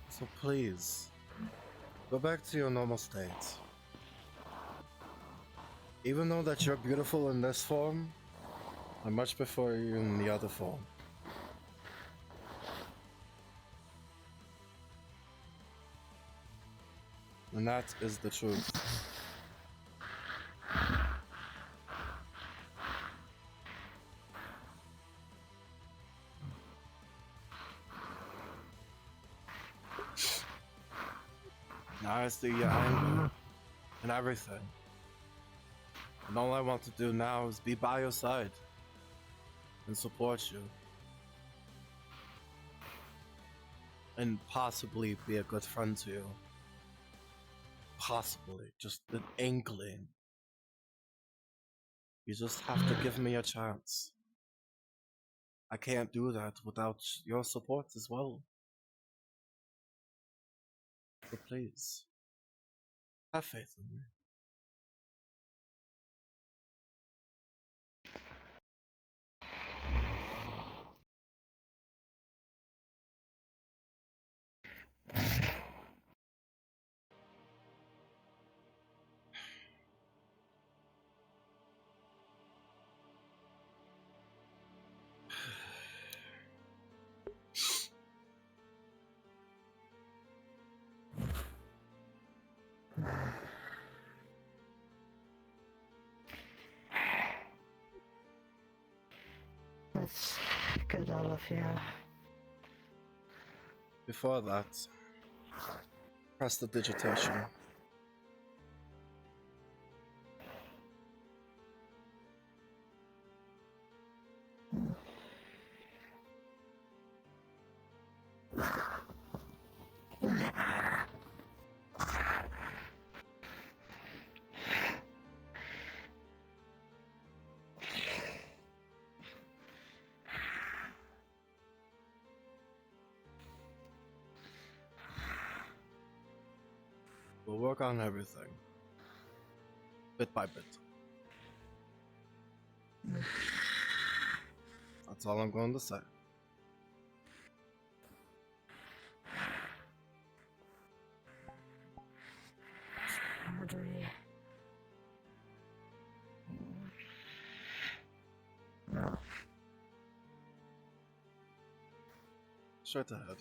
So please, go back to your normal state. Even though that you're beautiful in this form, I much prefer you in the other form. And that is the truth. Now I see your anger and everything. And all I want to do now is be by your side and support you. And possibly be a good friend to you. Possibly, just an inkling. You just have to give me a chance. I can't do that without your support as well. So please, have faith in me. Let's get out of here. Before that, press the digitation. We'll work on everything, bit by bit. That's all I'm going to say. Straight ahead.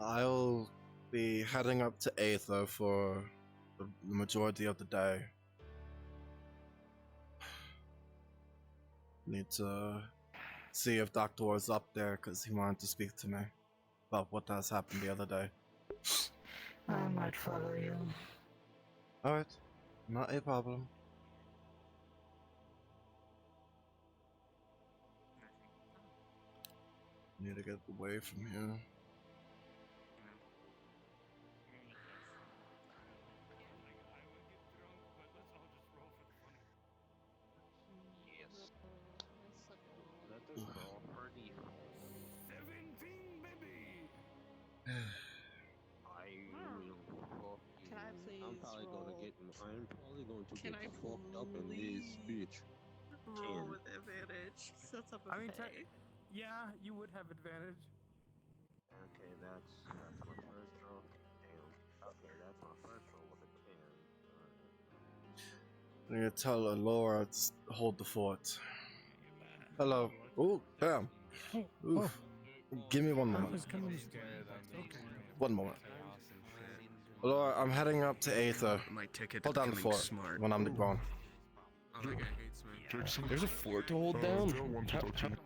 I'll be heading up to Aether for the majority of the day. Need to see if Dr. is up there because he wanted to speak to me about what has happened the other day. I might follow you. Alright, not a problem. Need to get away from here. I'm probably gonna get fucked up in this bitch. roll with advantage? That's up a Yeah, you would have advantage. Okay, that's my first roll. Damn. Okay, that's my first roll with a 10. I'm gonna tell Laura to hold the fort. Hello. Oh, damn. Oof. Give me one moment. One moment. Laura, I'm heading up to Aether. Hold down the fort when I'm gone. There's a fort to hold down? How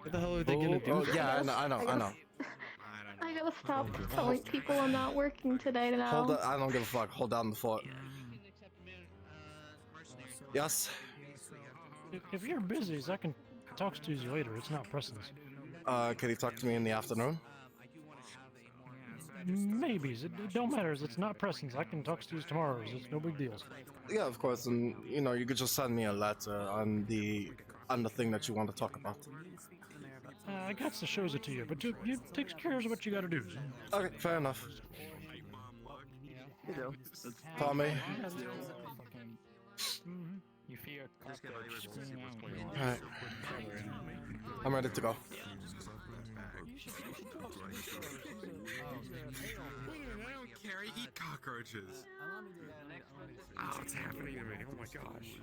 the hell are they gonna do that? Yeah, I know. I gotta stop telling people I'm not working today now. Hold on, I don't give a fuck. Hold down the fort. Yes? If you're busy, I can talk to you later. It's not pressing. Can he talk to me in the afternoon? Maybe. It don't matter. It's not pressing. I can talk to you tomorrow. It's no big deal. Yeah, of course, and you know, you could just send me a letter on the thing that you want to talk about. I got to shows it to you, but you take care of what you got to do. Okay, fair enough. You know, Tommy. You fear Alright. I'm ready to go. I don't care. I eat cockroaches. Oh, it's happening to me. Oh my gosh.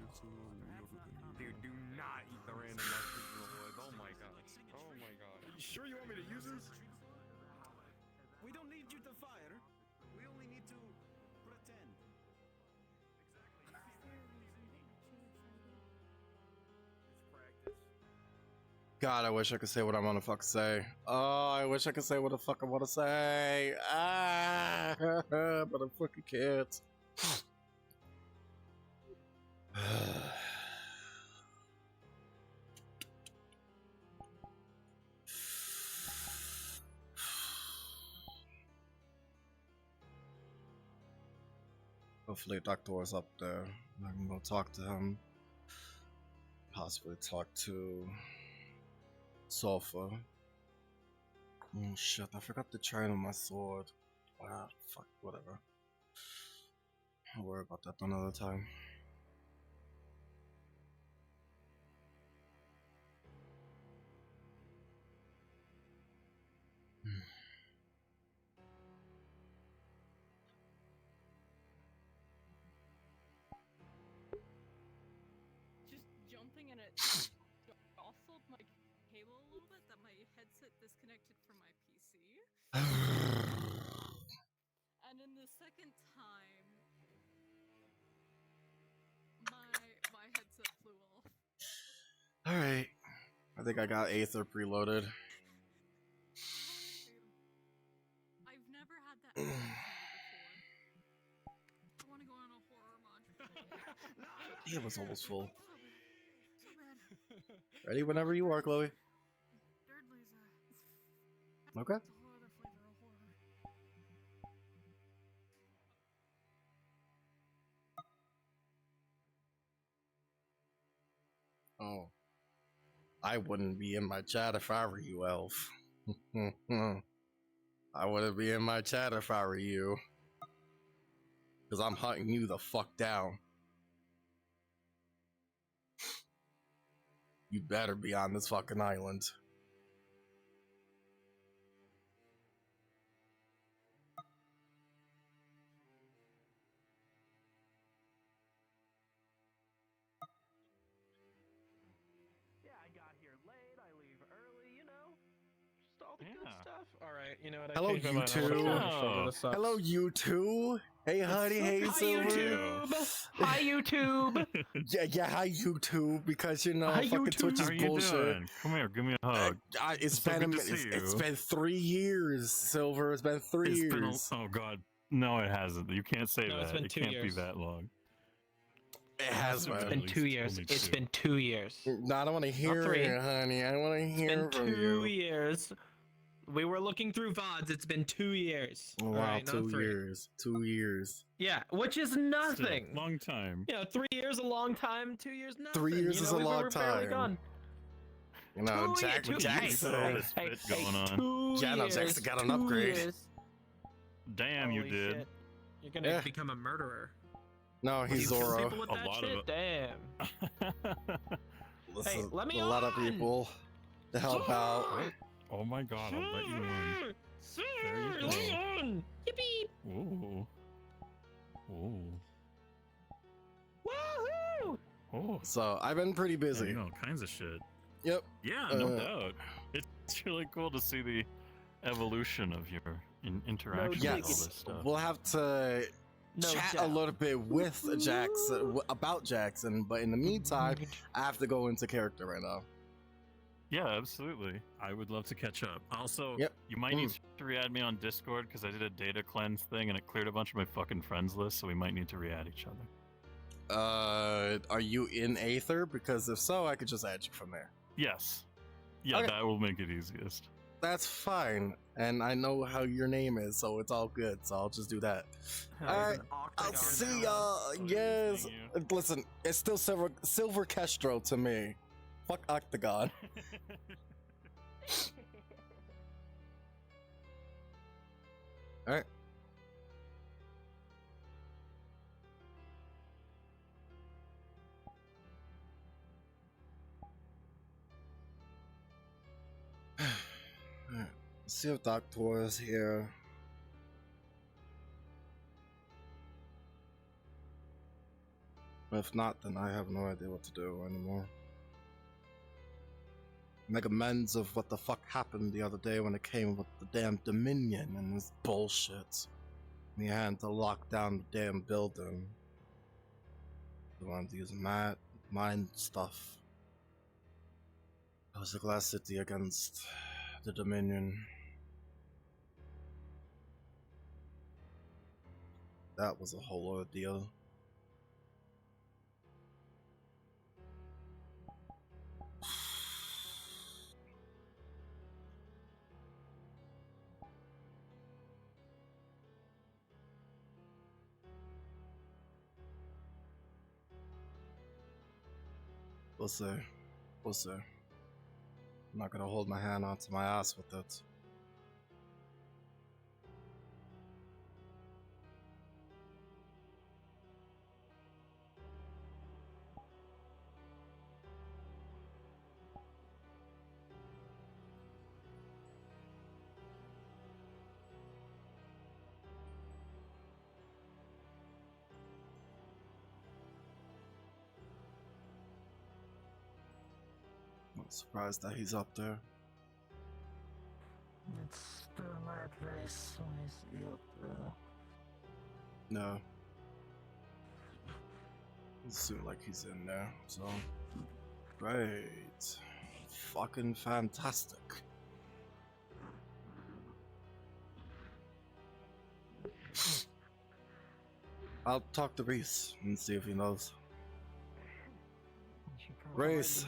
Dude, do not eat the random mushrooms in the woods. Oh my god. Oh my god. Are you sure you want me to use this? We don't need you to fire. We only need to pretend. God, I wish I could say what I want to fucking say. Oh, I wish I could say what the fuck I want to say. Ah, but I fucking can't. Hopefully, Doctor is up there. I can go talk to him. Possibly talk to Sulfur. Oh shit, I forgot to train on my sword. Ah, fuck, whatever. I'll worry about that another time. Just jumping in it jostled my cable a little bit that my headset disconnected from my PC. And in the second time, my headset flew off. Alright. I think I got Aether preloaded. I've never had that happen to me before. I want to go on a horror mod. It was almost full. Ready whenever you are, Chloe. Okay. Oh. I wouldn't be in my chat if I were you, Elf. I wouldn't be in my chat if I were you. Because I'm hunting you the fuck down. You better be on this fucking island. yeah, I got here late. I leave early. You know, just all the good Yeah. stuff. All right, you know what? I Hello, changed my you mind. I wanna two. go on a shoulder. This sucks. Hello, you two. Hey, honey. Hey, Hi, Silver. YouTube. Hi, YouTube. Yeah, hi, YouTube. Because you know, Hi, fucking Twitch is How are you bullshit. doing? Come here, give me a hug. It's so been good to see it's you. been 3 years, Silver. It's been 3 It's been years. oh god, no, it hasn't. You can't say No, that. it's been It 2 can't years. be that long. It has It's been. been 2 years. It's been 2 years. No, I don't want to hear three. it, honey. I want to It's hear been from 2 you. years. We were looking through VODs. It's been 2 years. Oh, All wow, right, not 2 3. years. 2 years. Yeah, which is nothing. Still, long time. You know, 3 years a long time. 2 years nothing. 3 years you is know, a we long were barely time. done. You know, 2 years. Jackson. going on. 2 Yeah, no, years. Jackson got an 2 upgrade. years. Damn, you Holy did. shit. You're gonna Yeah. become a murderer. No, he's You kill Zoro. people with A that lot shit? of Damn. This Hey, is let me a lot of on! people to help out. Oh my god, I'll let you in. There you Let me go. on! Yippee! Ooh. Ooh. Woohoo! Oh. So I've been pretty busy. You know, all kinds of shit. Yep. Yeah, no doubt. It's really cool to see the evolution of your interaction with all Yes, this stuff. we'll have to No chat doubt. a little bit with Jackson about Jackson, but in the meantime, I have to go into character right now. Yeah, absolutely. I would love to catch up. Also, Yep. you might need to re-add me on Discord because I did a data cleanse thing and it cleared a bunch of my fucking friends list, so we might need to re-add each other. Are you in Aether? Because if so, I could just add you from there. Yes. Yeah, Okay. that will make it easiest. That's fine, and I know how your name is, so it's all good. So I'll just do that. All right, I'll see y'all. Yes, listen, it's still Silver Kestro to me. Fuck Octagon. All right. Alright, let's see if Doctor is here. If not, then I have no idea what to do anymore. Make amends of what the fuck happened the other day when it came with the damn Dominion and this bullshit. We had to lock down the damn building. They wanted to use mind stuff. It was the Glass City against the Dominion. That was a whole ordeal. We'll see. We'll see. I'm not gonna hold my hand onto my ass with it. I'm surprised that he's up there. It's still my place when I see up there. No. Doesn't seem like he's in there, so. Great. Fucking fantastic. I'll talk to Reese and see if he knows. Reese,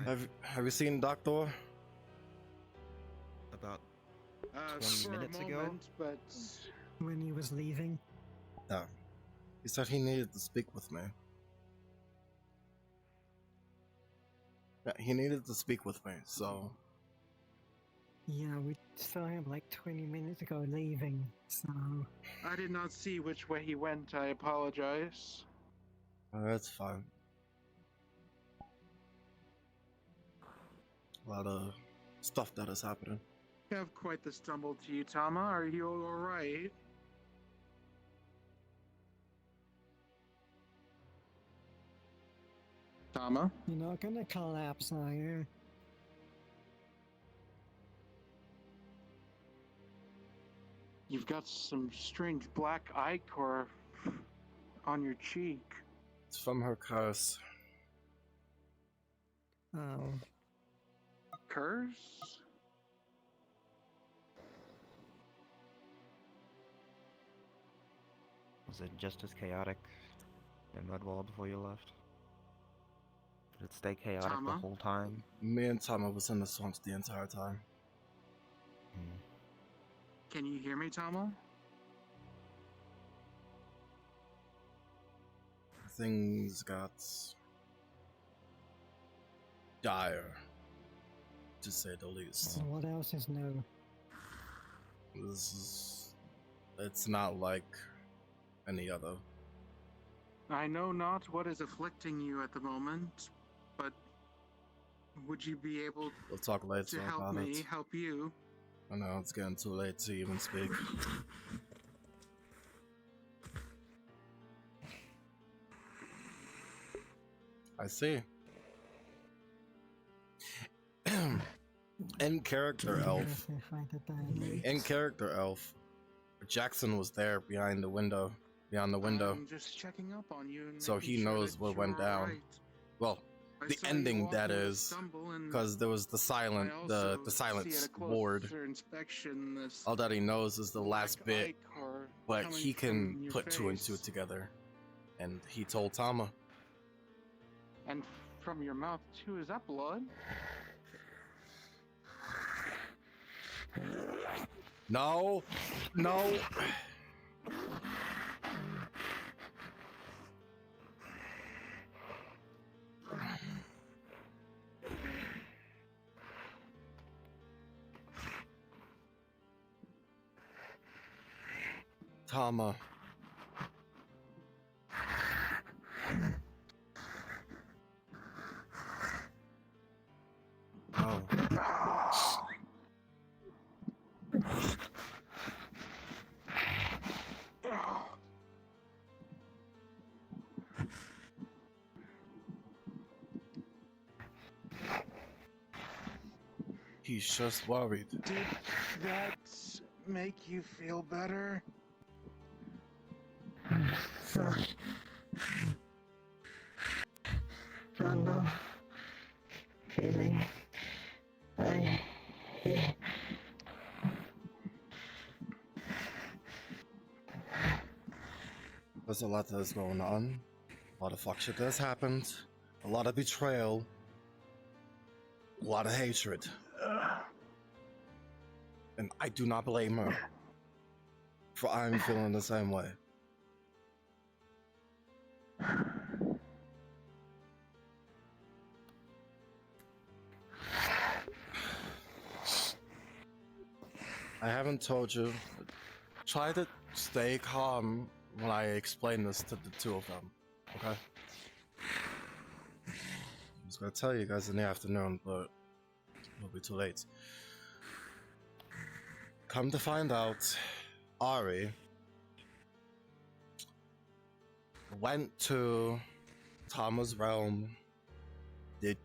have you seen Doctor? About for 20 a minutes ago? moment, but when he was leaving. No. He said he needed to speak with me. Yeah, he needed to speak with me, so. Yeah, we saw him like 20 minutes ago leaving, so. I did not see which way he went. I apologize. That's fine. A lot of stuff that is happening. You have quite the stumble to you, Tama. Are you alright? Tama? You're not gonna collapse, are you? You've got some strange black ichor on your cheek. It's from her curse. Oh. Curse? Was it just as chaotic in Mudwall before you left? Did it stay chaotic Tama? the whole time? Me and Tama was in the swamps the entire time. Can you hear me, Tama? Things got dire, to say the least. So what else is new? It's not like any other. I know not what is afflicting you at the moment, but would you be able We'll talk later to help about me it. help you? I know it's getting too late to even speak. I see. In character, Elf. In character, Elf. Jackson was there behind the window. Beyond the window. I'm just checking up on you. And So making he sure knows that what you're went down. alright. Well, I the saw you ending walk that in a is, stumble and because there was the silent, I the also see silence at a ward. closer inspection this All that he knows is the last bit, ichor but coming he can from your put two and two face. together. And he told Tama. And from your mouth too. Is that blood? No, no. Tama. Oh. He's just worried. Did that make you feel better? No feeling. There's a lot that's going on. A lot of fuck shit that's happened. A lot of betrayal. A lot of hatred. And I do not blame her. For I'm feeling the same way. I haven't told you. Try to stay calm when I explain this to the two of them, okay? I was gonna tell you guys in the afternoon, but it'll be too late. Come to find out, Ari went to Tama's realm, did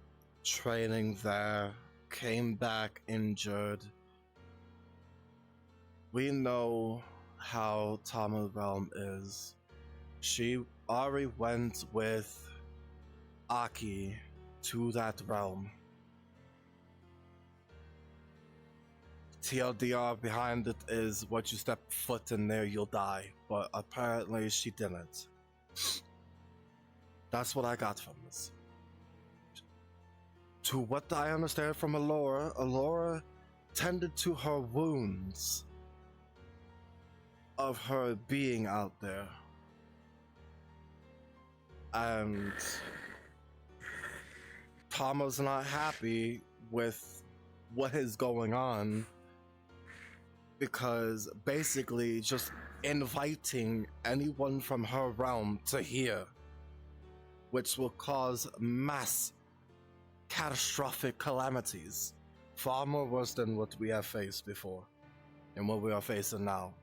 training there, came back injured. We know how Tama's realm is. Ari went with Aki to that realm. TLDR behind it is what you step foot in there, you'll die. But apparently she didn't. That's what I got from this. To what I understand from Alora tended to her wounds of her being out there. And Tama's not happy with what is going on because basically just inviting anyone from her realm to here, which will cause mass catastrophic calamities, far more worse than what we have faced before and what we are facing now.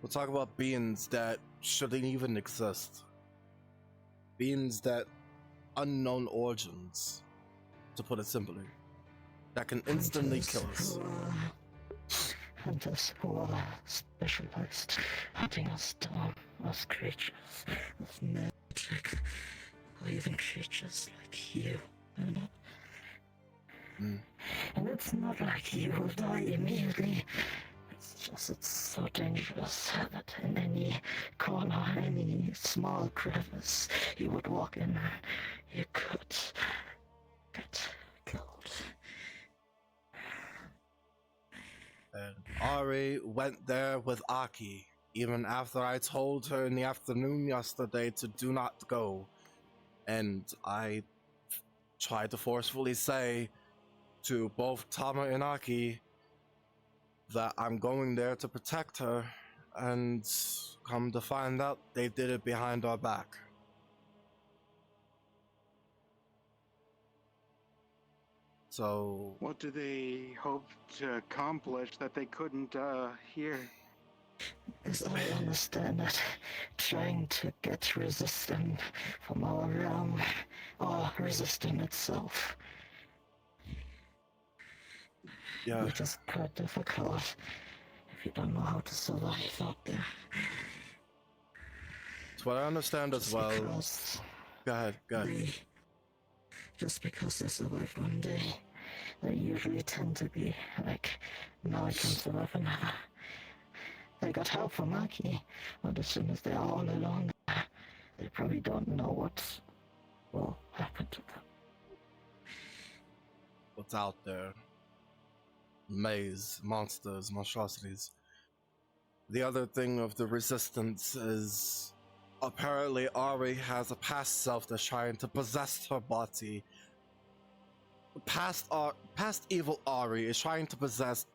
We'll talk about beings that shouldn't even exist. Beings that unknown origins, to put it simply, that can instantly kill us. Hunters who are specialized hunting us down, us creatures of magic, or even creatures like you, you know? And it's not like you will die immediately. It's just, it's so dangerous that in any corner, any small crevice you would walk in, you could get killed. And Ari went there with Aki, even after I told her in the afternoon yesterday to do not go. And I tried to forcefully say to both Tama and Aki that I'm going there to protect her, and come to find out they did it behind our back. So what do they hope to accomplish that they couldn't hear? As I understand it, trying to get resistance from our realm, or resistance itself. Yeah. Which is quite difficult if you don't know how to survive out there. That's what I understand as well. Go ahead. Just because they survive one day, they usually tend to be like, now I can survive another. They got help from Aki, but as soon as they're all alone, they probably don't know what will happen to them. What's out there? Maze, monsters, monstrosities. The other thing of the resistance is apparently Ari has a past self that's trying to possess her body. Past evil Ari is trying to possess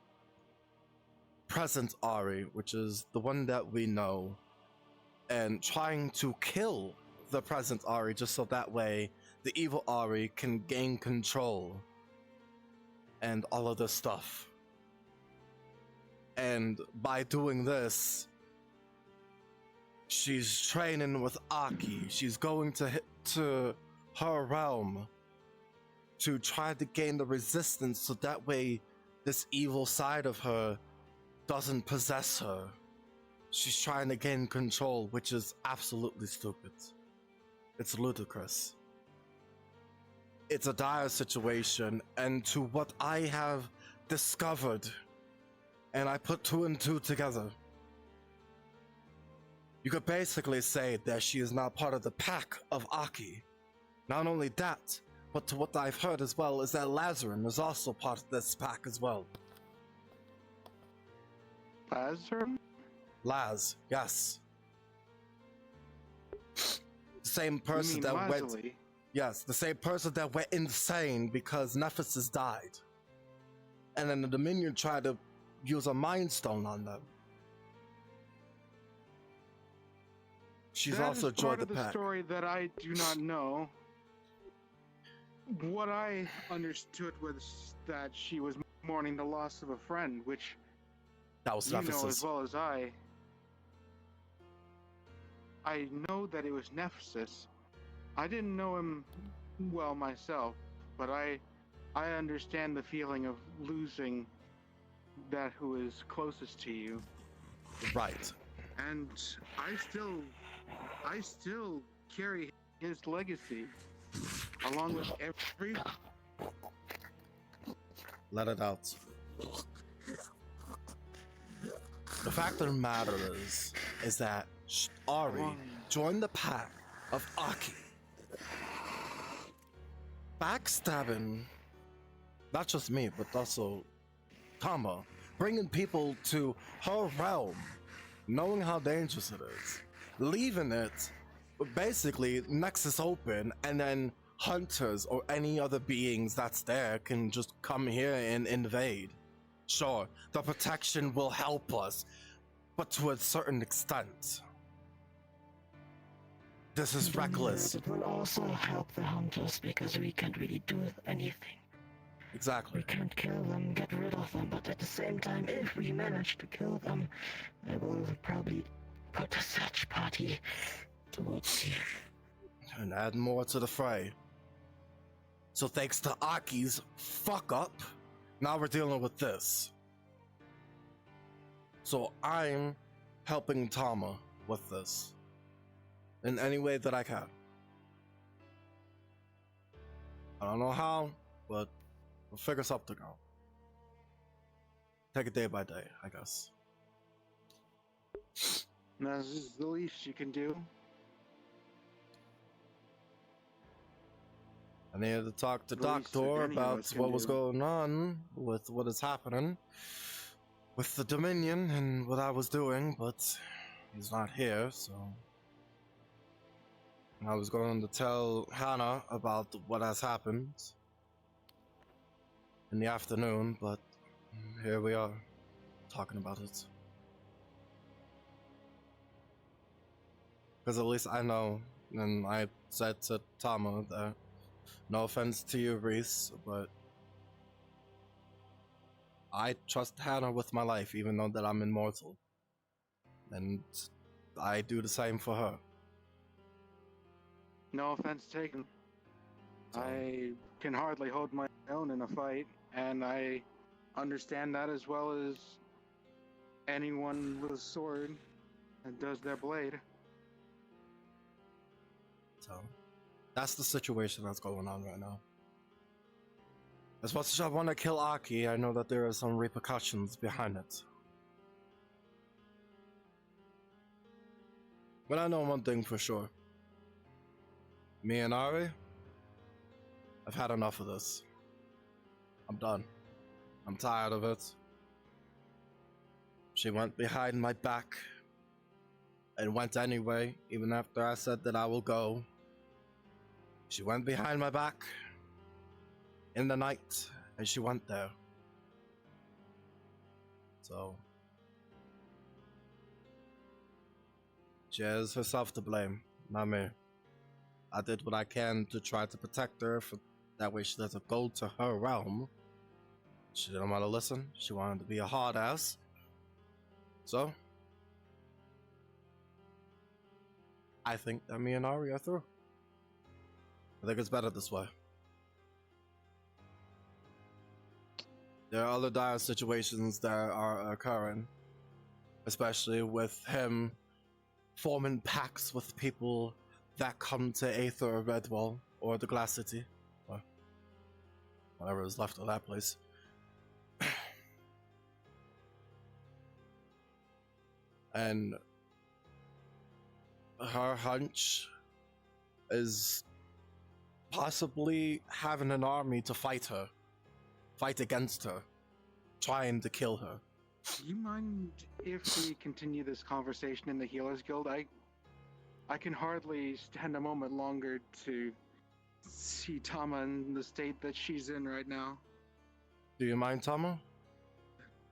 present Ari, which is the one that we know, and trying to kill the present Ari just so that way the evil Ari can gain control and all of this stuff. And by doing this, she's training with Aki. She's going to her realm to try to gain the resistance so that way this evil side of her doesn't possess her. She's trying to gain control, which is absolutely stupid. It's ludicrous. It's a dire situation, and to what I have discovered, and I put 2 and 2 together, you could basically say that she is now part of the pack of Aki. Not only that, but to what I've heard as well is that Lazarin is also part of this pack as well. Lazarin? Laz, yes. The same person that went. Yes, the same person that went insane because Nephesis died. And then the Dominion tried to use a Mind Stone on them. She's also joined the pack. That is part of the story that I do not know. What I understood was that she was mourning the loss of a friend, which that was you know Nephesis. as well as I. I know that it was Nephesis. I didn't know him well myself, but I understand the feeling of losing that who is closest to you. Right. And I still carry his legacy, along with every. Let it out. The fact of the matter is that Ari joined the pack of Aki. Backstabbing not just me, but also Tama, bringing people to her realm, knowing how dangerous it is, leaving it basically Nexus open, and then hunters or any other beings that's there can just come here and invade. Sure, the protection will help us, but to a certain extent. This is reckless. It will also help the hunters because we can't really do anything. Exactly. We can't kill them, get rid of them, but at the same time, if we manage to kill them, I will probably put a search party towards you. And add more to the fray. So thanks to Aki's fuck up, now we're dealing with this. So I'm helping Tama with this. In any way that I can. I don't know how, but we'll figure something out. Take it day by day, I guess. This is the least you can do. I needed to talk to The least that Doctor any of about us can what was do. going on with what is happening with the Dominion and what I was doing, but he's not here, so I was going to tell Hannah about what has happened in the afternoon, but here we are, talking about it. Because at least I know, and I said to Tama that, no offense to you, Reese, but I trust Hannah with my life, even though that I'm immortal. And I do the same for her. No offense taken. I can hardly hold my own in a fight, and I understand that as well as anyone with a sword that does their blade. So, that's the situation that's going on right now. As much as I want to kill Aki, I know that there are some repercussions behind it. But I know one thing for sure. Me and Ari, I've had enough of this. I'm done. I'm tired of it. She went behind my back and went anyway, even after I said that I will go. She went behind my back in the night, and she went there. So, she has herself to blame, not me. I did what I can to try to protect her, for that way she doesn't go to her realm. She didn't want to listen. She wanted to be a hard ass. So, I think that me and Ari are through. I think it's better this way. There are other dire situations that are occurring, especially with him forming pacts with people that come to Aether or Redwall or the Glass City, or whatever is left of that place. And her hunch is possibly having an army to fight her, fight against her, trying to kill her. Do you mind if we continue this conversation in the Healers Guild? I can hardly stand a moment longer to see Tama in the state that she's in right now. Do you mind, Tama?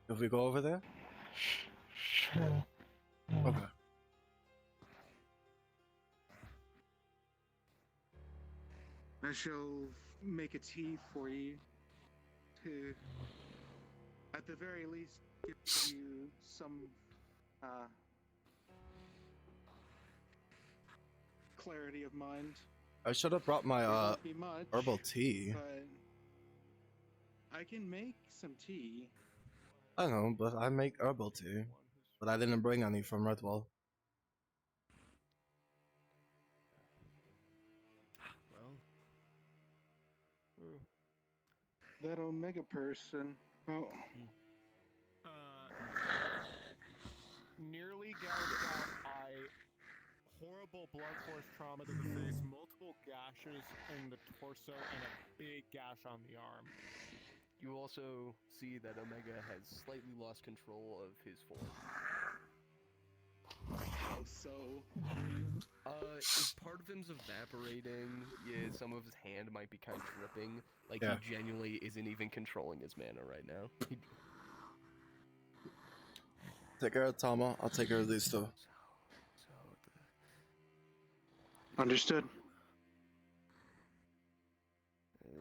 If we go over there? Sure. Okay. I shall make a tea for you to, at the very least, give you some clarity of mind. I should have brought my It won't be much, herbal tea. but I can make some tea. I know, but I make herbal tea. But I didn't bring any from Redwall. That Omega person. Oh. Nearly gouged out eye, horrible blood force trauma to the face, multiple gashes in the torso, and a big gash on the arm. You also see that Omega has slightly lost control of his form. How so? Part of him's evaporating. Yeah, some of his hand might be kind of dripping. Like, Yeah. he genuinely isn't even controlling his mana right now. Take care of Tama. I'll take care of these two. Understood.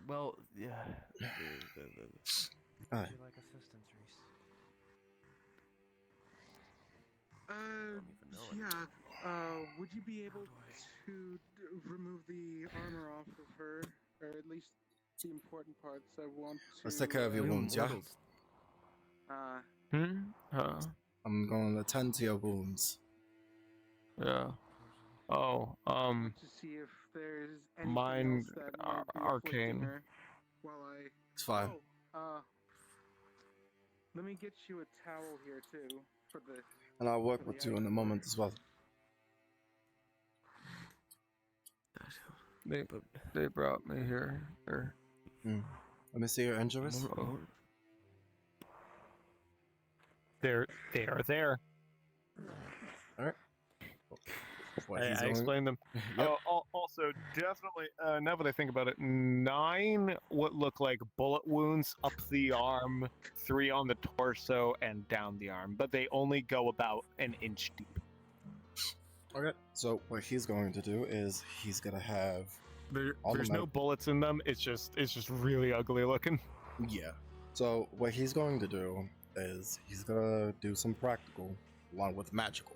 Well, yeah. Alright. Would you like assistance, Reese? Yeah. Would you be able to remove the armor off of her, or at least the important parts? I want to. Let's take care of your wounds, yeah? I'm going to tend to your wounds. Yeah. Oh, to see if there's anything mine else that might be afflicting arcane. her while I. It's fine. Let me get you a towel here too for the. And I'll work with you in a moment as well. They brought me here. Or... Let me see your injuries. They are there. Alright. I explained them. Yep. Also, definitely, now that I think about it, 9 what look like bullet wounds up the arm, 3 on the torso, and down the arm, but they only go about an inch deep. Okay, so what he's going to do is he's gonna have There's no bullets in them. It's just really ugly looking. Yeah. So what he's going to do is he's gonna do some practical along with magical.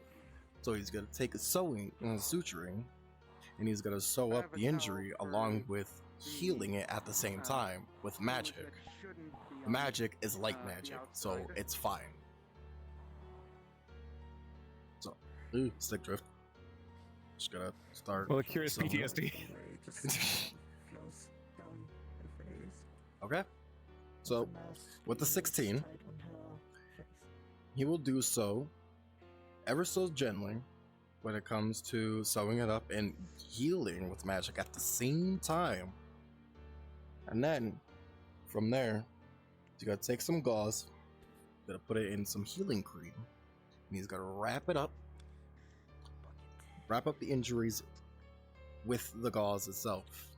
So he's gonna take a sewing and suturing, and he's gonna sew up the injury along with healing it at the same time with magic. Magic is light magic, so it's fine. So, stick drift. Just gonna start. Well, curious sewing. PTSD. Okay. So, with the 16, he will do so ever so gently when it comes to sewing it up and healing with magic at the same time. And then, from there, you gotta take some gauze, you gotta put it in some healing cream, and he's gotta wrap it up, wrap up the injuries with the gauze itself.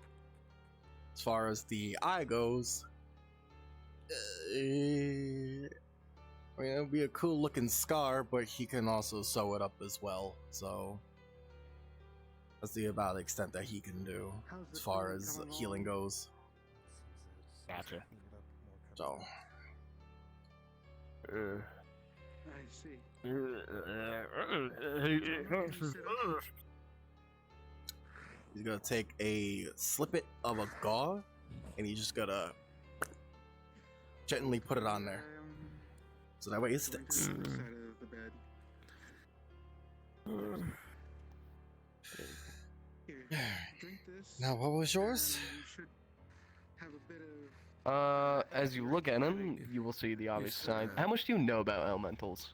As far as the eye goes, I mean, it'll be a cool looking scar, but he can also sew it up as well, so that's the about extent that he can do as far as healing goes. Gotcha. So, I see. he's gonna take a snippet of a gauze, and you just gotta gently put it on there, so that way it sticks. Side of the bed. Here, drink this. Now, what was yours? You should have a bit of. As you look at him, you will see the obvious sign. How much do you know about elementals?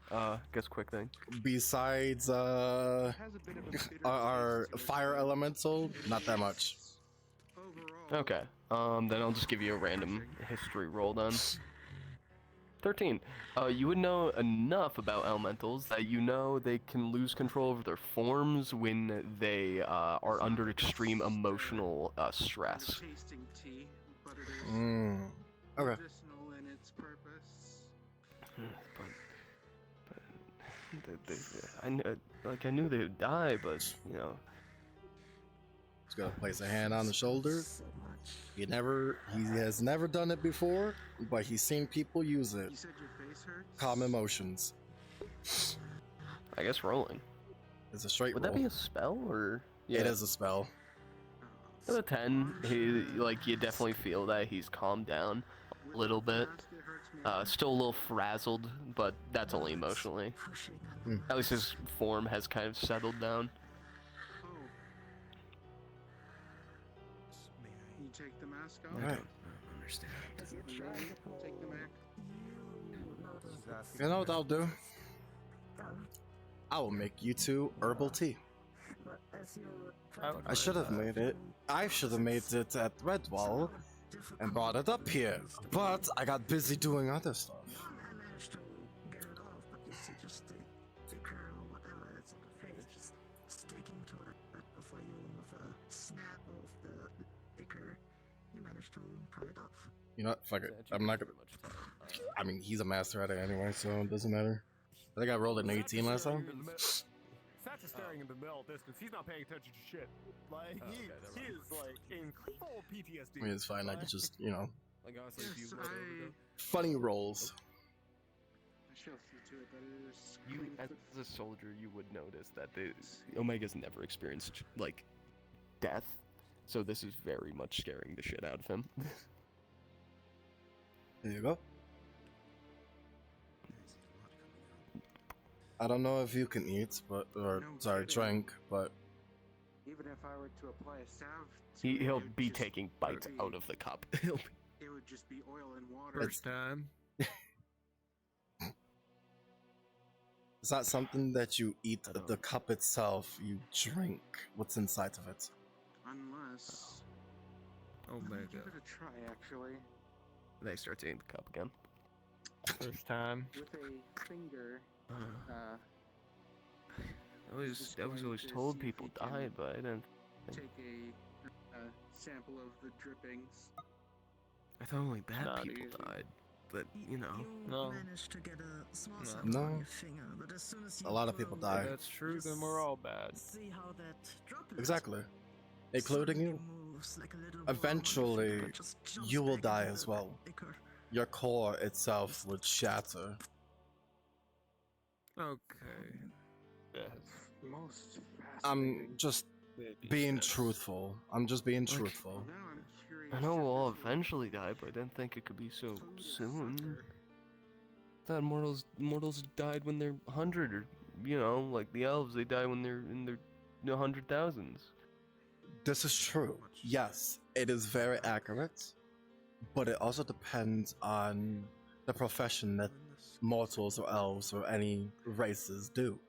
Guess quick thing. Besides, our fire elemental, not that much. Okay. Then I'll just give you a random history roll then. 13. You would know enough about elementals that you know they can lose control over their forms when they are under extreme emotional stress. Tasting tea, but it is Okay. medicinal in its purpose. I knew they would die, but you know. Just gotta place a hand on the shoulder. He has never done it before, but he's seen people use it. You said your face hurts? Calm emotions. I guess rolling. It's a straight Would roll. that be a spell or? It is a spell. With a 10, you definitely feel that he's calmed down a little bit. Still a little frazzled, but that's only emotionally. At least his form has kind of settled down. You take the mask off? Alright. Understand. Take the mask. You know what I'll do? I will make you two herbal tea. I should have made it. I should have made it at Redwall and brought it up here, but I got busy doing other stuff. You know what? Fuck it. I'm not gonna. I mean, he's a master at it anyway, so it doesn't matter. I think I rolled an 18 last time. Satch is staring in the middle distance. He's not paying attention to shit. Like, he is, like, in full PTSD. I mean, it's fine. I could just, you know, Like honestly, if you Yes, went over them, funny rolls. I shall see to it that it is You, clean as foot. a soldier, you would notice that the Omega's never experienced, like, death. So this is very much scaring the shit out of him. There you go. I don't know if you can eat, but drink, but Even if I were to apply a salve, to it, He'll it would be just taking bites be- out of the cup. It would just be oil and water. first time. it's not something that you eat the cup itself. You drink what's inside of it. Unless. Oh my Give god. it a try, actually. They start eating the cup again. First time. With a finger. I was always told people died, but I didn't. Take a sample of the drippings. I thought only bad Not people easy. died, but you know. No. Managed to get a small No. sample No. on your finger, but as soon as you A lot of put people away, die. If that's true, then we're all bad. see how that droplet Exactly. Including you. moves like a little worm on your Eventually, finger, just jumps you will back die into as the well. ichor. Your core itself would shatter. Okay. Yes. Most I'm fascinating. just being truthful. I'm just being truthful. Now I'm curious. I know if we'll all this will eventually die, but I didn't think it could be so totally soon. sucker. Thought mortals died when they're 100, or you know, like the elves, they die when they're in their 100,000s. This is true. Yes, it is very accurate, but it also depends on the profession that mortals or elves or any races do.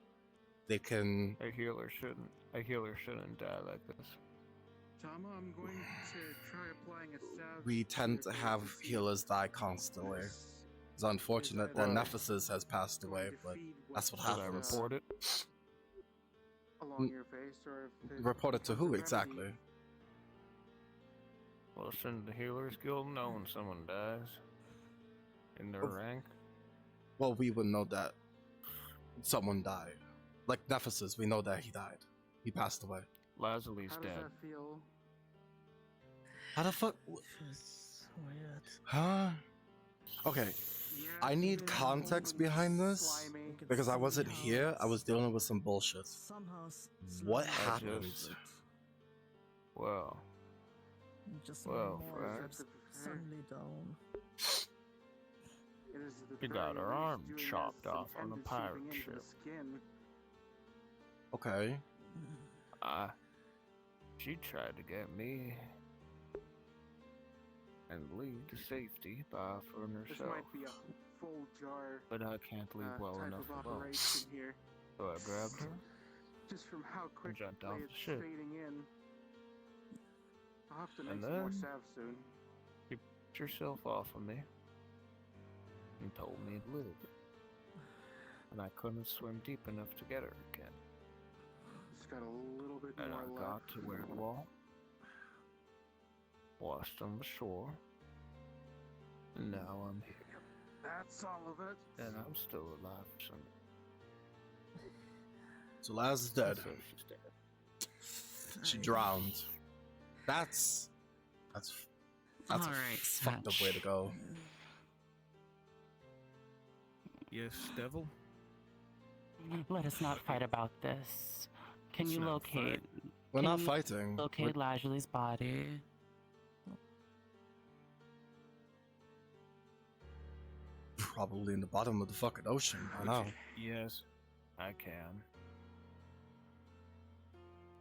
They can. A healer shouldn't die like this. Tama, I'm going to try applying a salve. We tend to have healers die constantly. It's unfortunate that Nephesis has passed away, but that's what Did I happens. report it? Along your face, or if it Report it to who becomes a exactly? remedy. Well, shouldn't the Healers Guild know when someone dies? In their rank? Well, we would know that someone died. Like Nephesis, we know that he died. He passed away. Lazaly's How does dead. that feel? How the fuck? Weird. Huh? Okay. I need context behind this because I wasn't here. I was dealing with some bullshit. What happened? Well. Just Well, more friends. suddenly down. It is the You got very her arm least doing chopped this off on a intended pirate seeping into the ship. skin. Okay. She tried to get me and lead to safety by offering This herself. might be a full jar But I can't leave well type enough of alone. operation here. So I grabbed her. Just from how quickly jumped off the it's ship. fading in. I'll have to make And some more then- salve soon. You put yourself off of me and told me to live. And I couldn't swim deep enough to get her again. Just got a little bit And more I left. got to where the wall, washed on the shore, and now I'm here. That's all of it. And I'm still alive, son. So Laz is dead. So she's dead. She drowned. That's a Alright, fucked up way to go. Yes, devil? Let us not fight about this. Can you locate? We're can not you fighting. Locate Lajuli's body. Probably in the bottom of the fucking ocean by now. Yes, I can.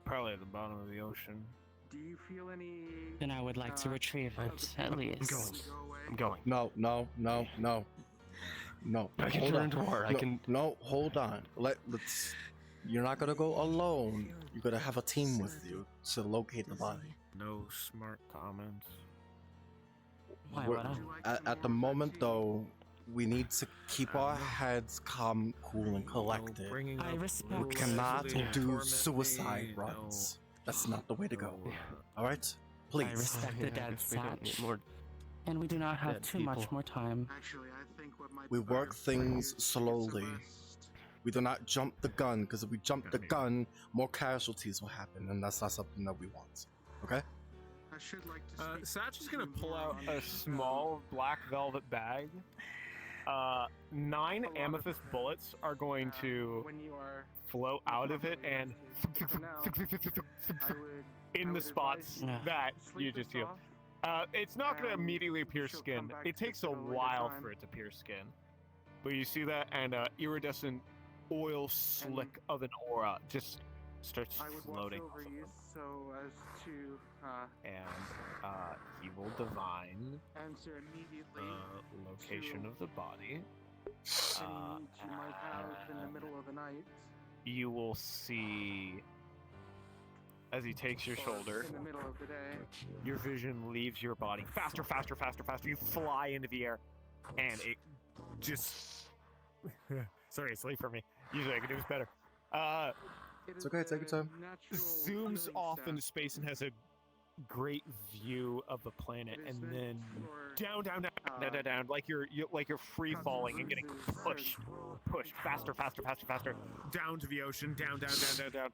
Probably at the bottom of the ocean. Do you feel any? Then I would like to retrieve it, at least. I'm going. No. I can hold turn on. into her. I No, can. No, hold on. Let's. You're not gonna go alone. You're gonna have a team with you to locate the body. No smart comments. Why We're- would I? at the moment, though, we need to keep our heads calm, cool, and collected. I respect. We cannot Lazaly, do torment suicide me, runs. That's not the way to go. No. All right, please. I respect the I dead guess we don't need Satch. more And we do not have dead too much people. more time. Actually, I think what might We be better work for you things is to get slowly. some rest. We do not jump the gun, because if we jump the gun, more casualties will happen, and that's not something that we want. Okay? I should like to speak Satch is to gonna you pull more out on a this, small black velvet bag. 9 amethyst bullets are going to when you are flow out of it and for now, I in the would spots advise that sleep you just this heal. off. It's not going to and immediately pierce she'll skin. come back It to takes a this at a later while time. for it to pierce skin. But you see that, and iridescent oil slick of an aura just starts I would watch floating over off of you him. so as to And he will divine answer immediately location to of the body. any needs you might have in the middle of the night. You will see as he takes your or shoulder, in the middle of the day. your vision leaves your body faster, faster, faster, faster. You fly into the air, and it just. Sorry, it's late for me. Usually I can do this better. It's okay, take your time. Zooms off into space and has a great view of the planet, and then down, down, down, down, down, down, like you're free falling and getting pushed faster, faster, faster, faster, down to the ocean, down, down, down, down, down,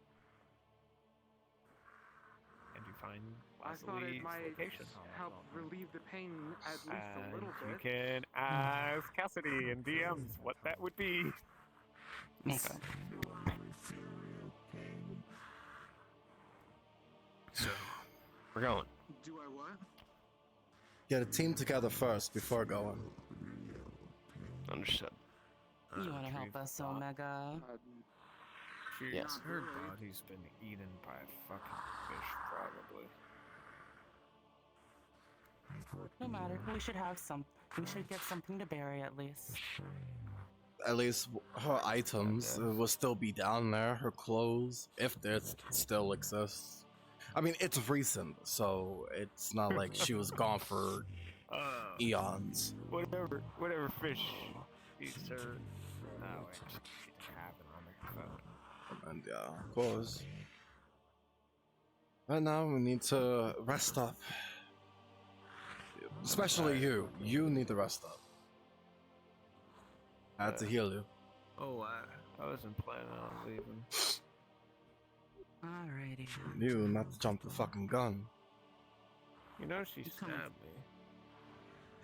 and you find I thought it Lazaly's might location. help relieve the pain at least a And little you bit. can ask Cassidy in DMs what that would be. Okay. So, we're going. Do I what? Get a team together first before going. Understood. You want to help us, Omega? Yes. Her body's been eaten by a fucking fish, probably. No matter. We should have some. We should get something to bury at least. At least her items will still be down there. Her clothes, if they still exist. I mean, it's recent, so it's not like she was gone for eons. Whatever fish eats her. Oh, wait, she didn't have it on her phone. And yeah, of course. Right now, we need to rest up. Especially you. You need to rest up. I had to heal you. Oh, I wasn't planning on leaving. Alrighty. You not to jump the fucking gun. You know she stabbed me.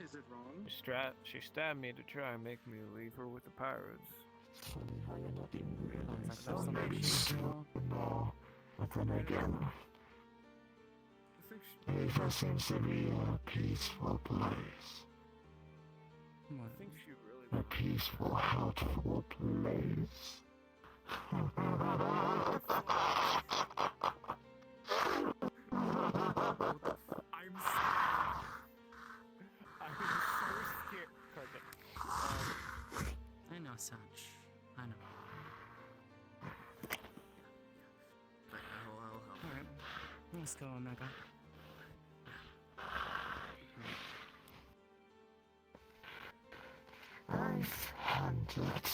Is it wrong? She stabbed me to try and make me leave her with the pirates. But then again, Aether seems to be a peaceful place. I think she really. A peaceful, helpful place. I'm so scared. I know, Sanch. I know. But I'll help. Alright. Let's go, Omega. I've handled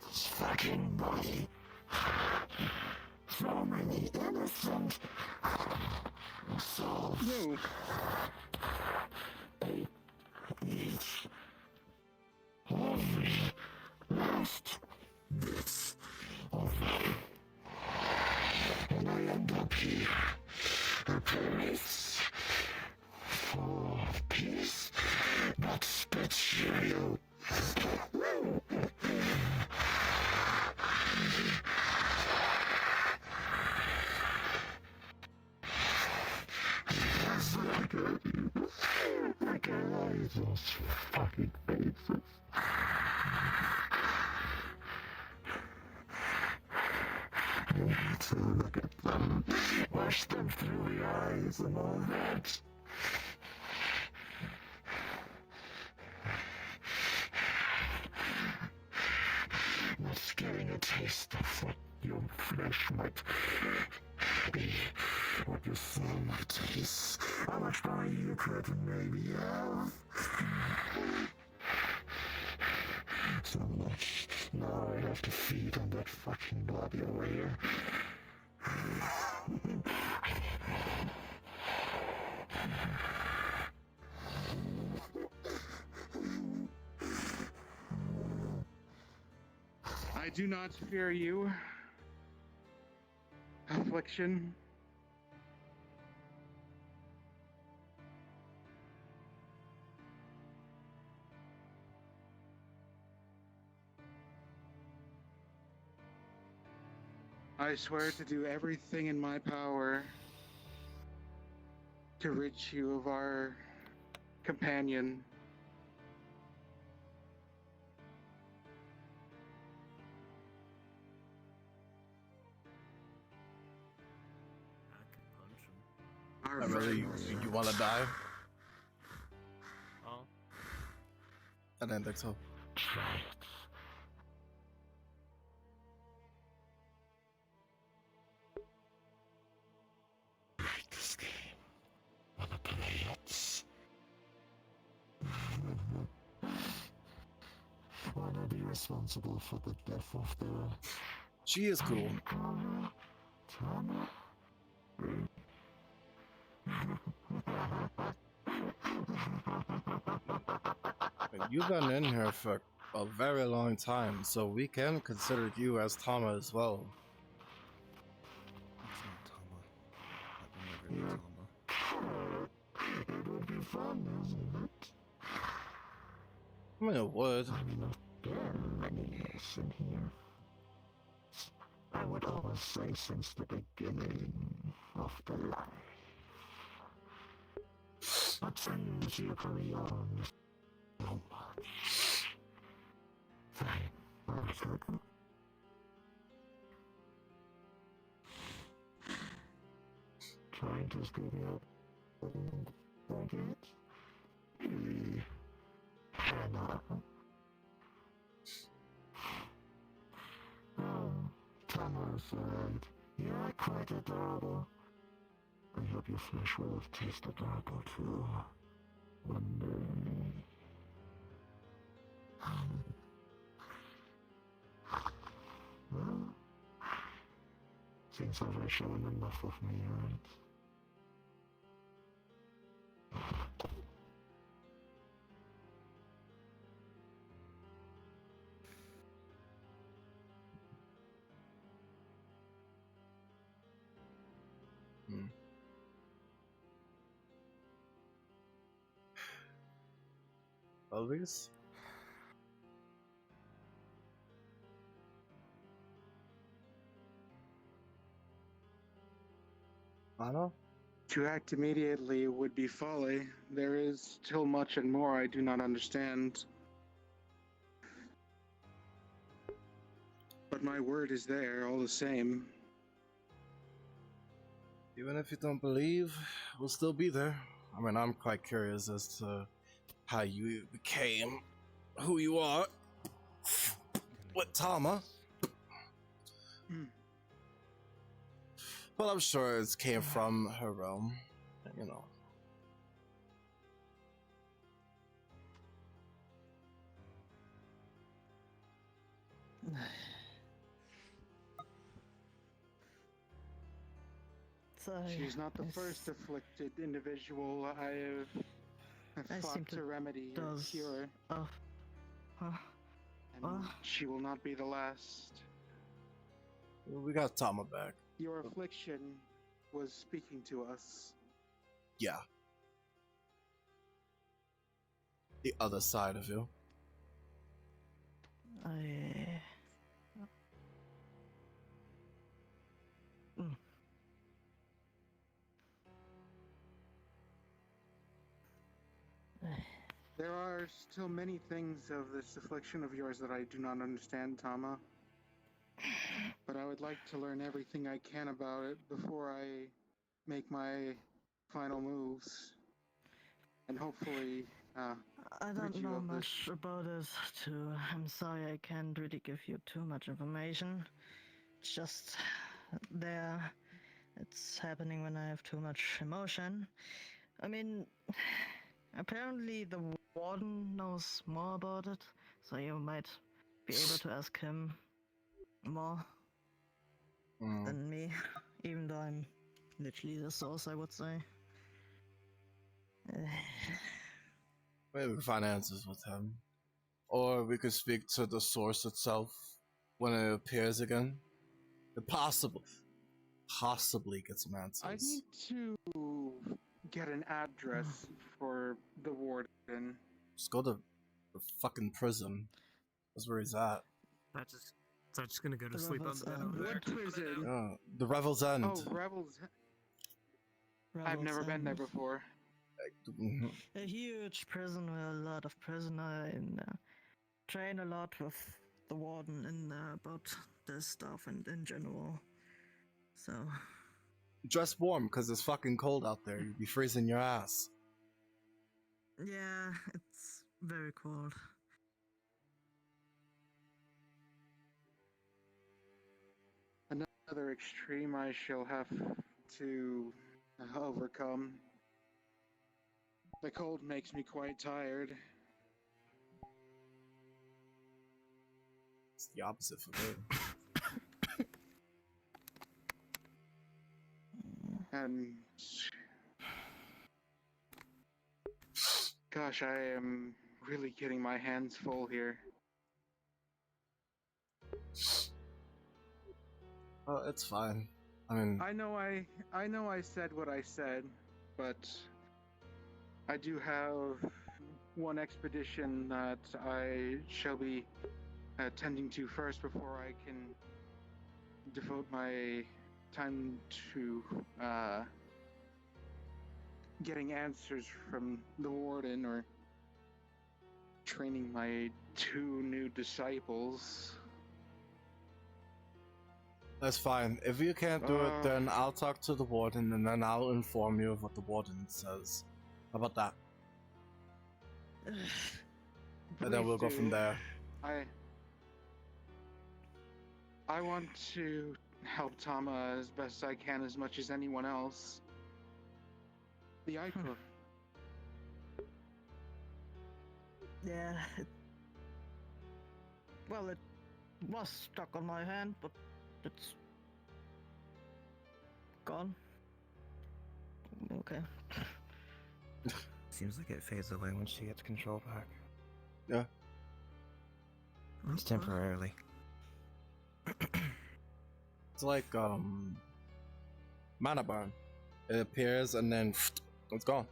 this fucking body. So many innocent souls. No. Each every last bit of them. And I end up here, a place full of peace, but betrayal. Look at all those fucking faces. I need to look at them, wash them through the eyes and all that. Just getting a taste of what your flesh might be, what your soul might taste, how much power you could maybe have. So much. Now I have to feed on that fucking body over here. I do not fear you, affliction. I swear to do everything in my power to rid you of our companion. Really, you want to die? Oh. I didn't think so. This game. Wanna play it? Wanna be responsible for the death of the... She is cool. Tama? You've been in here for a very long time, so we can consider you as Tama as well. It would be fun, isn't it? I mean, it would. I've not been many years in here. I would always say since the beginning of the life. But things you carry on so much. Fine, I'll take them. Trying to speed me up. Like it? Hannah. Thomas, you are quite adorable. I hope your flesh will have tasted that or two one day. Well, seems I've shown enough of me, right? Elvis? Anna? To act immediately would be folly. There is still much and more I do not understand. But my word is there, all the same. Even if you don't believe, we'll still be there. I mean, I'm quite curious as to how you became who you are with Tama. Well, I'm sure it came from her realm, you know. She's not the first afflicted individual I have fought to remedy or cure. And she will not be the last. We got Tama back. Your affliction was speaking to us. Yeah. The other side of you. There are still many things of this affliction of yours that I do not understand, Tama. But I would like to learn everything I can about it before I make my final moves. And hopefully, I rid don't you know of much about it, too. I'm sorry I can't really give you too much information. It's just there. It's happening when I have too much emotion. I mean, apparently the warden knows more about it, so you might be able to ask him more than me, even though I'm literally the source, I would say. Maybe we can find answers with him. Or we could speak to the source itself when it appears again. It possibly get some answers. I need to get an address for the warden. Just go to the fucking prison. That's where he's at. So just gonna go to sleep on the bed over there. What prison? The Revel's End. Oh, Revel's. I've never been there before. A huge prison with a lot of prisoners and train a lot with the warden and about this stuff and in general. So Dress warm, because it's fucking cold out there. You'd be freezing your ass. yeah, it's very cold. Another extreme I shall have to overcome. The cold makes me quite tired. It's the opposite for me. And gosh, I am really getting my hands full here. Oh, it's fine. I mean, I know I said what I said, but I do have one expedition that I shall be tending to first before I can devote my time to getting answers from the warden or training my 2 new disciples. that's fine. If you can't do it, then I'll talk to the warden and then I'll inform you of what the warden says. How about that? And then we'll go from there. I want to help Tama as best I can, as much as anyone else. The ichor. Yeah. Well, it was stuck on my hand, but it's gone. Okay. Seems like it fades away when she gets control back. Yeah. At least temporarily. It's like mana burn. It appears and then it's gone.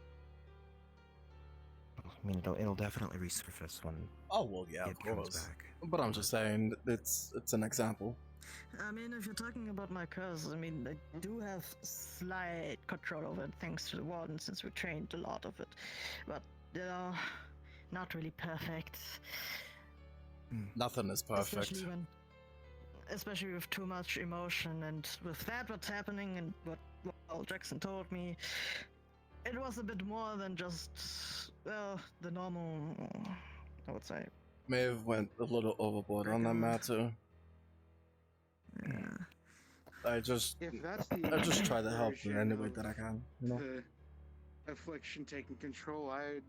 I mean, it'll definitely resurface when Oh well, yeah, it of comes course. back. But I'm just saying, it's an example. I mean, if you're talking about my curse, I mean, I do have slight control over it thanks to the warden since we trained a lot of it. But, you know, not really perfect. Nothing is perfect. Especially with too much emotion, and with that what's happening and what well, Jackson told me, it was a bit more than just, well, the normal, I would say. May have went a little overboard on that matter. Yeah. If that's the I just try to help in any way version that I of can, you know. The affliction taking control, I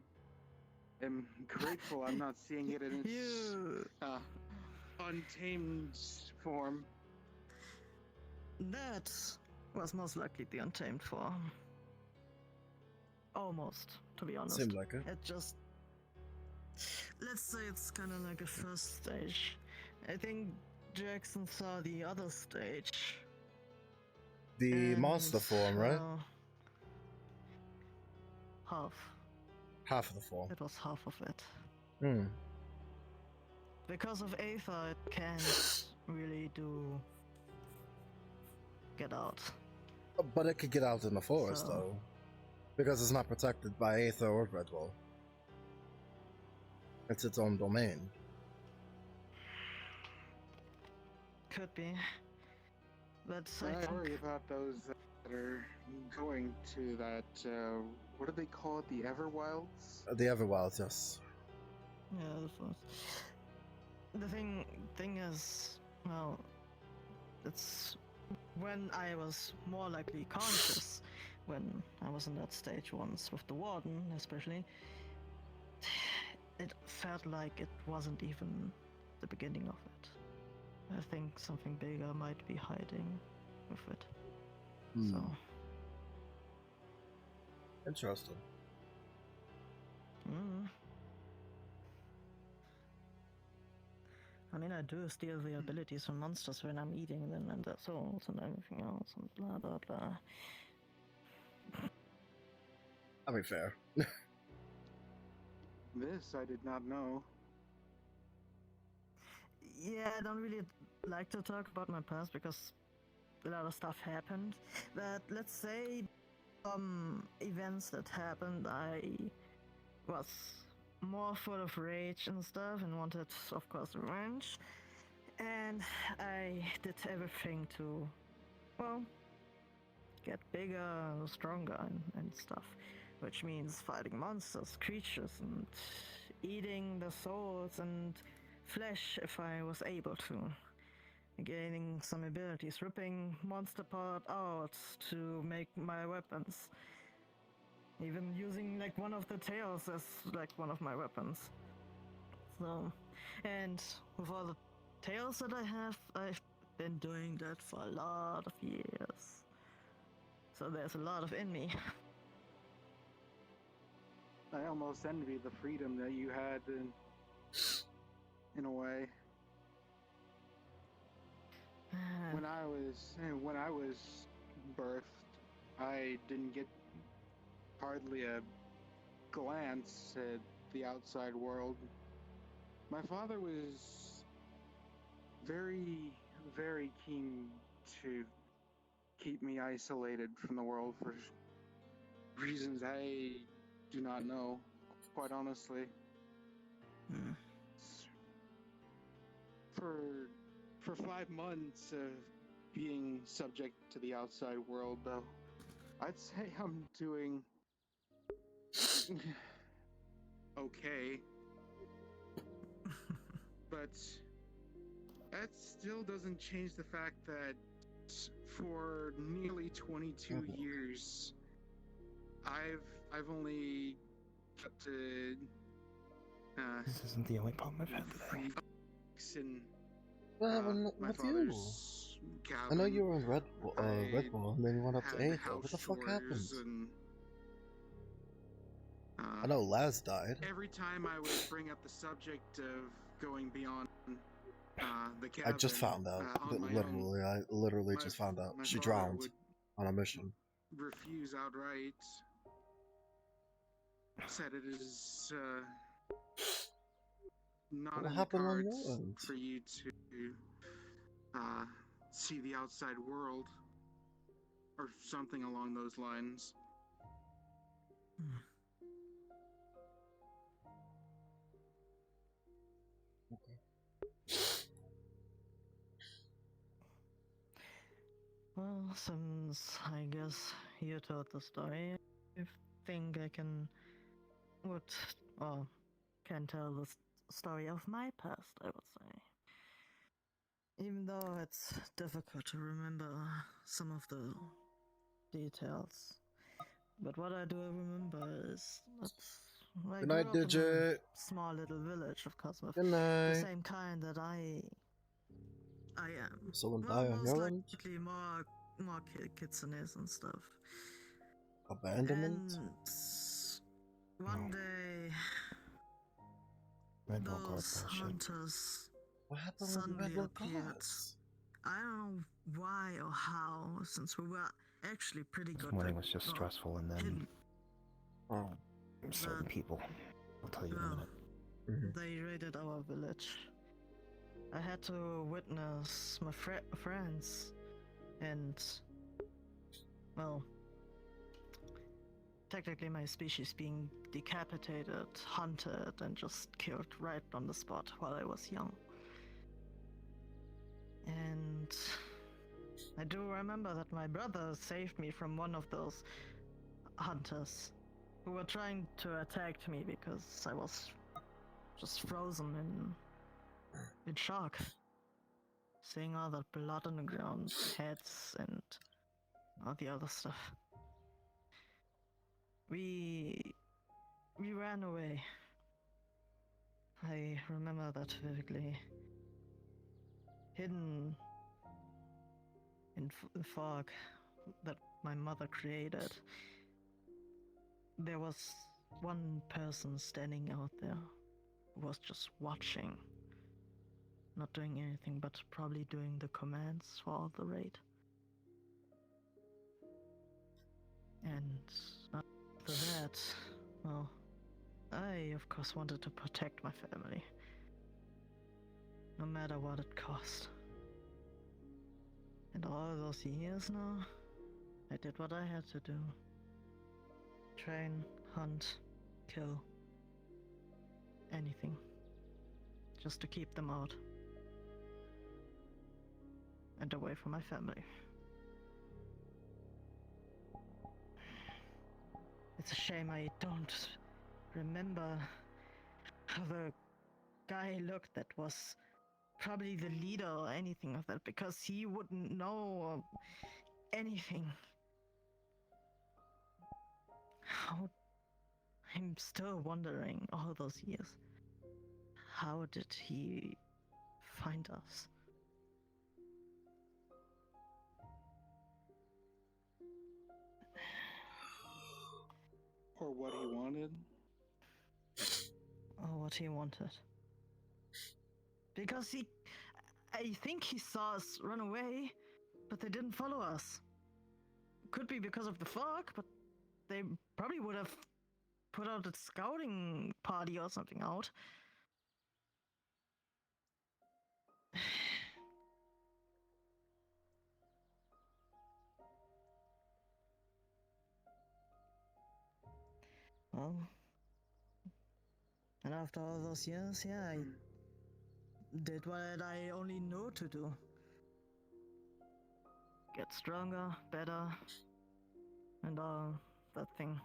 am grateful I'm not seeing it in its untamed form. That was most likely the untamed form. Almost, to be honest. Seemed like it. It just... Let's say it's kind of like a first stage. I think Jackson saw the other stage. The monster form, right? Half. Half of the form. It was half of it. Hmm. Because of Aether, it can't really get out. But it could get out in the forest, though. Because it's not protected by Aether or Redwall. It's its own domain. Could be. But I worry about those that are going to that, what do they call it? The Everwilds? The Everwild, yes. Yeah, the thing is, well, it's when I was more likely conscious, when I was in that stage once with the warden, especially, it felt like it wasn't even the beginning of it. I think something bigger might be hiding with it. So. Interesting. I mean, I do steal the abilities from monsters when I'm eating them and their souls and everything else and blah blah blah. I'll be fair. This I did not know. Yeah, I don't really like to talk about my past because a lot of stuff happened. But let's say events that happened, I was more full of rage and stuff and wanted, of course, revenge. And I did everything to, well, get bigger, stronger and stuff. Which means fighting monsters, creatures, and eating the souls and flesh if I was able to. Gaining some abilities, ripping monster part out to make my weapons. Even using like one of the tails as like one of my weapons. So, and with all the tails that I have, I've been doing that for a lot of years. So there's a lot of in me. I almost envy the freedom that you had in a way. When I was birthed, I didn't get hardly a glance at the outside world. My father was very, very keen to keep me isolated from the world for reasons I do not know, quite honestly. For 5 months of being subject to the outside world, though, I'd say I'm doing okay. But that still doesn't change the fact that for nearly 22 years, I've only got to This isn't the only problem I've had today. in What happened my with you? father's cabin. I know you were in Redwall, and then you went up to had Aether. What the house fuck happened? chores and, I know Laz died. every time I would bring up the subject of going beyond the cabin, I just found out. on my Literally, own, I literally my- just found out. my She father drowned would on a mission. refuse outright. Said it is not What in the happened on cards your end? for you to see the outside world, or something along those lines. Well, since I guess you told the story, I think I can can tell the story of my past, I would say. Even though it's difficult to remember some of the details. But what I do remember is that I Good grew night, up in a Digit. small little village, of course, with Good the night. same kind that I am. Someone Well, die on most your end? likely more kitsunes and stuff. Abandonment? And one day, Redwall Guard those bullshit. hunters What happened with the suddenly Redwall appeared. Guards? I don't know why or how, since we were actually pretty This good. morning was just stressful, and then hidden. certain people. I'll tell you in a minute. They raided our village. I had to witness my friends and, well, technically my species being decapitated, hunted, and just killed right on the spot while I was young. And I do remember that my brother saved me from one of those hunters who were trying to attack me because I was just frozen in shock. Seeing all that blood on the ground, heads, and all the other stuff. We ran away. I remember that vividly. Hidden in the fog that my mother created. There was one person standing out there who was just watching. Not doing anything, but probably doing the commands for the raid. And after that, well, I of course wanted to protect my family. No matter what it cost. And all those years now, I did what I had to do. Train, hunt, kill. Anything. Just to keep them out. And away from my family. It's a shame I don't remember how the guy looked that was probably the leader or anything of that, because he wouldn't know anything. How... I'm still wondering all those years. How did he find us? Or what he wanted. Or what he wanted. Because I think he saw us run away, but they didn't follow us. Could be because of the fog, but they probably would have put out a scouting party or something out. Well, and after all those years, yeah, I did what I only knew to do. Get stronger, better, and all that thing.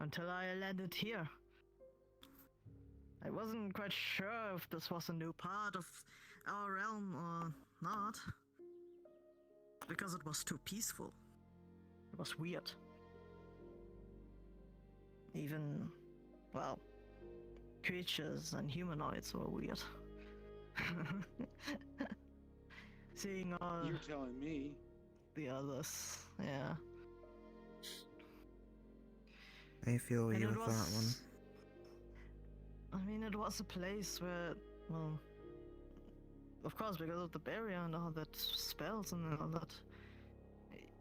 Until I landed here. I wasn't quite sure if this was a new part of our realm or not. Because it was too peaceful. It was weird. Even, well, creatures and humanoids were weird. Seeing all You're telling me. the others, yeah. I feel And you it with that one. I mean, it was a place where, well, of course, because of the barrier and all that spells and all that,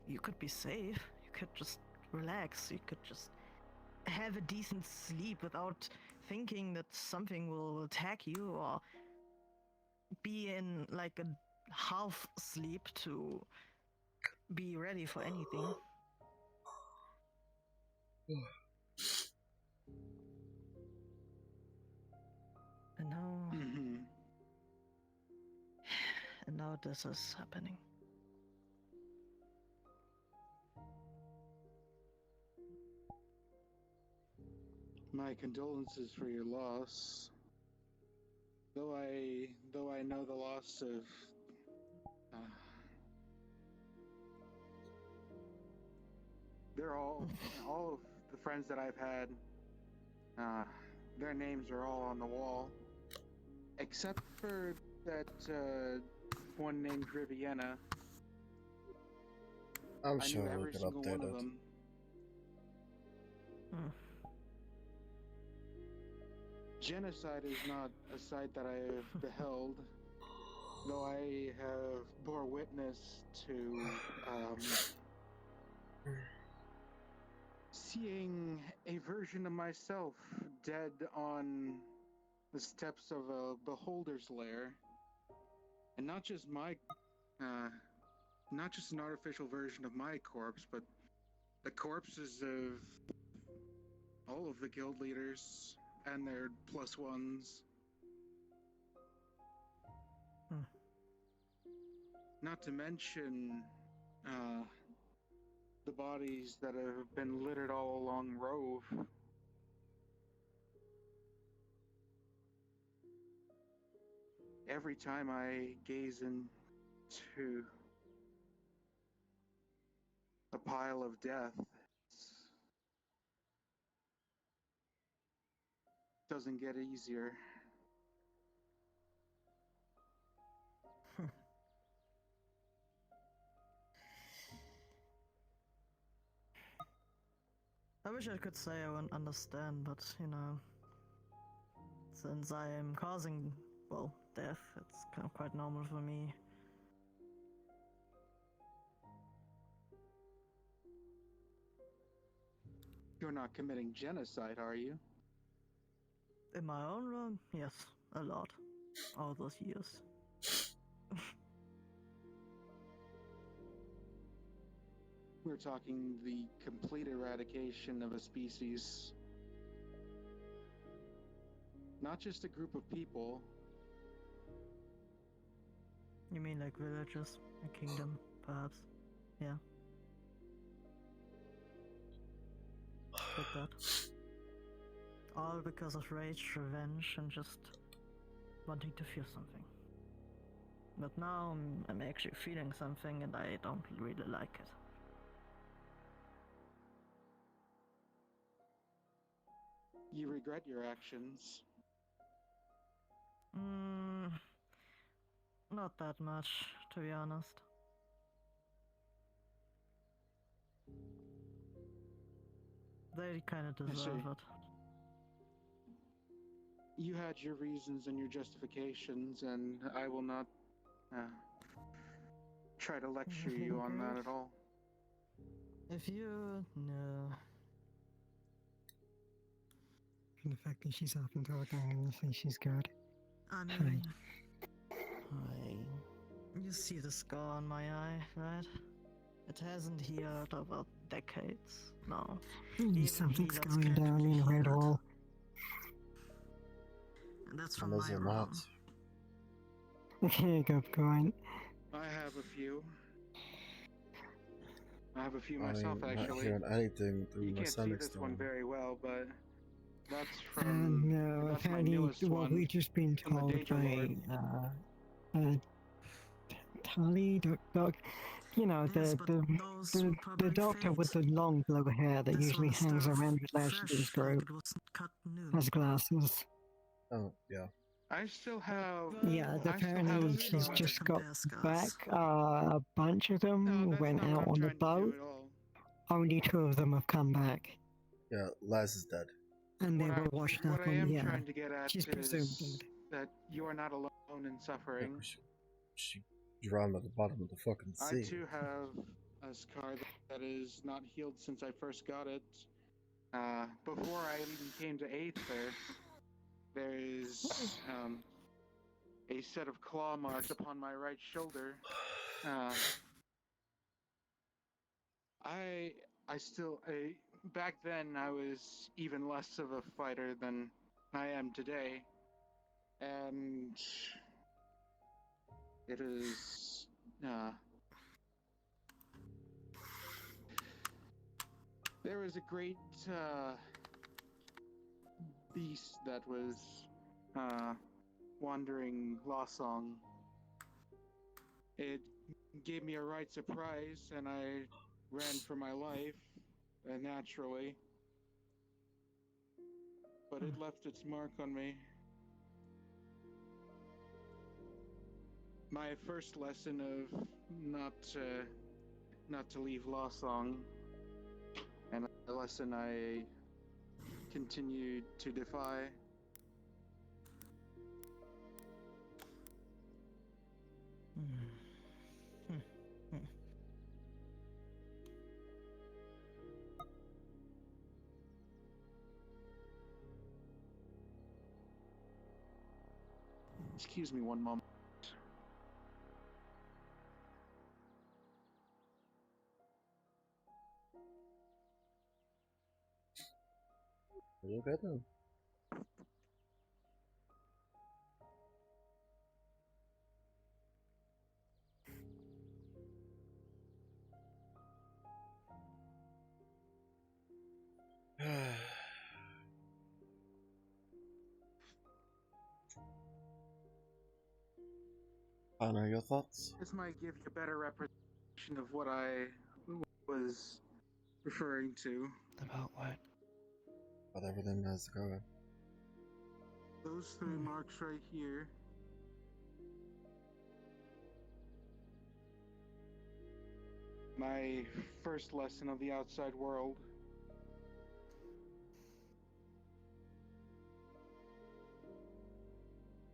you could be safe. You could just relax. You could just have a decent sleep without thinking that something will attack you, or be in like a half sleep to be ready for anything. And now, and now this is happening. My condolences for your loss. Though I know the loss of they're all of the friends that I've had, their names are all on the wall, except for that one named Riviera. I'm I sure knew we'll every get single one of updated. them. Genocide is not a sight that I have beheld, though I have bore witness to seeing a version of myself dead on the steps of a beholder's lair, and not just not just an artificial version of my corpse, but the corpses of all of the guild leaders and their plus ones. Not to mention the bodies that have been littered all along Rove. Every time I gaze into a pile of death, it doesn't get easier. I wish I could say I wouldn't understand, but you know, since I am causing, well, death, it's kind of quite normal for me. You're not committing genocide, are you? In my own room, yes, a lot. All those years. We're talking the complete eradication of a species. Not just a group of people. You mean like villages, a kingdom, perhaps? Yeah. Like that. All because of rage, revenge, and just wanting to feel something. But now I'm actually feeling something and I don't really like it. You regret your actions. Not that much, to be honest. They kinda deserve it. You had your reasons and your justifications, and I will not try to lecture you on that at all. If you know. And the fact that she's often talking and you say she's good. I mean, hi. You see the scar on my eye, right? It hasn't healed over decades now. Something's going down in the right hole. And that's from Does my it room. not? Okay, go on. I have a few. I have a few I myself, mean, not actually. hearing anything through You my can't see stomach this one stone. very well, but that's from No, that's my apparently, newest what one. we've just been from the told Danger by Lord. Tali, You know, the doctor with the long blue hair that usually hangs around with lashes to his throat has glasses. Oh, yeah. I still have. Yeah, I still have apparently a she's scar. just got back. A bunch of them went not what out I'm on the trying to do boat. at all. Only 2 of them have come back. Yeah, Laz is dead. And they were washed up What I on am the trying to get at she's presumed is dead. that you are not alone in suffering. She drowned at the bottom of the fucking sea. I too have a scar that is not healed since I first got it. Before I even came to Aether, there is a set of claw marks upon my right shoulder. Back then I was even less of a fighter than I am today, and it is there was a great beast that was wandering Lawsong. It gave me a right surprise, and I ran for my life, naturally. But it left its mark on me. My first lesson of not to leave Lawsong, and a lesson I continued to defy. Excuse me one moment. Are you good then? Anna, your thoughts? This might give you a better representation of what I was referring to. About what? About everything that's going. Those 3 marks right here. My first lesson of the outside world.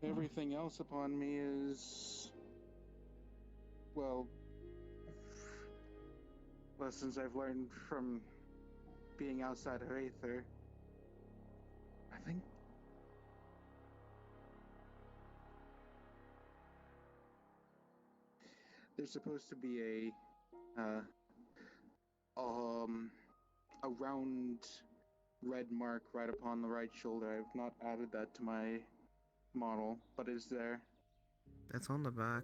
Everything else upon me is, well, lessons I've learned from being outside of Aether. I think there's supposed to be a round red mark right upon the right shoulder. I've not added that to my model, but is there? That's on the back.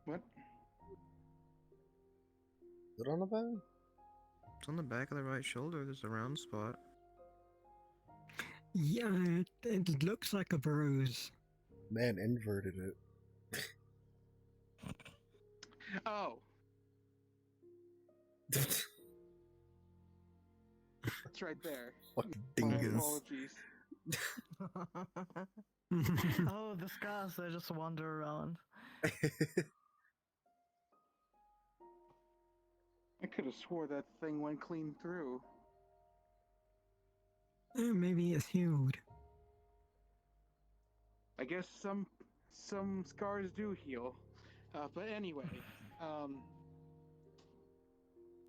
What? Is it on the back? It's on the back of the right shoulder. There's a round spot. Yeah, it looks like a bruise. Man inverted it. Oh. It's right there. Fucking My dingus. apologies. Oh, the scars, they just wander around. I could have swore that thing went clean through. Maybe it's healed. I guess some scars do heal. But anyway,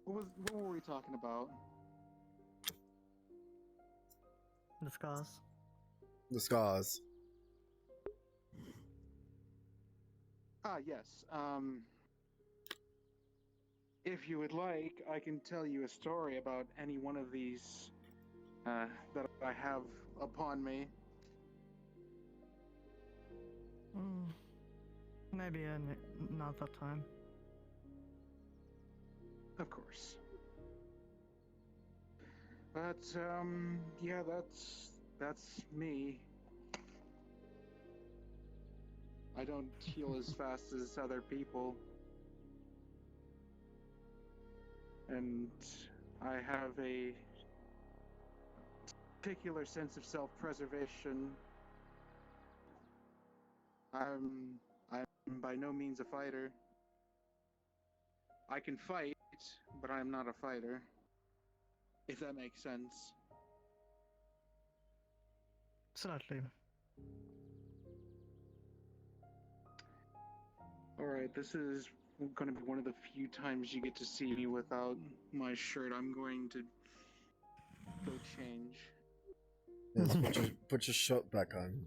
what were we talking about? The scars. The scars. Yes. If you would like, I can tell you a story about any one of these that I have upon me. Maybe not that time. Of course. But yeah, that's me. I don't heal as fast as other people. and I have a particular sense of self-preservation. I'm by no means a fighter. I can fight, but I'm not a fighter. If that makes sense. Slightly. Alright, this is going to be one of the few times you get to see me without my shirt. I'm going to go change. Yes, put your shirt back on.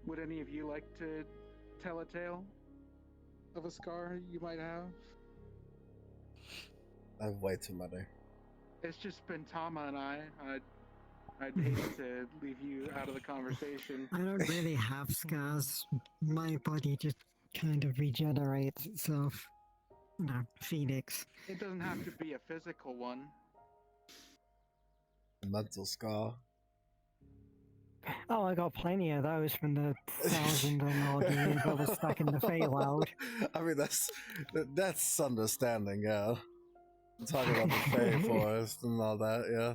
Would any of you like to tell a tale of a scar you might have? I have way too many. It's just been Tama and I'd hate to leave you out of the conversation. I don't really have scars. My body just kind of regenerates itself. No, Phoenix. It doesn't have to be a physical one. A mental scar. Oh, I got plenty of those from the 1,000 and odd years I was stuck in the Feywild. I mean, that's understanding, yeah. Talking about the Fey Forest and all that, yeah.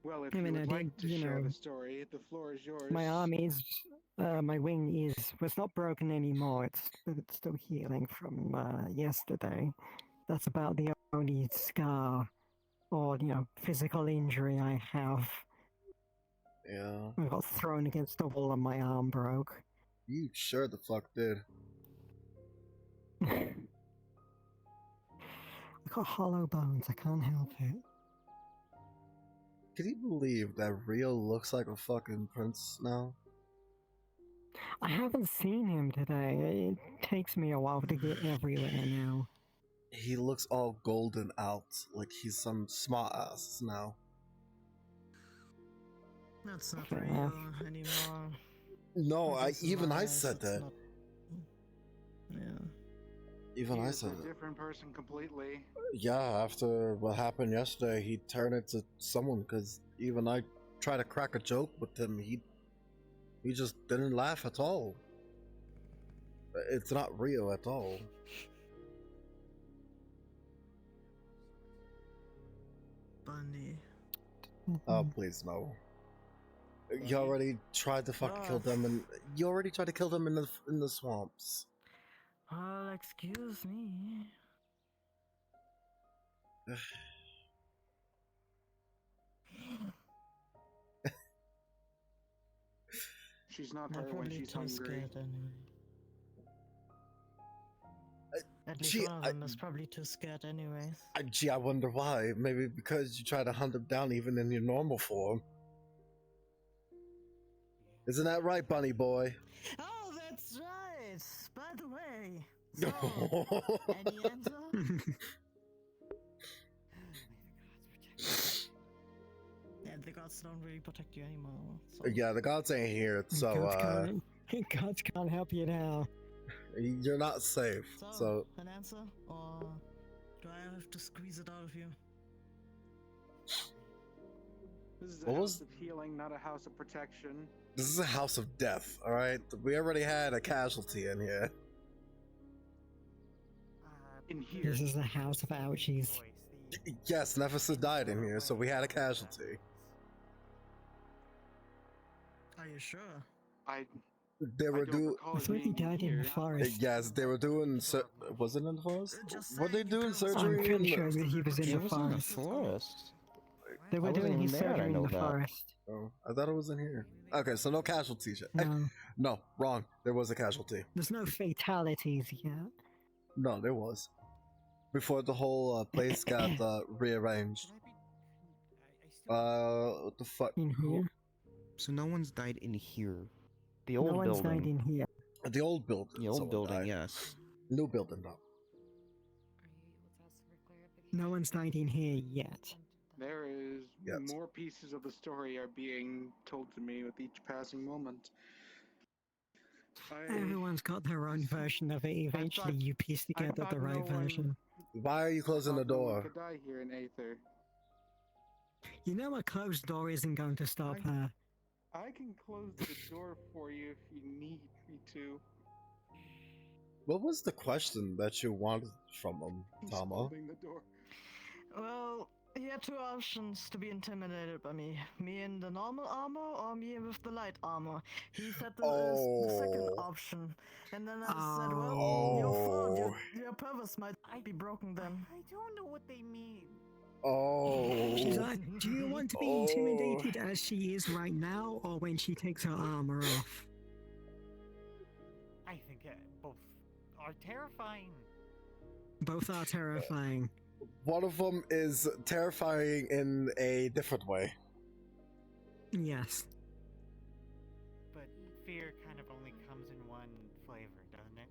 Well, if I mean, you would I like did, to you share know, the story, the floor is yours. My arm is, my wing is, well, it's not broken anymore, but it's still healing from yesterday. That's about the only scar or, physical injury I have. Yeah. I got thrown against the wall and my arm broke. You sure the fuck did. I got hollow bones, I can't help it. Can you believe that Rio looks like a fucking prince now? I haven't seen him today. It takes me a while to get everywhere now. He looks all golden out, like he's some smart ass now. That's not Fair real enough. anymore. No, I This said it's that. not- Yeah. Even I He's said a that. different person completely. Yeah, after what happened yesterday, he turned into someone. Because even I tried to crack a joke with him, he just didn't laugh at all. It's not real at all. Bunny. Oh, please no. You already tried to fucking kill them, and you already tried to kill them in the swamps. Well, excuse me. She's not They're her when probably she's too hungry. scared anyway. At least Gee, one of them is probably too scared anyway. Gee, I wonder why. Maybe because you try to hunt them down even in your normal form. Isn't that right, bunny boy? Oh, that's right! By the way, so, any answer? Yeah, the gods don't really protect you anymore. So. Yeah, the gods ain't here, so Gods can't help you now. you're not safe. So An answer? Or do I have to squeeze it out of you? This is a What house was- of healing, not a house of protection. this is a house of death, alright? We already had a casualty in here. In here. This is the house of ouchies. Yes, Nephthys died in here, so we had a casualty. Are you sure? They were doing. I thought he died in the forest. Yes, they were doing. Was it in the forest? Were they doing I'm surgery in pretty the? sure that he was in the forest. They were doing his surgery in the forest. Oh, I thought it was in here. Okay, so no casualties yet. No. No, wrong. There was a casualty. There's no fatalities yet. No, there was. Before the whole place got rearranged. What the fuck? In here? So no one's died in here. The No old one's died building. in here. The old building. The old someone building, died. yes. New building, no. No one's died in here yet. There is Yes. more pieces of the story are being told to me with each passing moment. Everyone's got their own version of it. Eventually, you piece together thought the right no one- version. Why are you closing the No one door? could die here in Aether. You know a closed door isn't going to stop her. I can close the door for you if you need me to. What was the question that you wanted from him, Tama? Holding the door. Well, he had two options to be intimidated by me. Me in the normal armor or me with the light armor. He said the second option. And then I said, well, your fault. Your purpose might be broken then. I don't know what they mean. Oh. She's like, do you want to be intimidated as she is right now, or when she takes her armor off? I think both are terrifying. Both are terrifying. One of them is terrifying in a different way. Yes. But fear kind of only comes in one flavor, doesn't it?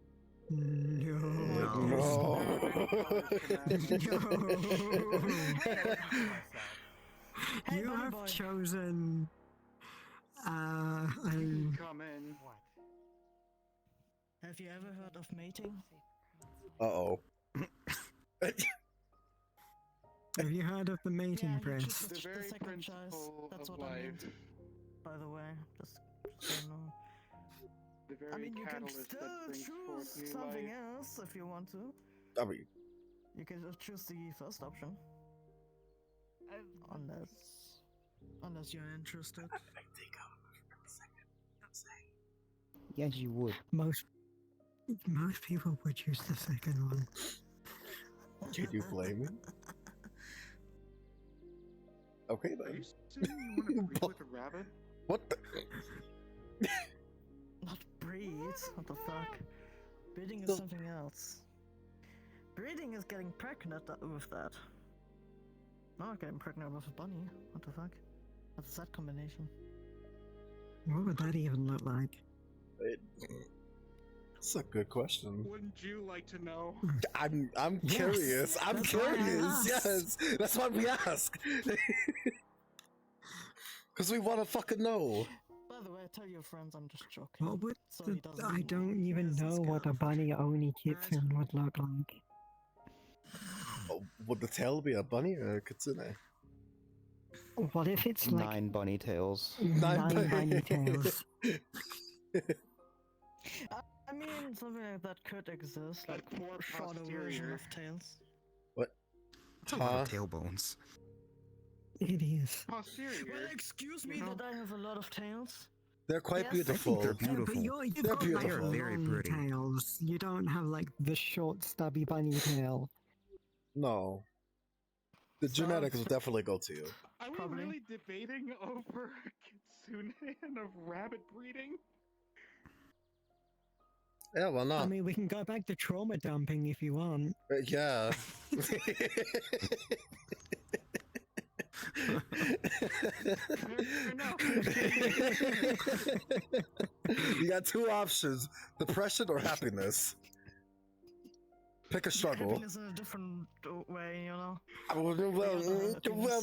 You have chosen. Come in. What? Have you ever heard of mating? Uh-oh. Have you heard of the mating press? The very second choice. principle That's of what I life. meant. By the way, just so you know. The very I mean, you can catalyst still that brings forth choose new something life. else if you want to. I mean, You can just choose the first option. Unless you're interested. Yes, you would. Most people would choose the second one. can you blame me? Okay Are you then. saying you want to breed with a rabbit? What the? Not breed. What the fuck? Breeding is So- something else. Breeding is getting pregnant with that. Not getting pregnant with a bunny. What the fuck? What's that combination? What would that even look like? That's a good question. Wouldn't you like to know? I'm Yes, curious. I'm that's why I curious. asked. Yes, that's why we ask. Because we want to fucking know. By the way, tell your friends I'm just joking. What would So he doesn't I don't even miss his know what a girl. bunny Oni kitten would look like. Oh, would the tail be a bunny or a kitsune? What if it's like 9 bunny tails. 9 bunny tails? I mean, something like that could exist, like more shorter version posterior. of tails. What? It's a lot of tailbones. It is. Posterior. Well, excuse me You know? that I have a lot of tails. They're quite Yes, beautiful. they're Yeah, beautiful. but you've They're got like beautiful. Very long pretty. tails. You don't have like the short, stubby bunny tail. No. The genetics will definitely go to you. Are we Probably. really debating over kitsune and of rabbit breeding? Yeah, well, I not. mean, we can go back to trauma dumping if you want. Yeah. You got two options: depression or happiness. Pick a struggle. Happiness in a different way, you know. Well,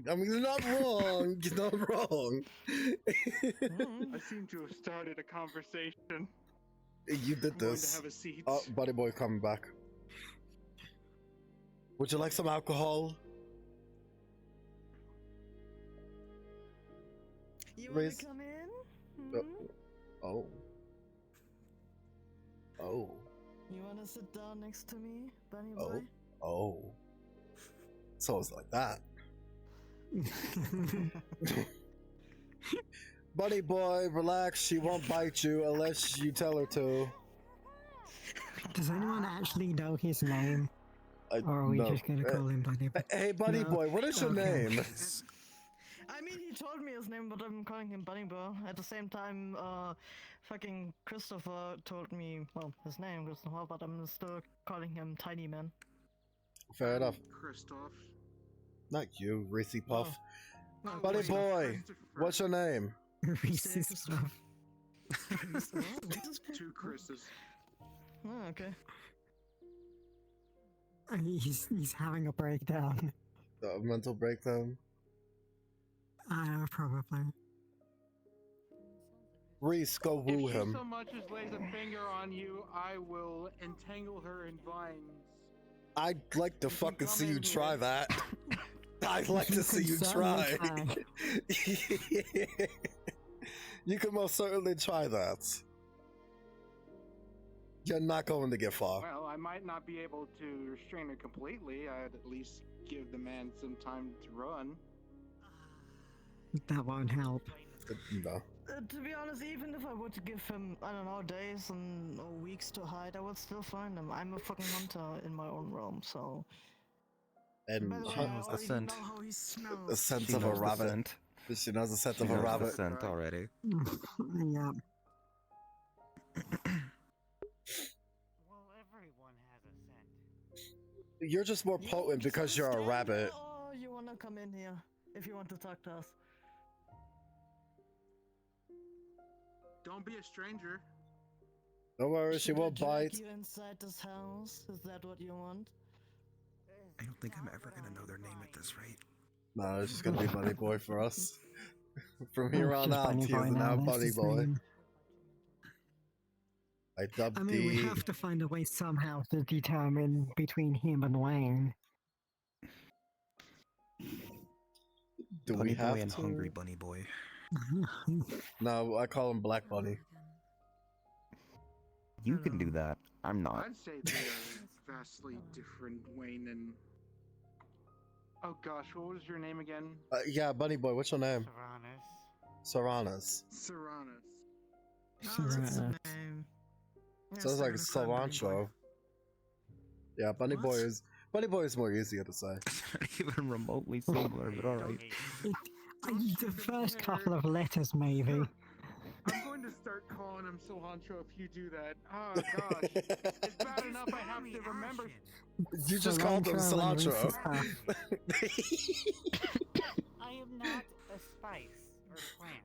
I mean, you're not wrong. You're not wrong. I seem to have started a conversation. You did I'm going to this. have a seat. Oh, buddy boy coming back. Would you like some alcohol? You wanna Raise- come in? Oh. Oh. You wanna sit down next to me, bunny Oh. boy? Oh. So it's like that. Bunny boy, relax. She won't bite you unless you tell her to. Does anyone actually know his name? I- Or are we no. just gonna call him Bunny Boy? Hey, Bunny No? boy, what is your Okay. name? I mean, he told me his name, but I'm calling him Bunny Boy. At the same time, fucking Christopher told me, well, his name, Christopher, but I'm still calling him Tiny Man. Fair enough. Christoph. Not you, Racy Puff. Buddy boy, what's your name? Reese's stuff. Two Chris's. Oh, okay. He's having a breakdown. A mental breakdown. Probably. Reese, go woo If she him. so much as lays a finger on you, I will entangle her in vines. I'd like to fucking see you try here. that. I'd like to see you try. You can most certainly try that. You're not going to get far. Well, I might not be able to restrain her completely. I'd at least give the man some time to run. That won't help. No. To be honest, even if I were to give him, I don't know, days and or weeks to hide, I would still find him. I'm a fucking hunter in my own realm, so. And By the way, I knows the already scent. know how he smells. the scent She of a knows the rabbit. scent. She knows the scent She of a knows the rabbit. scent already. Yeah. Well, everyone has a scent. You're just more potent because you're a rabbit. Oh, you wanna come in here if you want to talk to us? Don't be a stranger. Don't worry, she Should I won't drag bite. you inside this house? Is that what you want? I don't think I'm ever gonna know their name at this rate. No, it's just gonna be Bunny Boy for us. From here on Just out, Bunny he Boy is now, now that's Bunny his Boy. name. I dubbed I mean, we the... have to find a way somehow to determine between him and Wayne. Do Bunny we have Boy and to? Hungry Bunny Boy. No, I call him Black Bunny. You can do that. I'm not. I'd say they are vastly different, Wayne and... Oh gosh, what was your name again? Yeah, Bunny Boy, what's your name? Serranas. Serranas. Oh, that's the name. Sounds like cilantro. Yeah, Bunny Boy is more easier to say. Not even remotely similar, but alright. The first couple of letters, maybe. I'm going to start calling him cilantro if you do that. Oh gosh. It's bad enough I have to remember. You just called him cilantro. I am not a spice or plant.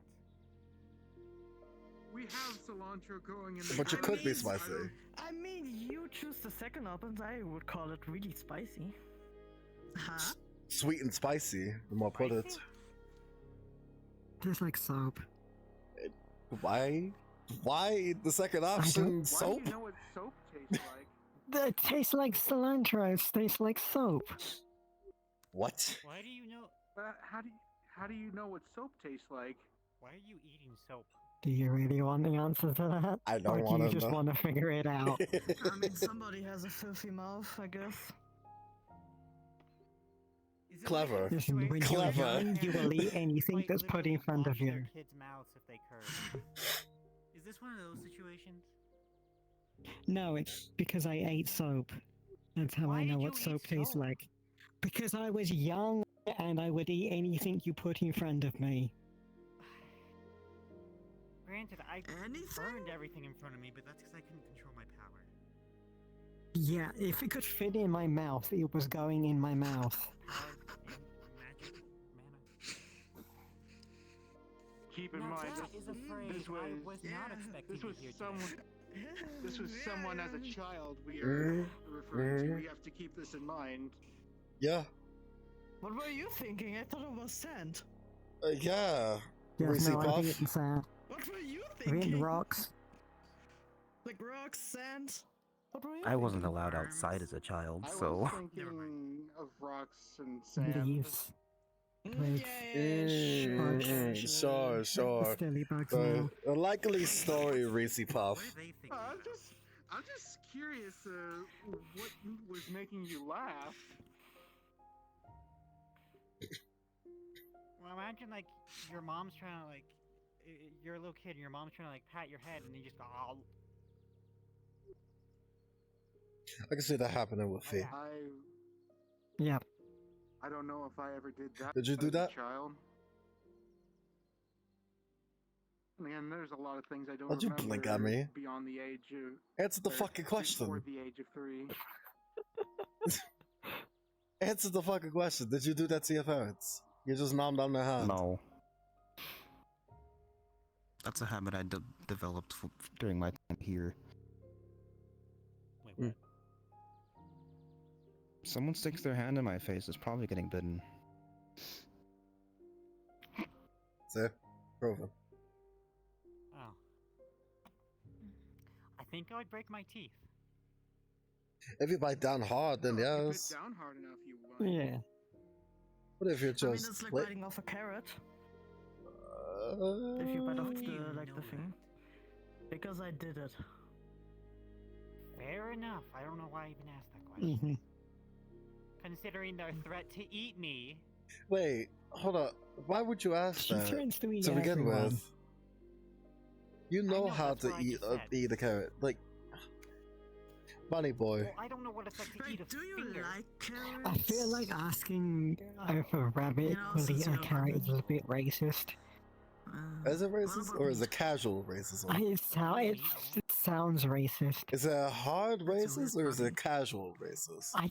We have cilantro growing in the But you could be spicy. I mean, you choose the second option. I would call it really spicy. Huh? Sweet and spicy, the more put it. Tastes like soap. Why? Why the second option, soap? Why do you know what soap tastes like? It tastes like cilantro. It tastes like soap. What? Why do you know? How do you know what soap tastes like? Why are you eating soap? Do you really want the answer to that? I don't Or do want you to just know. want to figure it out? I mean, somebody has a filthy mouth, I guess. Clever. Listen, when you're Clever. young, you will eat anything that's put in front of you. Kids' mouths if they curse. Is this one of those situations? No, it's because I ate soap. That's how I know what soap tastes like. Because I was young and I would eat anything you put in front of me. Granted, I burned everything in front of me, but that's because I couldn't control my power. Yeah, if it could fit in my mouth, it was going in my mouth. Keep in Now, mind, that is a phrase this was, I was not expecting this was to hear someone. today. This was someone as a child we are referring to. We have to keep this in mind. Yeah. What were you thinking? I thought it was sand. Yeah. Yes, Reese no, I Puff. think it's sand. What were you I mean, thinking? rocks. Like rocks, sand? What were you I wasn't thinking? allowed outside as a child, I so. was thinking of rocks and sand. Leaves. Twigs. Sure, sure. Silly bugs But now. a likely story, Reese Puff. I'm just curious. What was making you laugh? Well, imagine like your mom's trying to you're a little kid and your mom's trying to pat your head and you just go, oh. I can see that happening with Fee. Yeah. I don't know if I ever did that. Did you do as a that? child. Man, there's a lot of things I don't Don't you remember blink at me. beyond the age of... Answer the fucking question. Before the age of 3. Answer the fucking question. Did you do that to your parents? You just nommed on their hand. No. That's a habit I developed during my time here. Wait, what? Someone sticks their hand in my face is probably getting bitten. See? Proven. Oh. I think I would break my teeth. If you bite down hard, then If you yes. bit down hard enough, you won't. Yeah. What if you're I mean, just it's like like, biting off a carrot. If you bite off the thing. Because I did it. Fair enough. I don't know why I even asked that question. Mhm. Considering their threat to eat me. wait, hold up. Why would you ask She that threatens to eat to begin everyone. with? You know know, how that's to what I eat just said. eat a carrot, like bunny boy. Well, I don't know what it's like to eat a finger. I feel like asking if a rabbit will eat a carrot is a bit racist. Is it racist or is it casual racism? It sounds racist. Is it a hard racist or is it casual racist? I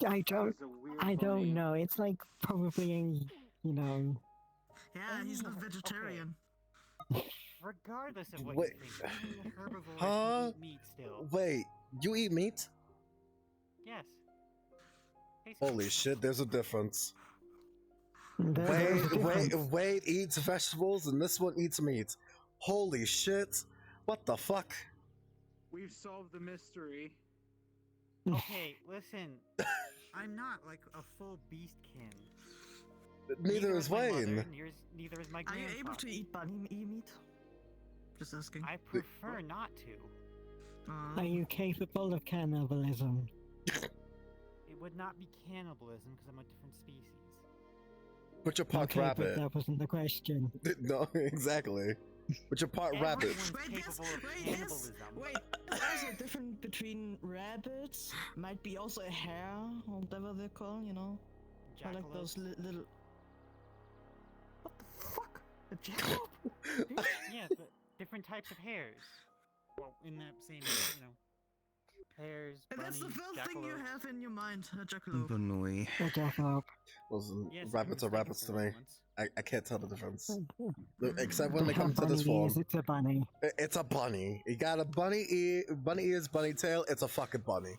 don't know. It's like probably, you know. Yeah, he's not vegetarian. Regardless of what Wait. you think, even herbivores Huh? eat meat still. Wait, you eat meat? Yes. Holy shit, there's a difference. There's a difference. Wade eats vegetables and this one eats meat. Holy shit. What the fuck? We've solved the mystery. Okay, listen. I'm not like a full beastkin. Neither is my mother, Wayne. neither is my Are grandfather. you able to eat bunny meat? Just asking. I prefer not to. Are you capable of cannibalism? It would not be cannibalism because I'm a different species. But you're part Okay, rabbit. but that wasn't the question. No, exactly. But you're part rabbit. Wait, there's also a difference between rabbits, might be also a hare, or whatever they're called, you know? I like those little... What the fuck? A jackalope? Yeah, but different types of hares. Well, in that same, hares, And that's the bunnies, first thing you jackalopes. have in your mind, a jackalope. Bunny. A jackalope. Listen, Yes, rabbits are I'm rabbits to me. elements. I can't tell the difference. Except when they But come to this bunny form. is, it's a bunny. It's a bunny. You got a bunny ear, bunny ears, bunny tail. It's a fucking bunny.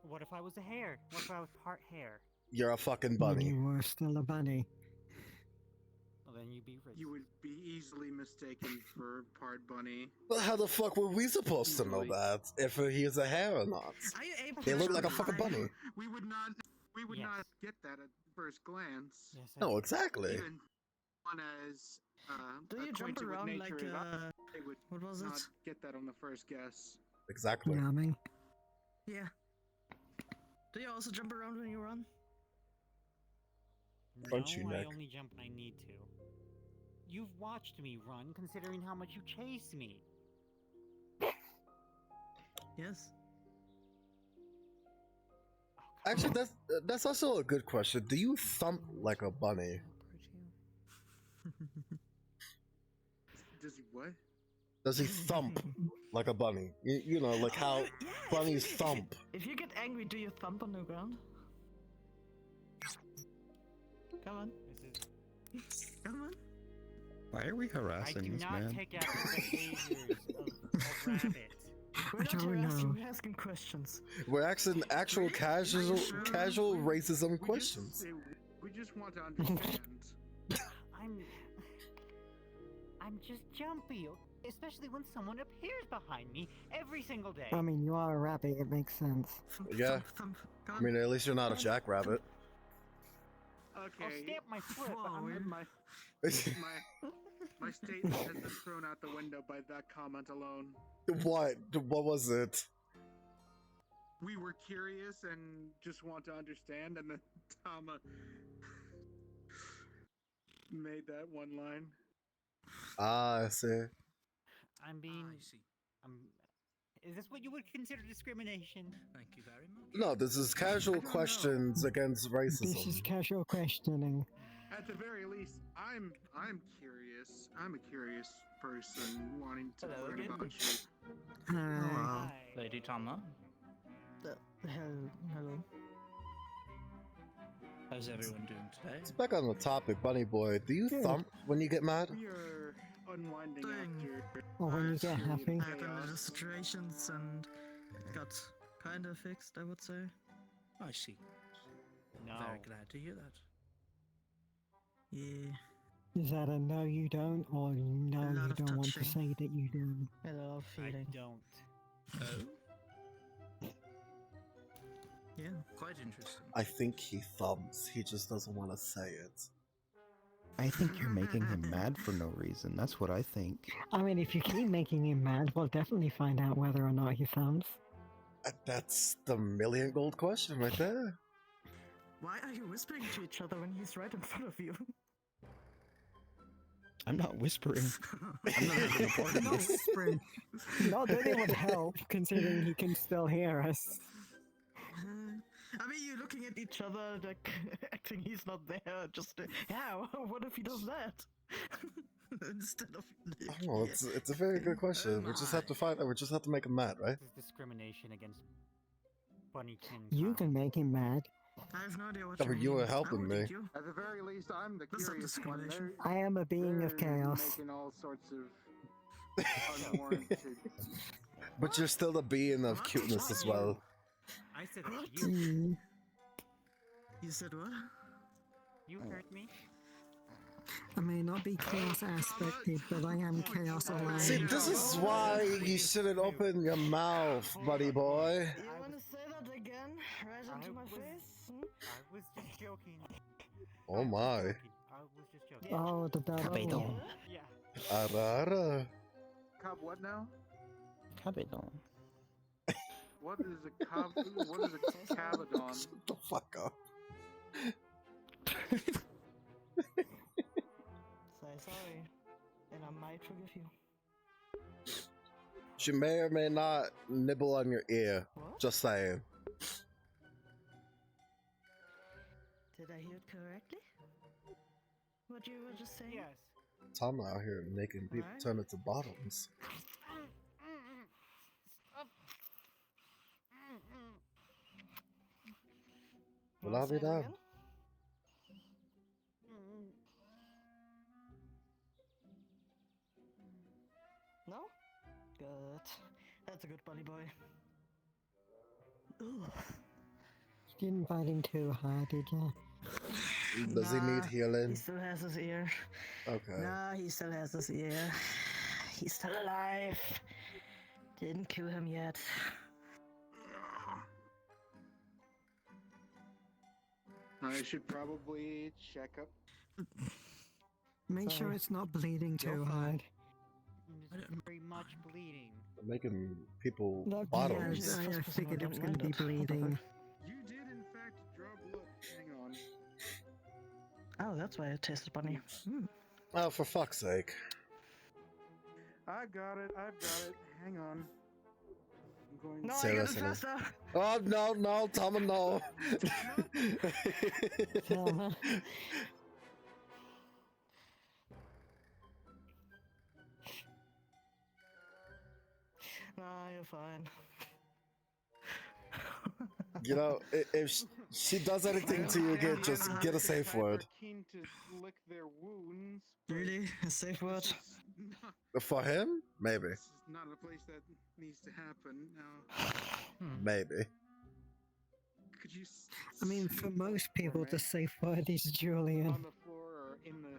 What if I was a hare? What if I was part hare? You're a fucking Then bunny. you were still a bunny. Well, then you'd be racist. You would be easily mistaken for part bunny. Well, how the fuck were we supposed to know that? If he is a hare or not? Are you able They to look like a jump fucking high? bunny. We would not. We would Yes. not get that at first glance. Yes, No, exactly. Even one as Do you jump acquainted with around nature like, as I would what was it? not get that on the first guess. Exactly. Yummy. Yeah. Do you also jump around when you run? Crunchy no, neck. I only jump when I need to. You've watched me run, considering how much you chase me. Yes. Actually, that's also a good question. Do you thump like a bunny? Does he what? Does he thump like a bunny? You know, like how Yeah, if bunnies you- thump. If you get angry, do you thump on the ground? Come on. Come on. Why are we I harassing do this not man? take after the behaviors of rabbits. We're not don't harassing, know. we're asking questions. We're asking actual casual racism questions. We just want to understand. I'm just jumpy, especially when someone appears behind me every single day. I mean, you are a rabbit, it makes sense. Yeah. I mean, at least you're not a jackrabbit. I'll Okay. stamp my foot, but Whoa, I'm my statement has been thrown out the window by that comment alone. What? What was it? We were curious and just want to understand, and then Tama made that one line. Ah, I see. I'm being. Is this what you would consider discrimination? Thank you very much. No, this is casual questions against This is racism. casual questioning. At the very least, I'm curious. I'm a curious person wanting to learn about you. Hi. Lady Tama. Hello. How's everyone doing today? So back on the topic, Bunny Boy, do you thump when you get mad? We are unwinding after Or when you get happy? Happened in the situations and it got kind of fixed, I would say. I see. No. Very glad to hear that. Yeah. Is that a no you don't, or no A lot you of don't want to touching. say that you do? A lot of feeling. I don't. Oh? Yeah, quite interesting. I think he thumps. He just doesn't want to say it. I think you're making him mad for no reason. That's what I think. I mean, if you keep making him mad, we'll definitely find out whether or not he thumps. That's the million gold question right there. Why are you whispering to each other when he's right in front of you? I'm not whispering. I'm not having a part of Not this. whispering. Not that it would help, considering he can still hear us. I mean, you're looking at each other, like, acting he's not there, just, yeah, what if he does that? Instead of... Oh, it's a very good question. We just have to find out. We just have to make him mad, right? This is discrimination against Bunnykin. You can make him mad. I have no idea what Yeah, but you mean. were helping I would me. eat you. At the very least, I'm the That's not curious one. discrimination. I am a being of They're chaos. making all sorts of unwarranted. But you're still the being of cuteness as well. I said What? you. You said what? You heard me. I may not be chaos aspected, but I am chaos aligned. See, this is why you shouldn't open your mouth, buddy boy. You wanna say that again? Right into my face? I was just joking. Oh my. I was just joking. Oh, the devil. Yeah. Arara. Cobb, what now? Cabedon. What is a cob? What is a cabadon? Shut the fuck up. Say sorry, and I might forgive you. She may or may not nibble on your ear. What? Just saying. Did I hear it correctly? What you were just saying? Yes. Tom out here making people turn into bottoms. Well, I'll be down. No? Good. That's a good bunny boy. Ugh. You didn't bite him too hard, did you? Does he need healing? He still has his ear. Okay. Nah, he still has his ear. He's still alive. Didn't kill him yet. I should probably check up. Make sure it's not bleeding too hard. It's very much bleeding. Making people Look, bottoms. yes, I figured it was going to be bleeding. You did, in fact, draw blood. Hang on. Oh, that's why it tasted bunny. Oh, for fuck's sake. I've got it. Hang on. I'm going. No, I Sarah got it Sinner. faster. Oh, no, Tama, no. Tama. Nah, you're fine. You know, if she does anything to you again, just get a safe word. Keen to lick their wounds. Really? A safe word? For him? Maybe. This is not a place that needs to happen now. Maybe. Could you? I mean, for most people, the safe word is Julian. On the floor or in the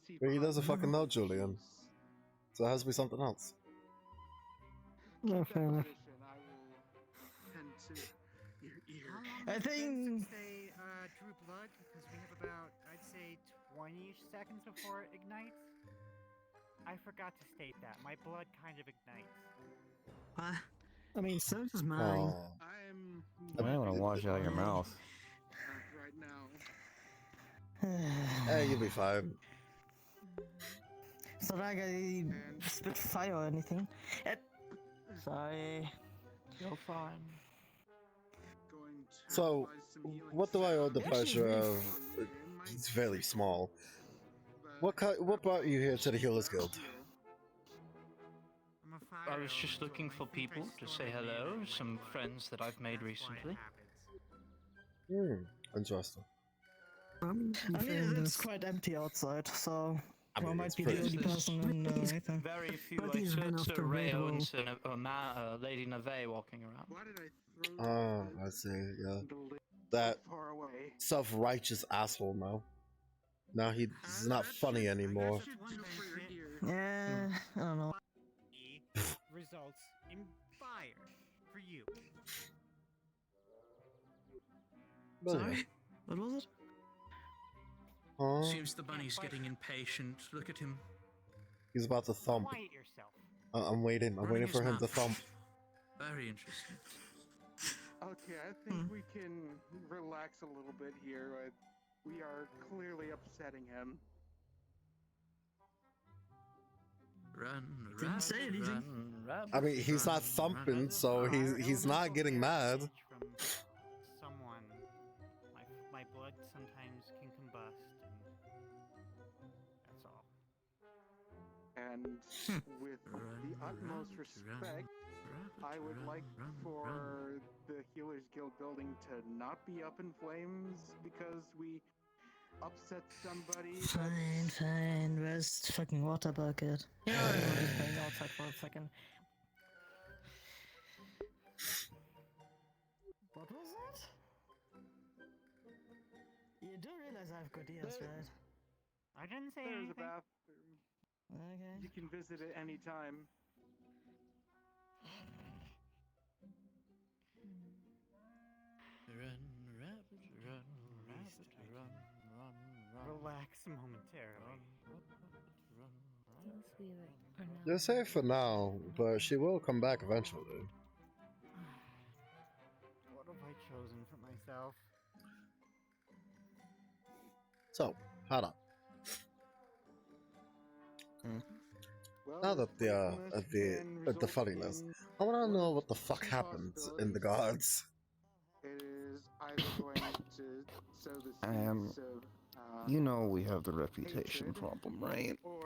seat. But he behind doesn't you? fucking know Julian. So it has to be something else. No, fair enough. I will tend to your ear. I think. Say, drew blood because we have about, I'd say, 20 seconds before it ignites. I forgot to state that my blood kind of ignites. What? I mean, so does mine. Oh. I'm. You might want to wash out your mouth. Right now. Hey, you'll be fine. It's not like I spit fire or anything. Sorry. You're fine. So, what do I owe the pleasure of? It's very small. What brought you here to the Healers Guild? I was just looking for people to say hello, some friends that I've made recently. Interesting. I mean, to be I mean, fair, it's quite empty outside, so I mean, I might it's be the pretty- only person in Aether. Very few But like he's been off Sir the red Rayo wall. and Lady Neve walking around. Why did I throw Oh, I see, yeah. the lid That far away? self-righteous asshole now. Now he's not funny anymore. Yeah, I don't know. Results in fire for you. But yeah. Sorry? What was it? Huh? Seems the bunny's getting impatient. Look at him. He's about to thump. Quiet yourself. I'm waiting. I'm waiting Running for his him to mouth. thump. Very interesting. Okay, I think we can relax a little bit here. We are clearly upsetting him. Run, Didn't rabbit, say anything. run, rabbit, I mean, he's not thumping, so he's not getting mad. From someone, my blood sometimes can combust, and that's all. And with the utmost respect, I would like for the Healers Guild building to not be up in flames because we upset somebody. Fine. Where's the fucking water bucket? Yeah, I'm just playing outside for a second. What was that? You do realize I have good ears, right? I didn't say There's a anything. bathroom. Okay. You can visit it anytime. Run, rabbit, run, rabbit, run, run, run. Relax momentarily. Things we are now. You're safe for now, but she will come back eventually. What have I chosen for myself? So, Hana. Well, Now that playfulness the can funniness, result I want to in know what the fuck two happened in the possibilities. gods. It is either going to sow the seeds of You know we have the reputation hatred, problem, right? or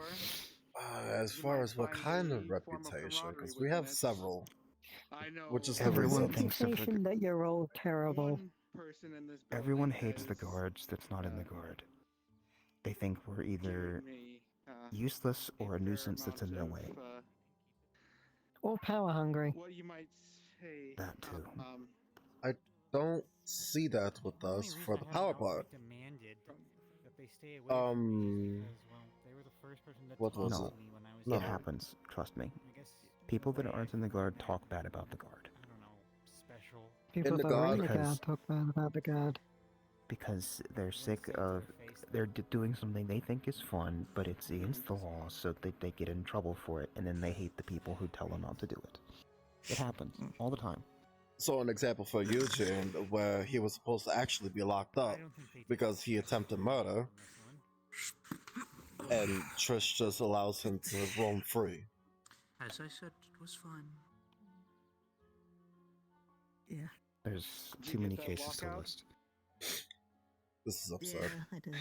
As far as what kind of reputation, because we have several, I know which is the Everyone reason. thinks of the Reputation that you're all terrible. one person in this everyone building hates the has guards that's not in the guard. They think we're either given me useless or a fair nuisance that's in their amount way. of, Or power hungry. what you might say, That too. I don't see that with us for the power part. Demanded that they stay away from me because, well, they were the first person that What talked was to it? me when I was No. It happens, trust me. I guess People that aren't in the guard talk bad about the guard. I don't know, special. People the that God- are in the Because- guard talk bad about the guard. Because they're sick of they're doing something they think is fun, but it's against the law, so they get in trouble for it, and then they hate the people who tell them not to do it. It happens all the time. So an example for Eugene, where he was supposed to actually be locked up because he attempted murder, and Trish just allows him to roam free. As I said, it was fun. Yeah. There's Did you too many get that cases to walkout? list. This is absurd. Yeah, I did.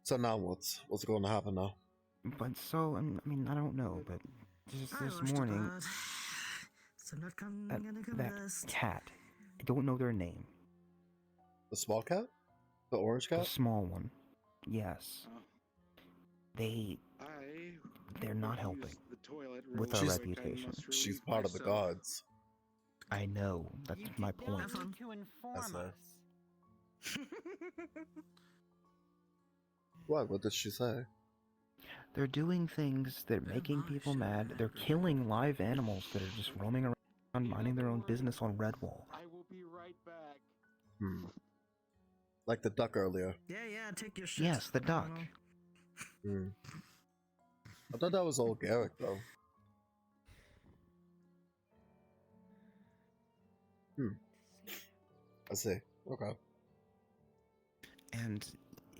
So now what's going to happen now? But so, I mean, I don't know, but just I this watched morning, the blood. So not gonna that combust. cat, I don't know their name. The small cat? The orange The cat? small one. Yes. I They're not helping use the toilet with real our quick. I reputation. must She's relieve part of the myself. gods. I know, that's You my did not point. need to inform That's her. us. What did she say? They're doing things, they're making people mad, they're killing live animals that are just roaming around minding their own business on Redwall. I will be right back. Like the duck earlier. Yeah, take your shit. Yes, the I duck. don't know. I thought that was old Garrick though. I see. Okay. And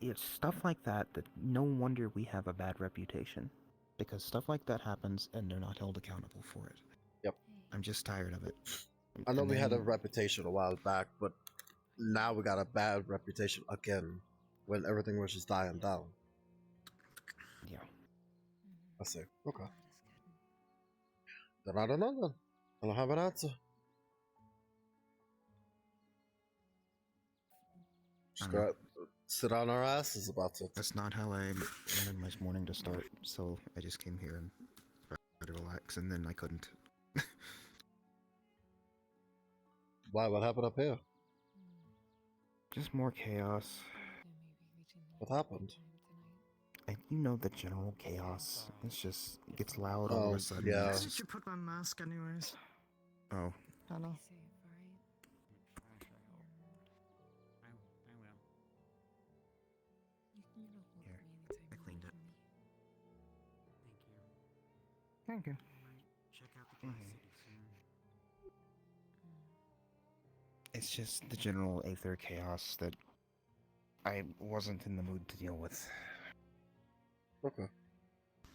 it's stuff like that that no wonder we have a bad reputation. Because stuff like that happens and they're not held accountable for it. Yep. I'm just tired of it. I know And we had a then- reputation a while back, but now we got a bad reputation again when everything was just dying down. Yeah. I see. Okay. Then I don't know then. I don't have an answer. Just gotta sit on our asses about it. That's not how I wanted my morning to start, so I just came here and tried to relax, and then I couldn't. Why? What happened up here? Just more chaos. What happened? And you know the general chaos. It's just, it gets loud all of Oh, a sudden. yeah. Why did you put my mask anyways? Oh. Hello. Here, I cleaned it. Thank you. Check out the city soon. It's just the general Aether chaos that I wasn't in the mood to deal with. Okay.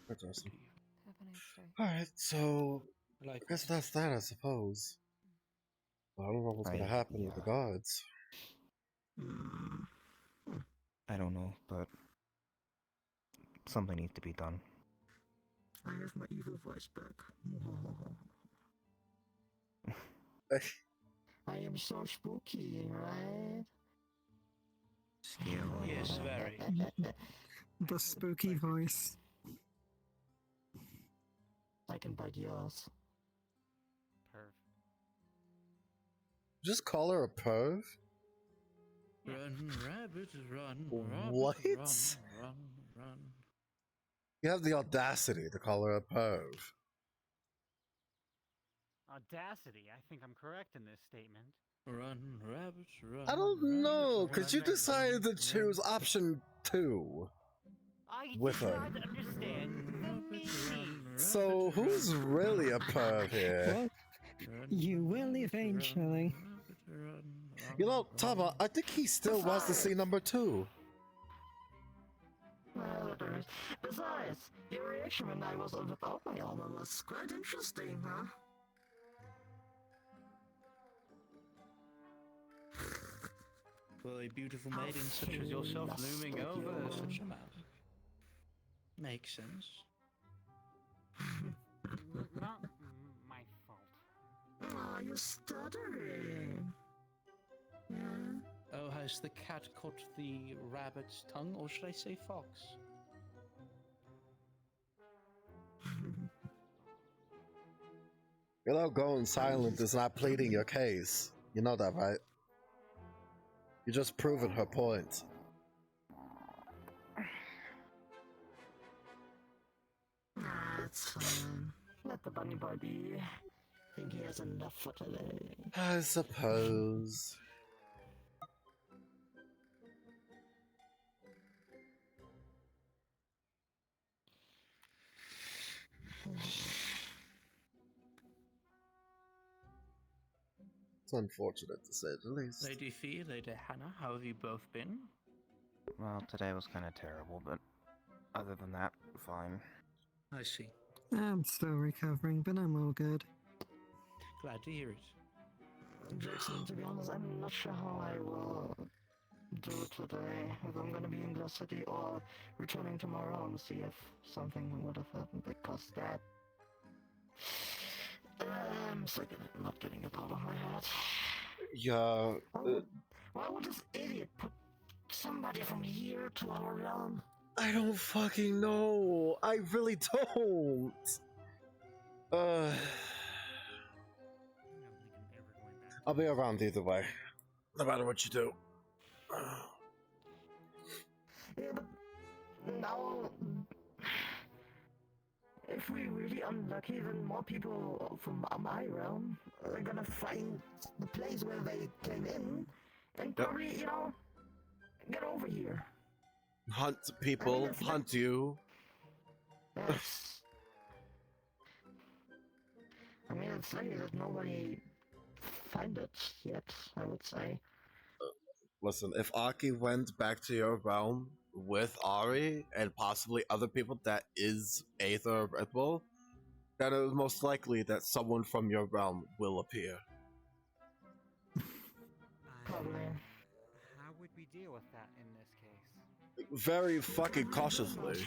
Interesting. Alright, so I guess that's that, I suppose. I don't know what's gonna happen with the guards. I don't know, but something needs to be done. I have my evil voice back. I am so spooky, right? Yes, very. The spooky voice. I can bite yours. Just call her a perv? Run, rabbit, run, What? rabbit, run, run. You have the audacity to call her a perv. Audacity. I think I'm correct in this statement. Run, rabbit, run. I don't know, because you decided to choose option 2 with her. Understand the meaning. So who's really a perv here? You will eventually. You know, Tama, I think he still wants to see number 2. Well, it is. Besides, your reaction when I was without my armor was quite interesting, huh? Will a beautiful maiden such as yourself looming over such a man? Makes sense. Not my fault. Ah, you're stuttering. Yeah? Oh, has the cat caught the rabbit's tongue, or should I say fox? You know, going silent is not pleading your case. You know that, right? You're just proving her point. That's fine. Let the bunny boy be. Think he has enough for today. I suppose. It's unfortunate to say the least. Lady Fee, Lady Hannah, how have you both been? Well, today was kind of terrible, but other than that, fine. I see. I'm still recovering, but I'm all good. Glad to hear it. Jackson, to be honest, I'm not sure how I will do today. If I'm gonna be in Glass City or returning tomorrow and see if something would have happened, because that... I'm sick of it not getting it out of my head. Yeah. Why would this idiot put somebody from here to our realm? I don't fucking know. I really don't. I'll be around either way. No matter what you do. Yeah, but now, if we're really unlucky, then more people from my realm are gonna find the place where they came in and probably, you know, get over here. Hunt people, hunt you. Yes. I mean, it's lucky that nobody find it yet, I would say. Listen, if Aki went back to your realm with Ari and possibly other people that is Aether Red Bull, then it is most likely that someone from your realm will appear. Probably. How would we deal with that in this case? Very fucking cautiously.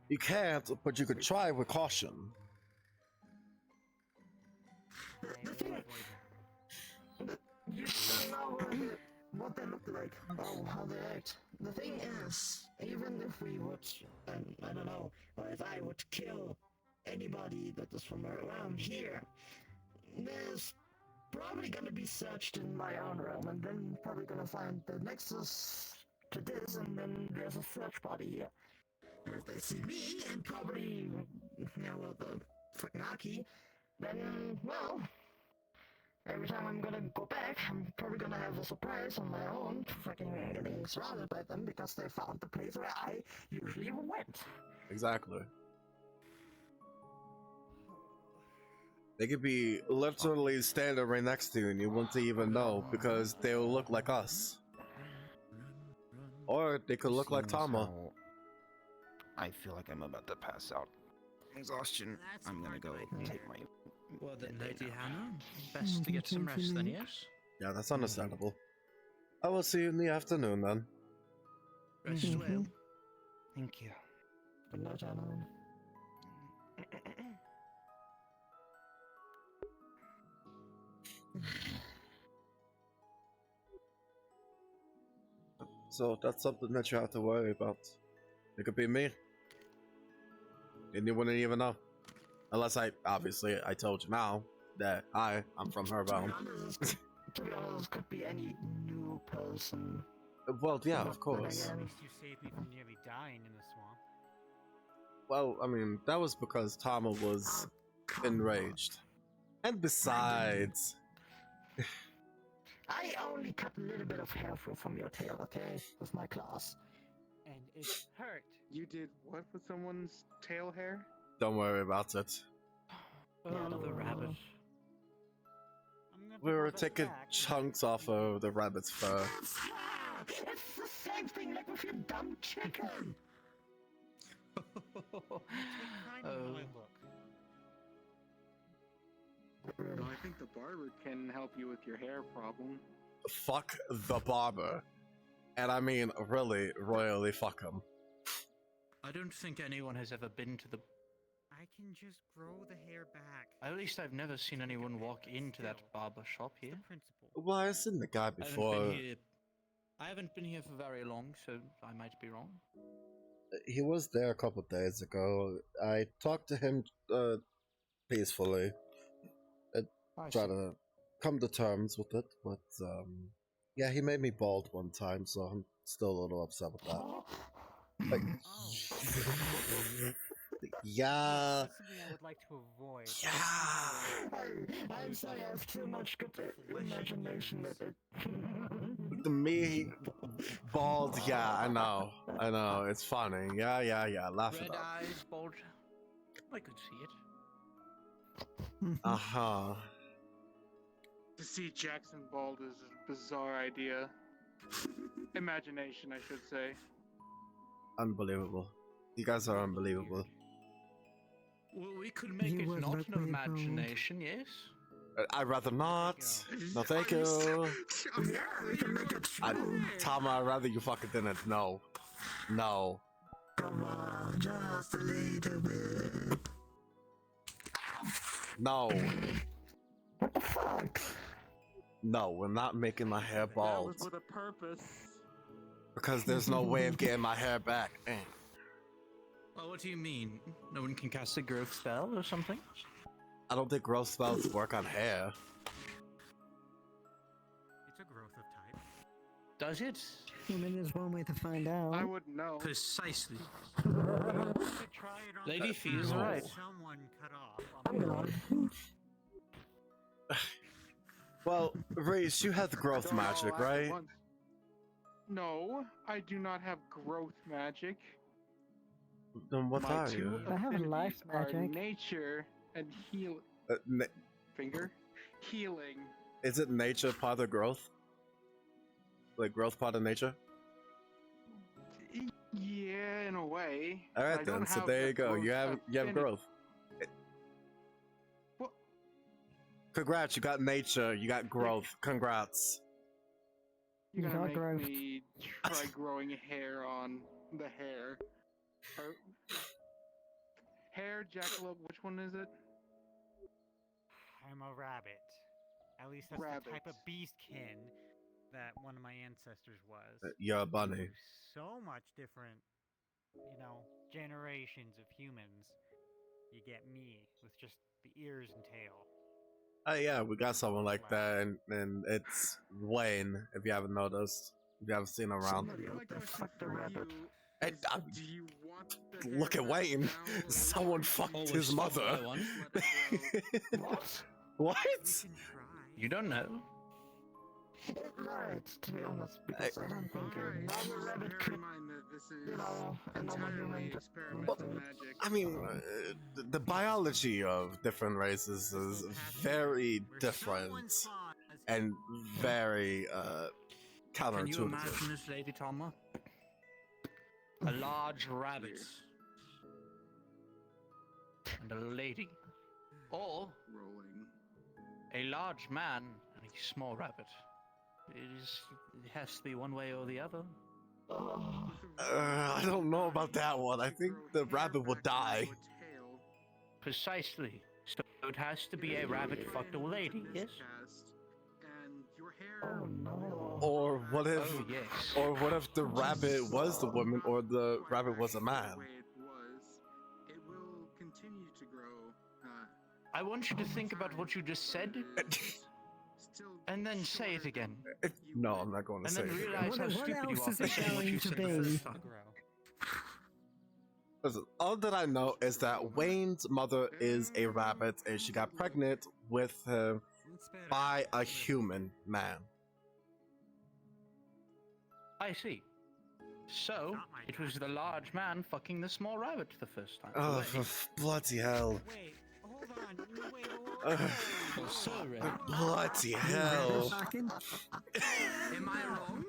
You can't, but you could try with caution. The thing, you know, what they look like, or how they act. The thing is, even if we would, I don't know, or if I would kill anybody that is from around here, there's probably gonna be searched in my own realm, and then probably gonna find the nexus to this, and then there's a search party here. If they see me, and probably, the fucking Aki, then, well, every time I'm gonna go back, I'm probably gonna have a surprise on my own, fucking getting surrounded by them, because they found the place where I usually went. Exactly. They could be literally standing right next to you and you wouldn't even know because they'll look like us. Or they could look like Tama. I feel like I'm about to pass out. Exhaustion. I'm gonna go take my. Well then, Lady Hannah, best to get some rest then, yes? Yeah, that's understandable. I will see you in the afternoon then. Rest well. Thank you. Good night, Hannah. So that's something that you have to worry about. It could be me. And you wouldn't even know. Unless obviously I told you now that I'm from her realm. To be honest, could be any new person. Well, yeah, of course. At least you saved me from nearly dying in the swamp. Well, I mean, that was because Tama was enraged. And besides... I only cut a little bit of hair from your tail, okay? With my claws. And it hurt. You did what with someone's tail hair? Don't worry about it. Another rabbit. We were taking chunks off of the rabbit's fur. It's the same thing like with your dumb chicken. Well, I think the barber can help you with your hair problem. Fuck the barber. And I mean, really, royally fuck him. I don't think anyone has ever been to the... I can just grow the hair back. At least I've never seen anyone walk into that barber shop here. Well, I've seen the guy before. I haven't been here for very long, so I might be wrong. He was there a couple of days ago. I talked to him peacefully. I tried to come to terms with it, but yeah, he made me bald one time, so I'm still a little upset with that. Like, yeah. That's something I would like to avoid. Yeah. I'm sorry, I have too much good imagination with it. To me, bald, yeah, I know, it's funny, yeah, laugh it Red up. eyes, bald. I could see it. Uh-huh. To see Jackson bald is a bizarre idea. Imagination, I should say. Unbelievable. You guys are unbelievable. Well, we could make it not an imagination, yes? I'd rather not. No, thank you. Yeah, we can make it true. Tama, I'd rather you fucking didn't. No. No. Come on, just a little bit. No. What the fuck? No, we're not making my hair bald. That was with a purpose. Because there's no way of getting my hair back. Well, what do you mean? No one can cast a growth spell or something? I don't think growth spells work on hair. It's a growth of type. Does it? I mean, there's one way to find out. I wouldn't know. Precisely. We could try it on Lady Fee is right. someone cut off. Well, Reese, you have the growth magic, right? No, I do not have growth magic. Then what My are two you? I have affinities life are magic. nature and heal. Finger? Healing. Is it nature part of growth? Like growth part of nature? Yeah, in a way. Alright I then, don't so have there the you go. You have affinity. growth. What? Congrats, you got nature, you got growth. Congrats. You're gonna got make growth. me try growing hair on the hair. Or, hair, jackalope, which one is it? I'm a rabbit. At least that's the type of beastkin that one of my ancestors was. You're a bunny. So much different, generations of humans. You get me with just the ears and tail. Oh yeah, we got someone like that, and it's Wayne. If you haven't noticed, if you haven't seen him around. Fuck the rabbit. And, Do you want look at Wayne. Someone fucked his mother. What? What? You don't know. Right, to be honest, because I don't think another rabbit could, another human I mean, the biology of different races is very different and very Can you counterintuitive. imagine this, Lady Tama? A large rabbit. And a lady. Or a large man and a small rabbit. It has to be one way or the other. I don't know about that one. I think the rabbit will die. Precisely. So it has to be a rabbit fucked a lady, yes? Oh no. Or what if? Oh, yes. Or what if the rabbit was the woman, or the rabbit was a man? It will continue to grow. I want you to think about what you just said, and then say it again. No, I'm not going to And say then it. realize how What stupid you else are is for it saying what going you to said the be? first time. Listen, all that I know is that Wayne's mother is a rabbit, and she got pregnant with him by a human man. I see. So, it was the large man fucking the small rabbit the first time. Oh, for bloody hell. Wait, hold on. Wait, Bloody hell. Am I wrong?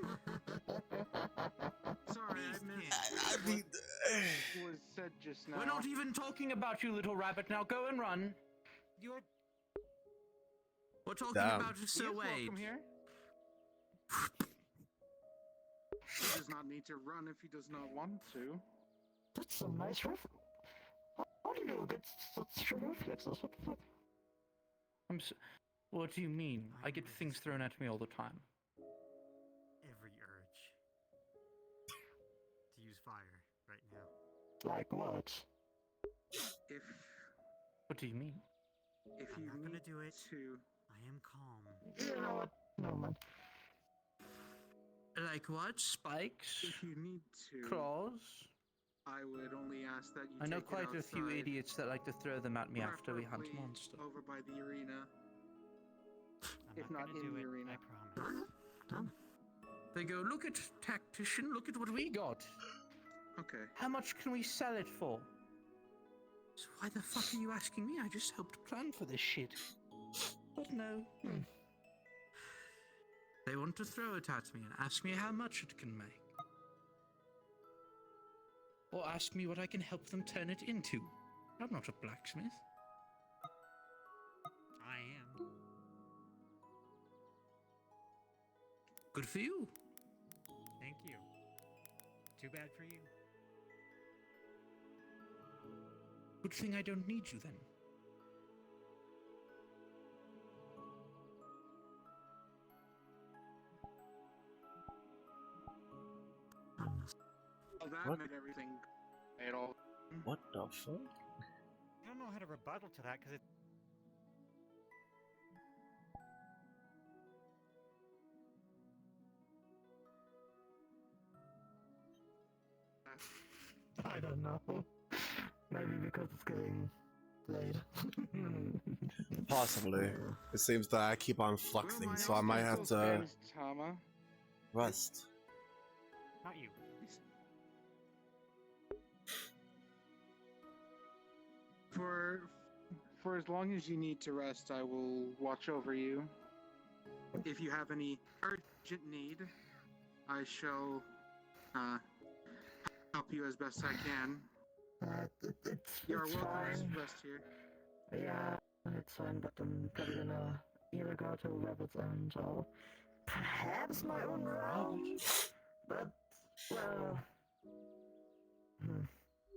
Sorry, I mean, was said just now. We're not even talking about you, little rabbit. Now go and run. You're... We're talking Damn. about Sir He is Wade. welcome here. He does not need to run if he does not want to. That's a nice reference. How do you get such reflexes? What the fuck? What do you mean? I get things thrown at me all the time. Every urge to use fire right now. Like what? If What do you mean? I'm not gonna do it. I am calm. You know what? No, man. Like what? Spikes? If you need to, Claws? I would only ask that you I know take it quite a few outside, idiots that like to throw them at me after we hunt preferably monsters. over by the arena. I'm If not gonna in do the it, arena. I promise. They go, look at tactician, look at what we got. Okay. How much can we sell it for? So why the fuck are you asking me? I just helped plan for this shit. But no. They want to throw it at me and ask me how much it can make. Or ask me what I can help them turn it into. I'm not a blacksmith. I am. Good for you. Thank you. Too bad for you. Good thing I don't need you then. Well, that What? made everything at all. What the fuck? I don't know how to rebuttal to that because it. I don't know. Maybe because it's getting late. Possibly. It seems that I keep on fluxing, so I might have to Tama. rest. Not you. For as long as you need to rest, I will watch over you. If you have any urgent need, I shall help you as best I can. You are It's welcome fine. to rest here. Yeah, it's fine, but I'm probably gonna either go to Rabbit's End or perhaps my own round. But, well,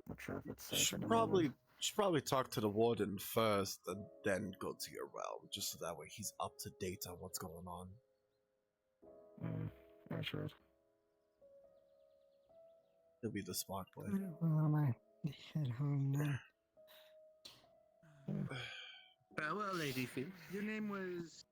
not sure if it's safe Should anymore. probably talk to the warden first, and then go to your realm, just so that way he's up to date on what's going on. I should. He'll be the smart boy. Well, I might head home now. Farewell, Lady Fee. Your name was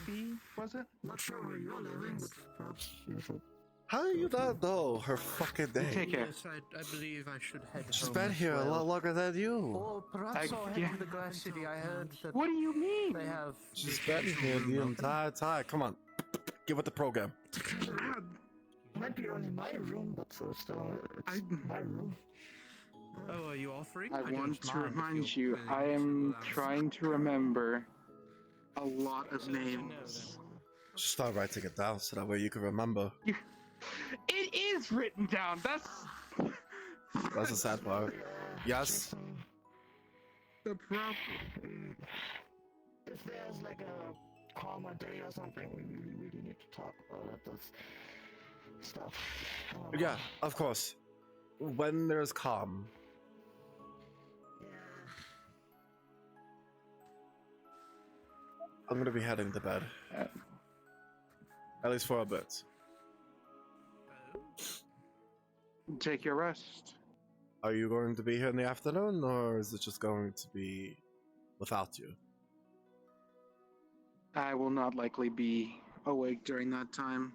Fee, was it? Not sure where you're living, but perhaps you should. How do you not know her fucking name? Take care. Yes, I believe I should head She's home been as here a well. lot longer than you. Or perhaps I'll head to the Glass City. I heard that. What do you mean? They have. She's been here the entire time. Come on, give it the program. Might be only my room, but still, it's my room. Oh, are you offering? I don't want to mind if remind you're you, willing I to am allow trying to remember a lot of names. Just start writing it down so that way you can remember. It is written down. That's a sad part. Yes. The problem. If there's like a calmer day or something, we really need to talk about this stuff. Yeah, of course. When there's calm. I'm gonna be heading to bed. At least for a bit. Take your rest. Are you going to be here in the afternoon, or is it just going to be without you? I will not likely be awake during that time.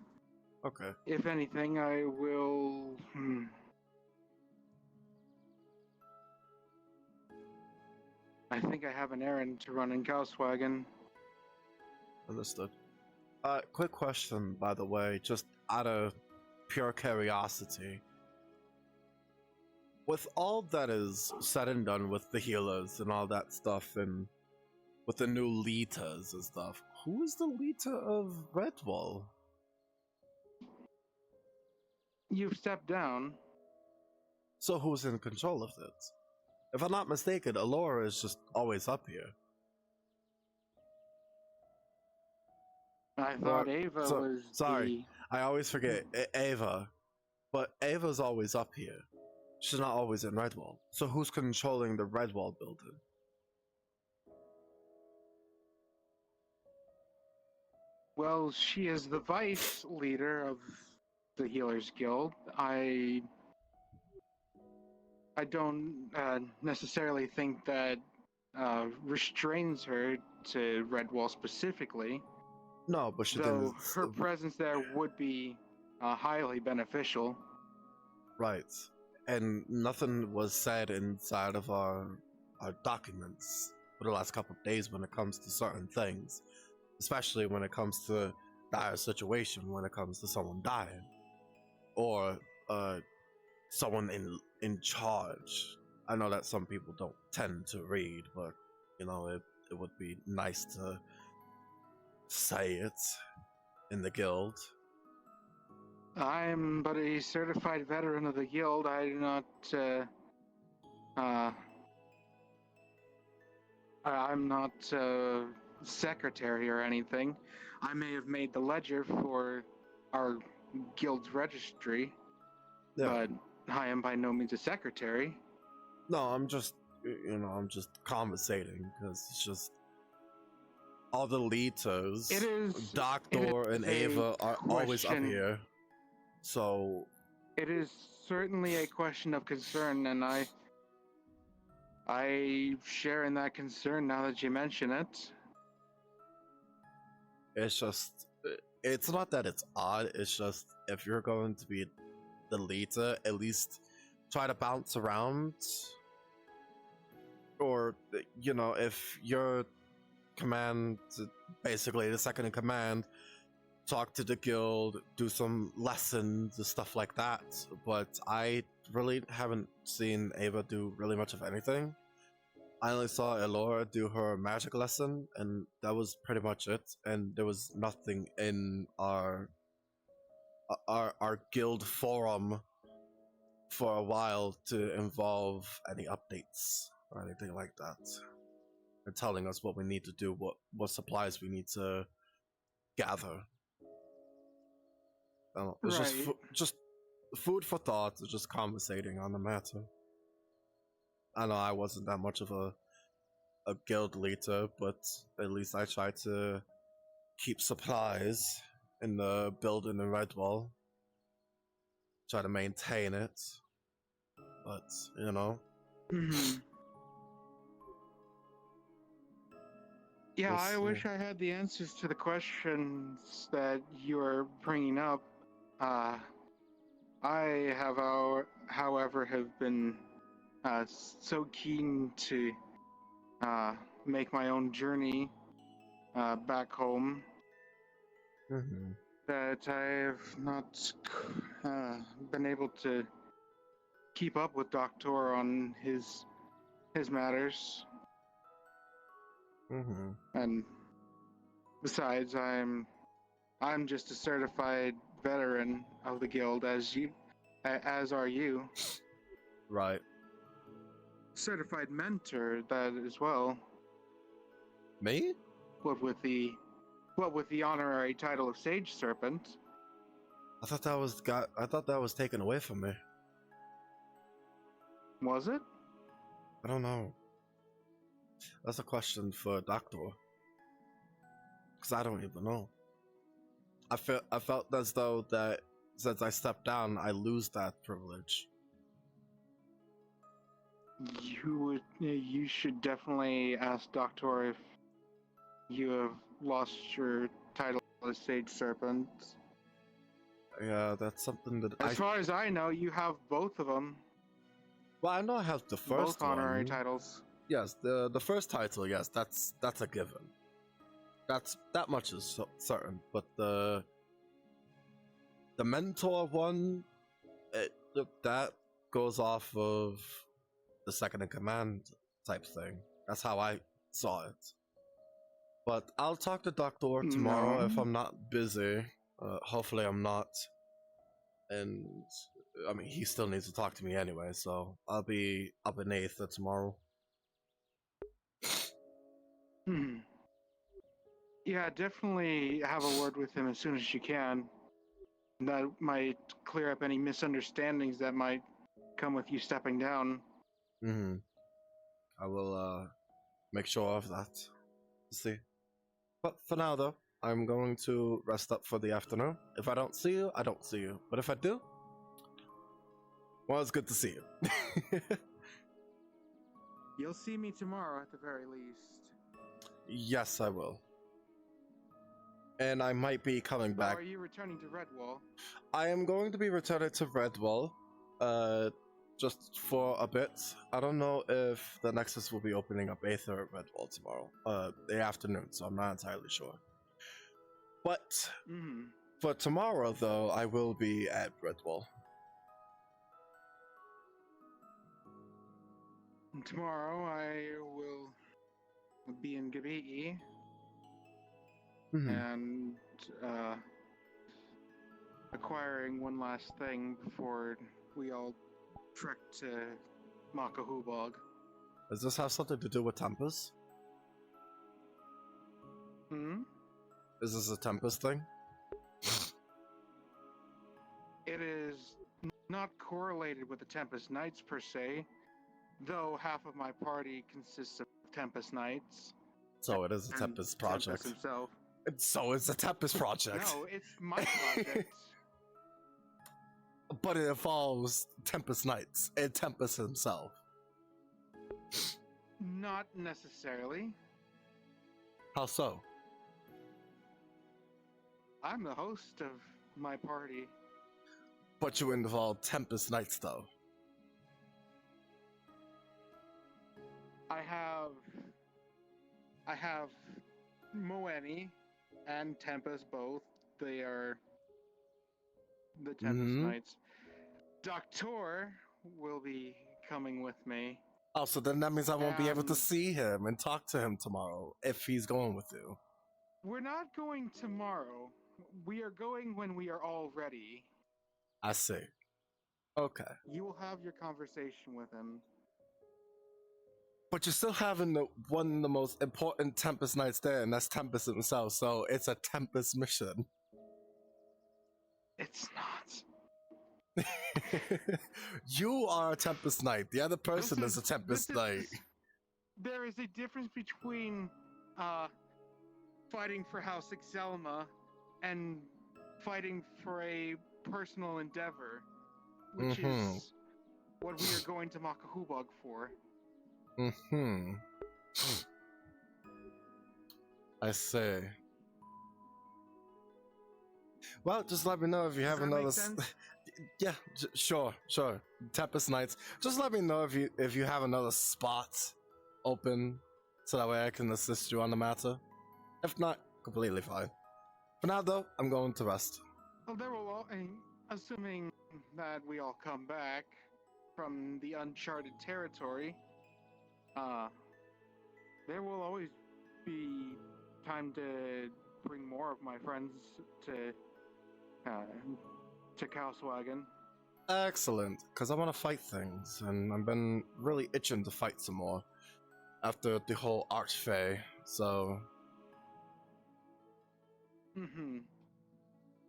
Okay. If anything, I will. I think I have an errand to run in Kauswagen. Understood. Quick question, by the way, just out of pure curiosity. With all that is said and done with the healers and all that stuff, and with the new Litas and stuff, who is the Lita of Redwall? You've stepped down. So who's in control of it? If I'm not mistaken, Alora is just always up here. I thought Ava was. Sorry, I always forget Ava. But Ava's always up here. She's not always in Redwall. So who's controlling the Redwall building? Well, she is the vice leader of the Healers Guild. I don't necessarily think that restrains her to Redwall specifically. No, but she though didn't. her presence there would be highly beneficial. Right. And nothing was said inside of our documents for the last couple of days when it comes to certain things. Especially when it comes to dire situation, when it comes to someone dying. Or someone in charge. I know that some people don't tend to read, but you know, it would be nice to say it in the guild. I'm but a certified veteran of the guild. I do not I'm not secretary or anything. I may have made the ledger for our guild's registry, but I am by no means a secretary. No, I'm just, I'm just conversating because it's just all the Litas, Doctor and Ava are always up here. So it is certainly a question of concern, and I share in that concern now that you mention it. It's just, it's not that it's odd, it's just if you're going to be the Lita, at least try to bounce around. Or, if your command, basically the second in command, talk to the guild, do some lessons and stuff like that. But I really haven't seen Ava do really much of anything. I only saw Elora do her magic lesson, and that was pretty much it. And there was nothing in our guild forum for a while to involve any updates or anything like that. They're telling us what we need to do, what supplies we need to gather. I don't know, it's just food for thought, just conversating on the matter. I know I wasn't that much of a guild leader, but at least I tried to keep supplies in the building in Redwall. Try to maintain it. But, you know. Yeah, We'll I see. wish I had the answers to the questions that you are bringing up. I have, however, have been so keen to make my own journey back home that I have not been able to keep up with Doctor on his matters. And besides, I'm just a certified veteran of the guild, as are you. Right. Certified mentor, that as well. Me? What with the honorary title of Sage Serpent. I thought that was taken away from me. Was it? I don't know. That's a question for Doctor. Because I don't even know. I felt as though that since I stepped down, I lose that privilege. You should definitely ask Doctor if you have lost your title as Sage Serpent. Yeah, that's something that As far as I know, you have both of them. Well, I know I have the first both honorary one. titles. Yes, the first title, yes, that's a given. That much is certain. But the mentor one, that goes off of the second in command type thing. That's how I saw it. But I'll talk to Doctor tomorrow if I'm not busy. Hopefully I'm not. And I mean, he still needs to talk to me anyway, so I'll be up in Aether tomorrow. Yeah, definitely have a word with him as soon as you can. That might clear up any misunderstandings that might come with you stepping down. I will make sure of that. See. But for now, though, I'm going to rest up for the afternoon. If I don't see you, I don't see you. But if I do, well, it's good to see you. You'll see me tomorrow at the very least. Yes, I will. And I might be coming back. Or are you returning to Redwall? I am going to be returning to Redwall, just for a bit. I don't know if the Nexus will be opening up Aether at Redwall tomorrow, the afternoon, so I'm not entirely sure. But for tomorrow, though, I will be at Redwall. Tomorrow I will be in Gabii and acquiring one last thing before we all trek to Makahubog. Does this have something to do with Tempest? Is this a Tempest thing? It is not correlated with the Tempest Knights per se, though half of my party consists of Tempest Knights. So it is a Tempest project. Tempest himself. And so it's a Tempest project. No, it's my project. But it involves Tempest Knights and Tempest himself. Not necessarily. How so? I'm the host of my party. But you involve Tempest Knights, though. I have Moeni and Tempest both. They are the Tempest Knights. Doctor will be coming with me. Oh, so then that means I won't be able to see him and talk to him tomorrow if he's going with you. We're not going tomorrow. We are going when we are all ready. I see. Okay. You will have your conversation with him. But you're still having one of the most important Tempest Knights there, and that's Tempest himself, so it's a Tempest mission. It's not. You are a Tempest Knight. The other person is a Tempest Knight. There is a difference between fighting for House Exelma and fighting for a personal endeavor, which Mhm. is what we are going to Makahubog for. Mm-hmm. I see. Well, just let me know if you have that another. make sense? Yeah, sure. Tempest Knights. Just let me know if you have another spot open, so that way I can assist you on the matter. If not, completely fine. For now, though, I'm going to rest. Well, there will all, assuming that we all come back from the uncharted territory, there will always be time to bring more of my friends to Kauswagen. Excellent, because I want to fight things, and I've been really itching to fight some more after the whole Archfey. So Mm-hmm.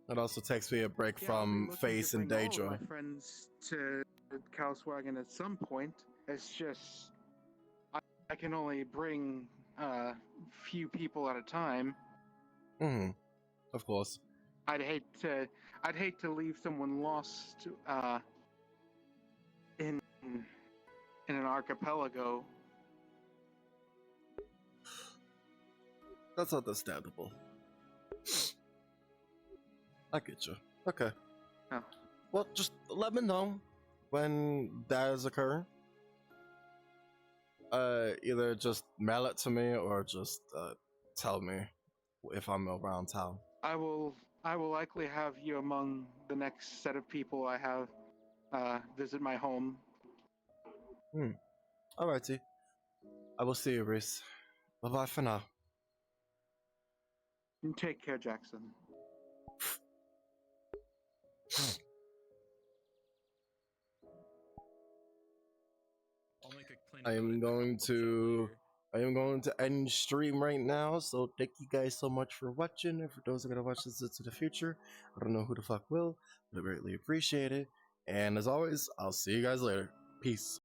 it also takes me a break Yeah, I'll be from looking Face to and bring all of Daedra. my friends to Kauswagen at some point. It's just I can only bring few people at a time. Mm-hmm. Of course. I'd hate to leave someone lost in an archipelago. That's understandable. I get you. Okay. Oh. Well, just let me know when that is occurring. Either just mail it to me or just tell me if I'm around town. I will likely have you among the next set of people I have visit my home. Alrighty. I will see you, Reese. Bye bye for now. Take care, Jackson. I'll make a plain I am going to end stream right now, so thank you guys so much for watching, and for those who are gonna watch this into the future, I don't know who the fuck will, but I greatly appreciate it, and as always, I'll see you guys later. Peace.